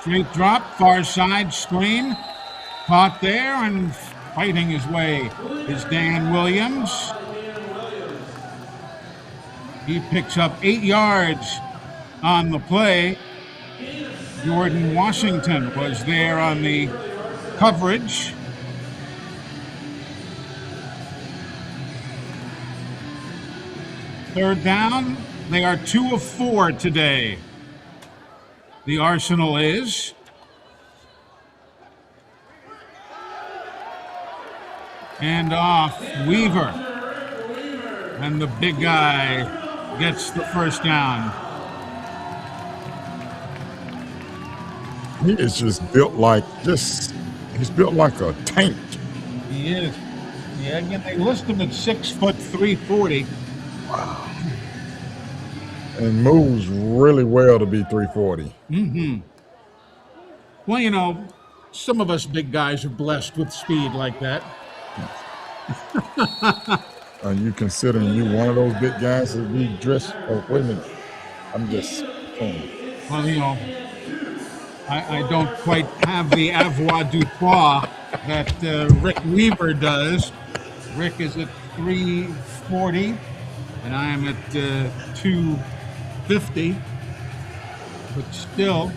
Straight drop, far side screen. Caught there and fighting his way is Dan Williams. He picks up 8 yards on the play. Jordan Washington was there on the coverage. Third down, they are 2 of 4 today. The Arsenal is. And off Weaver. And the big guy gets the first down. He is just built like he's built like a tank. He is. Yeah, again, they list him at 6'3", 340. Wow. and moves really well to be 340. Well, you know, some of us big guys are blessed with speed like that. Are you considering you one of those big guys that be dressed? Oh, wait a minute. I'm just saying. Well, you know, I don't quite have the avoirdupois that Rick Weaver does. Rick is at 340, and I am at 250. But still,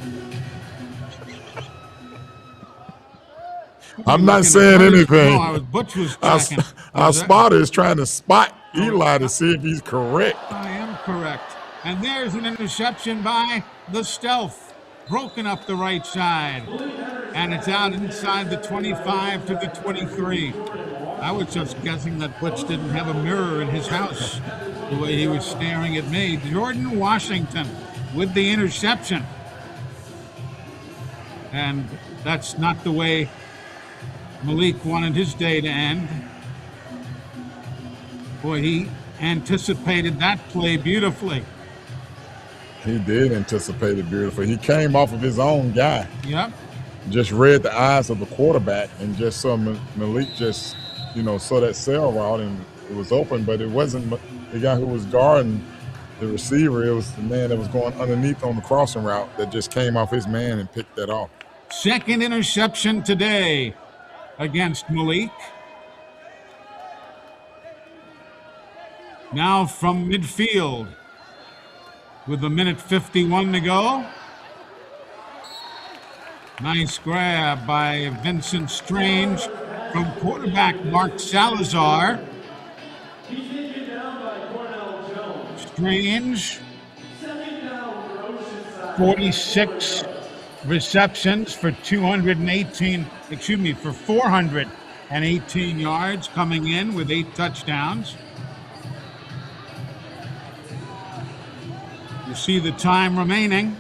I'm not saying anything. No, Butch was checking. Our spotter is trying to spot Eli to see if he's correct. I am correct. And there's an interception by the Stealth, broken up the right side. And it's out inside the 25 to the 23. I was just guessing that Butch didn't have a mirror in his house, the way he was staring at me. Jordan Washington with the interception. And that's not the way Malik wanted his day to end. Boy, he anticipated that play beautifully. He did anticipate it beautifully. He came off of his own guy. Yep. Just read the eyes of the quarterback and just saw Malik just, saw that sail route and it was open, but it wasn't the guy who was guarding the receiver. It was the man that was going underneath on the crossing route that just came off his man and picked that off. Second interception today against Malik. Now from midfield with 1:51 to go. Nice grab by Vincent Strange from quarterback Mark Salazar. Strange, 46 receptions for 418 yards, coming in with 8 touchdowns. You see the time remaining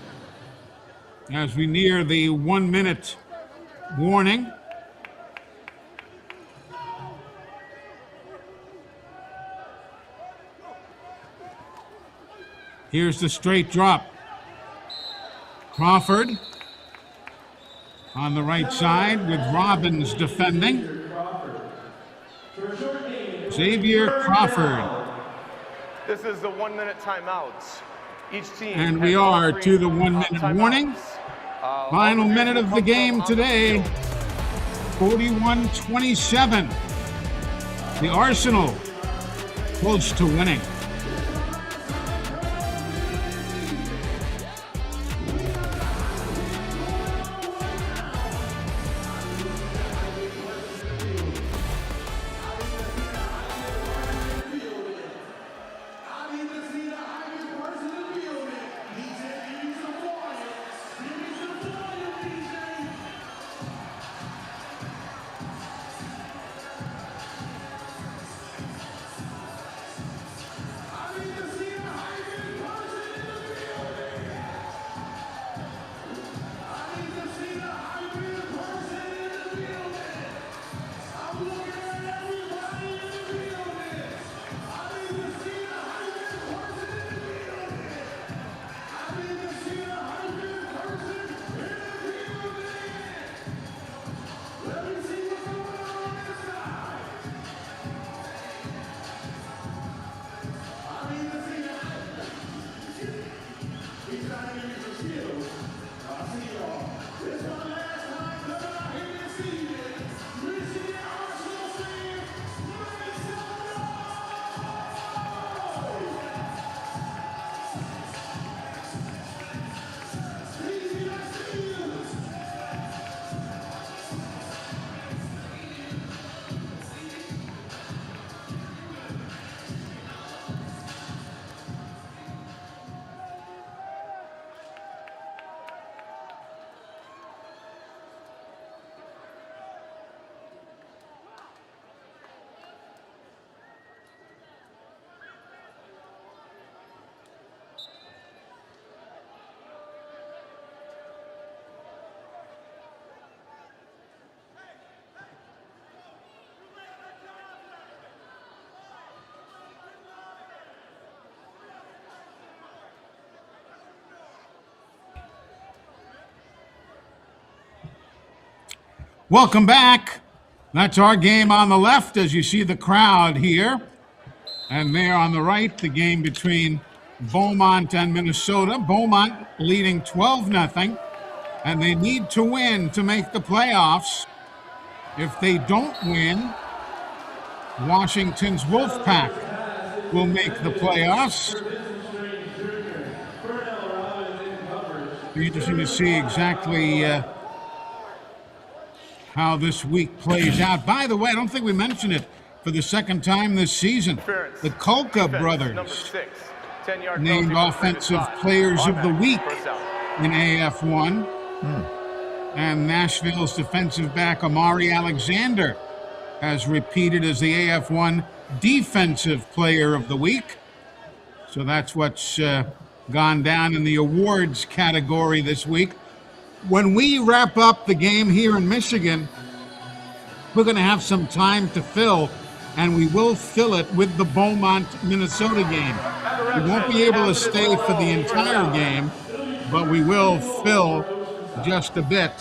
as we near the 1-minute warning. Here's the straight drop. Crawford on the right side with Robbins defending. Xavier Crawford. This is the 1-minute timeouts. Each team. And we are to the 1-minute warning. Final minute of the game today. 41-27. The Arsenal close to winning. Welcome back. That's our game on the left as you see the crowd here. And there on the right, the game between Beaumont and Minnesota. Beaumont leading 12-0, and they need to win to make the playoffs. If they don't win, Washington's Wolfpack will make the playoffs. Be interesting to see exactly how this week plays out. By the way, I don't think we mentioned it for the second time this season. The Kolka brothers named Offensive Players of the Week in AF1. And Nashville's defensive back Amari Alexander has repeated as the AF1 Defensive Player of the Week. So that's what's gone down in the awards category this week. When we wrap up the game here in Michigan, we're going to have some time to fill, and we will fill it with the Beaumont-Minnesota game. We won't be able to stay for the entire game, but we will fill just a bit.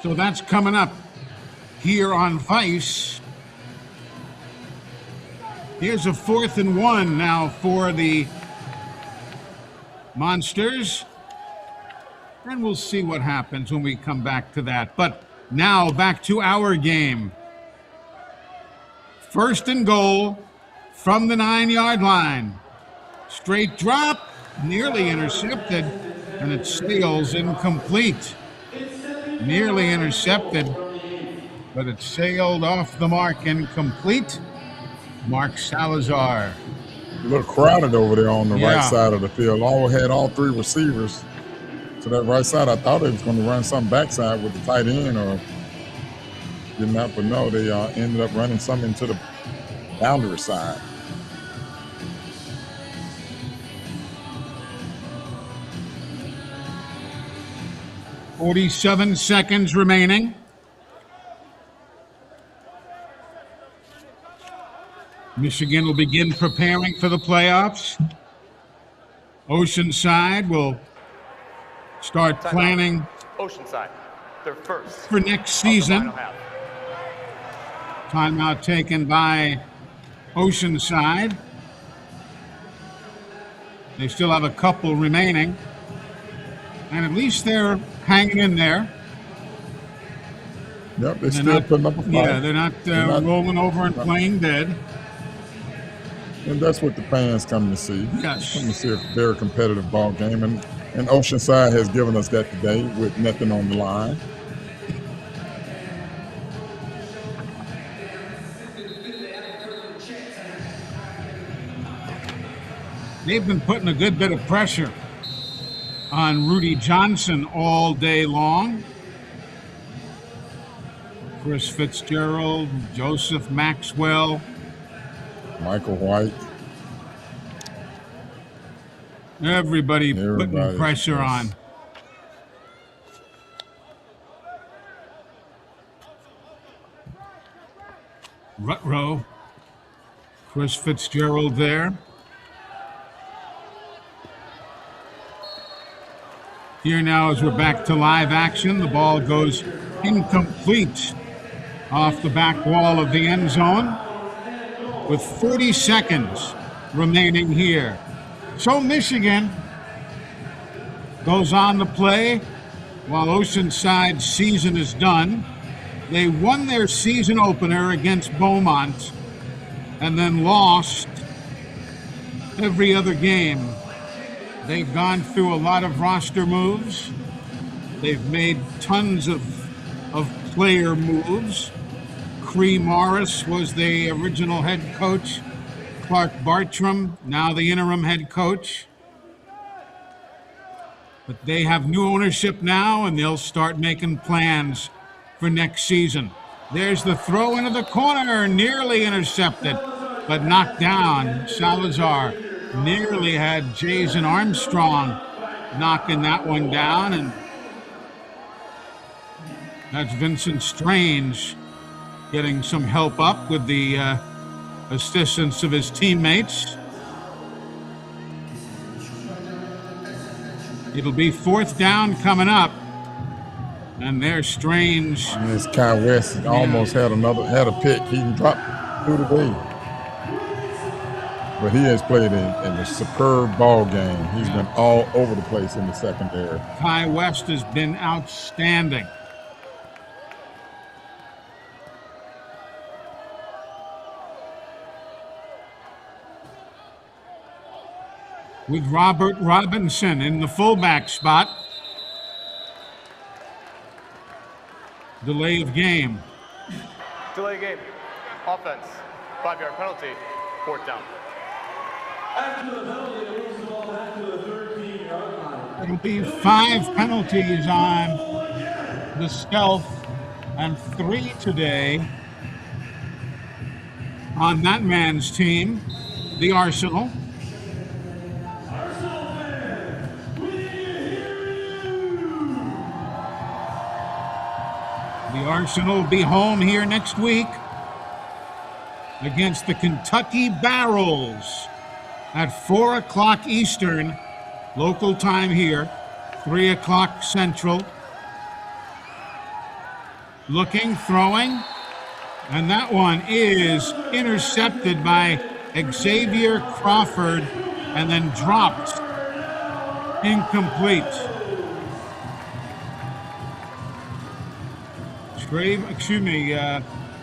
So that's coming up here on Vice. Here's a 4th and 1 now for the Monsters. And we'll see what happens when we come back to that. But now back to our game. 1st and goal from the 9-yard line. Straight drop, nearly intercepted, and it sails incomplete. Nearly intercepted, but it sailed off the mark, incomplete. Mark Salazar. A little crowded over there on the right side of the field. Had all 3 receivers to that right side. I thought they was going to run some backside with the tight end or didn't have, but no, they ended up running something to the boundary side. .47 seconds remaining. Michigan will begin preparing for the playoffs. Oceanside will start planning Oceanside, their first for next season. Timeout taken by Oceanside. They still have a couple remaining, and at least they're hanging in there. Yep, they're still putting up a fight. Yeah, they're not rolling over and playing dead. And that's what the fans come to see. Yes. Come to see a very competitive ball game. And Oceanside has given us that today with nothing on the line. They've been putting a good bit of pressure on Rudy Johnson all day long. Chris Fitzgerald, Joseph Maxwell, Michael White. Everybody putting pressure on. Rutrow, Chris Fitzgerald there. Here now as we're back to live action, the ball goes incomplete off the back wall of the end zone with 40 seconds remaining here. So Michigan goes on to play while Oceanside's season is done. They won their season opener against Beaumont and then lost every other game. They've gone through a lot of roster moves. They've made tons of player moves. Cree Morris was the original head coach. Clark Bartram, now the interim head coach. But they have new ownership now, and they'll start making plans for next season. There's the throw into the corner, nearly intercepted, but knocked down. Salazar nearly had Jason Armstrong knocking that one down, and that's Vincent Strange getting some help up with the assistance of his teammates. It'll be 4th down coming up. And they're strange. And this Kai West almost had a pick. He dropped through the day. But he has played in a superb ball game. He's been all over the place in the secondary. Kai West has been outstanding. With Robert Robinson in the fullback spot. Delay of game. Delay game. Offense. 5-yard penalty. 4th down. After the penalty, it moves the ball back to the 13-yard line. It'll be 5 penalties on the Stealth and 3 today on that man's team, the Arsenal. The Arsenal will be home here next week against the Kentucky Barrels at 4 o'clock Eastern, local time here, 3 o'clock Central. Looking, throwing, and that one is intercepted by Xavier Crawford and then dropped. Incomplete.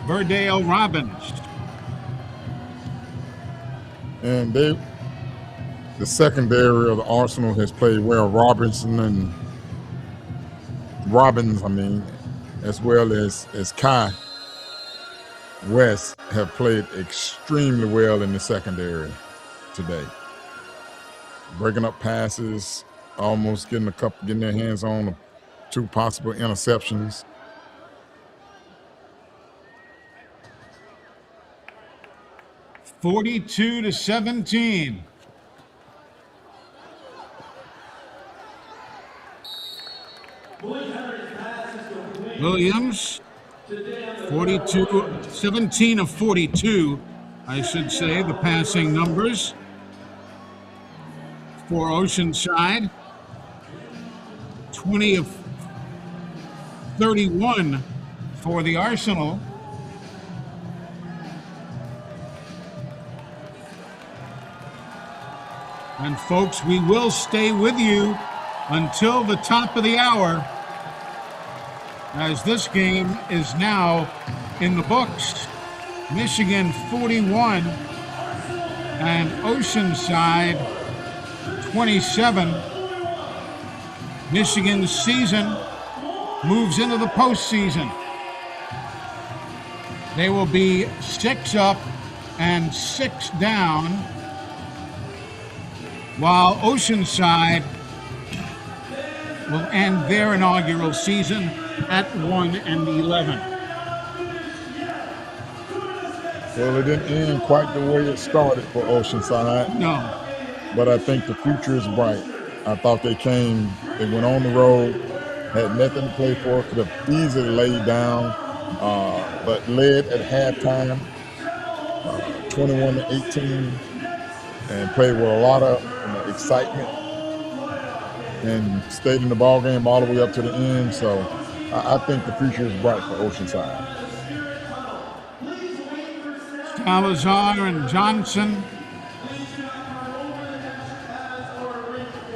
Verdale Robbins. And the secondary of the Arsenal has played well. Robbins, as well as Kai West have played extremely well in the secondary today. Breaking up passes, almost getting their hands on 2 possible interceptions. (42-17). Williams, 17 of 42, I should say, the passing numbers for Oceanside. 20 of 31 for the Arsenal. And folks, we will stay with you until the top of the hour, as this game is now in the books. Michigan 41 and Oceanside 27. Michigan's season moves into the postseason. They will be 6 up and 6 down, while Oceanside will end their inaugural season at 1-11. Well, it didn't end quite the way it started for Oceanside. No. But I think the future is bright. I thought they went on the road, had nothing to play for, could have easily laid down, but led at halftime, 21-18, and played with a lot of excitement and stayed in the ball game all the way up to the end. So I think the future is bright for Oceanside. Salazar and Johnson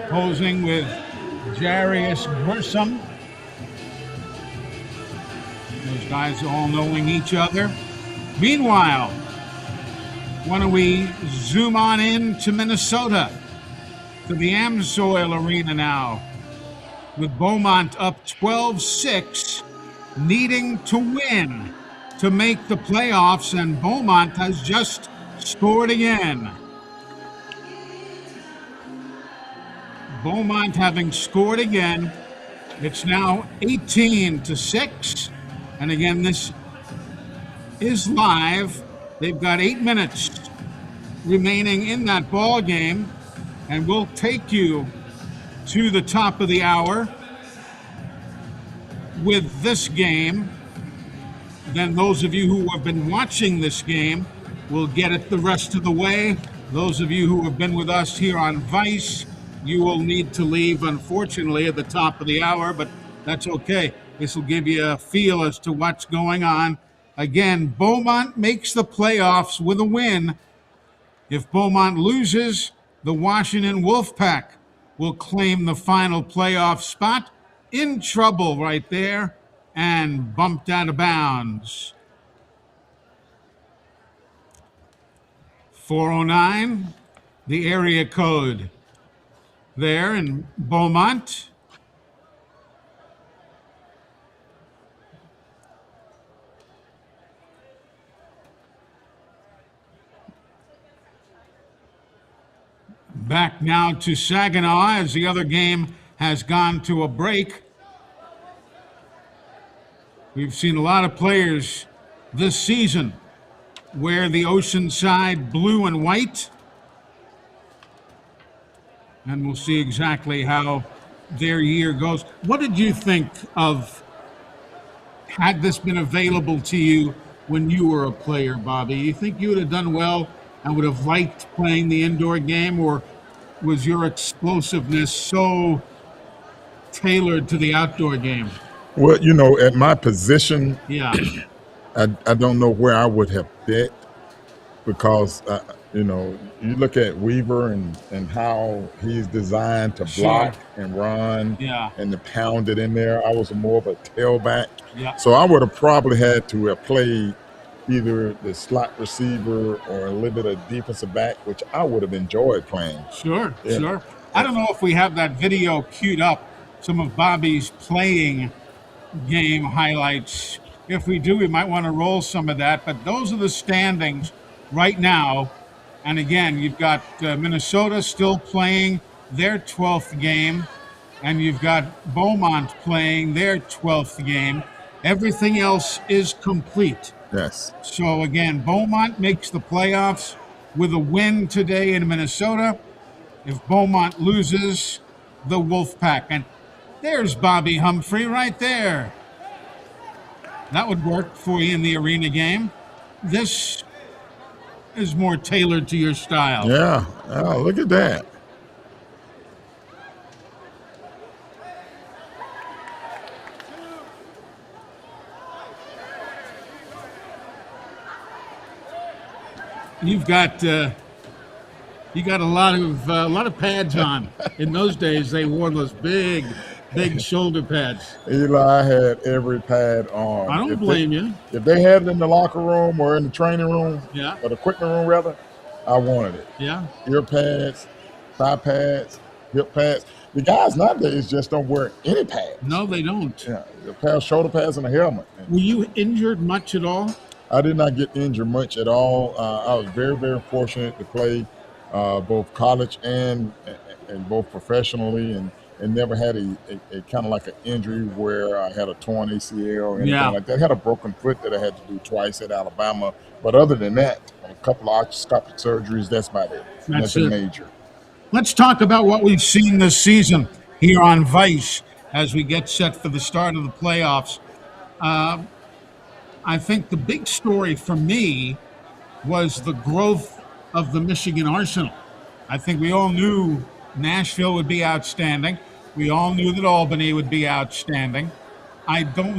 posing with Jarius Grissom. Those guys all knowing each other. Meanwhile, why don't we zoom on in to Minnesota, to the Amsoil Arena now, with Beaumont up 12-6, needing to win to make the playoffs, and Beaumont has just scored again. Beaumont having scored again, it's now 18-6, and again, this is live. They've got 8 minutes remaining in that ball game, and we'll take you to the top of the hour with this game. Then those of you who have been watching this game will get it the rest of the way. Those of you who have been with us here on Vice, you will need to leave, unfortunately, at the top of the hour, but that's okay. This will give you a feel as to what's going on. Again, Beaumont makes the playoffs with a win. If Beaumont loses, the Washington Wolfpack will claim the final playoff spot. In trouble right there and bumped out of bounds. 409, the area code there in Beaumont. Back now to Saginaw as the other game has gone to a break. We've seen a lot of players this season wear the Oceanside blue and white. And we'll see exactly how their year goes. What did you think of, had this been available to you when you were a player, Bobby? You think you would have done well and would have liked playing the indoor game, or was your explosiveness so tailored to the outdoor game? Well, you know, at my position, Yeah, I don't know where I would have fit because, you know, you look at Weaver and how he's designed to Sure. block and run yeah, and to pound it in there. I was more of a tailback. yeah. So I would have probably had to have played either the slot receiver or a little bit of defensive back, which I would have enjoyed playing. Sure, Yeah. sure. I don't know if we have that video queued up, some of Bobby's playing game highlights. If we do, we might want to roll some of that. But those are the standings right now. And again, you've got Minnesota still playing their 12th game, and you've got Beaumont playing their 12th game. Everything else is complete. Yes. So again, Beaumont makes the playoffs with a win today in Minnesota. If Beaumont loses, the Wolfpack. And there's Bobby Humphrey right there. That would work for you in the arena game. This is more tailored to your style. Yeah. Oh, look at that. You've got you got a lot of pads on. In those days, they wore those big shoulder pads. Eli had every pad on. I don't blame you. If they had it in the locker room or in the training room, Yeah, or the equipment room rather, I wanted it. yeah. Ear pads, thigh pads, hip pads. The guys nowadays just don't wear any pads. No, they don't. Yeah, a pair of shoulder pads and a helmet. Were you injured much at all? I did not get injured much at all. I was very, very fortunate to play both college and both professionally, and never had a kind of like an injury where I had a torn ACL or anything Yeah. like that. I had a broken foot that I had to do twice at Alabama. But other than that, a couple of arthroscopic surgeries, that's about it. That's Nothing it. major. Let's talk about what we've seen this season here on Vice as we get set for the start of the playoffs. I think the big story for me was the growth of the Michigan Arsenal. I think we all knew Nashville would be outstanding. We all knew that Albany would be outstanding. I don't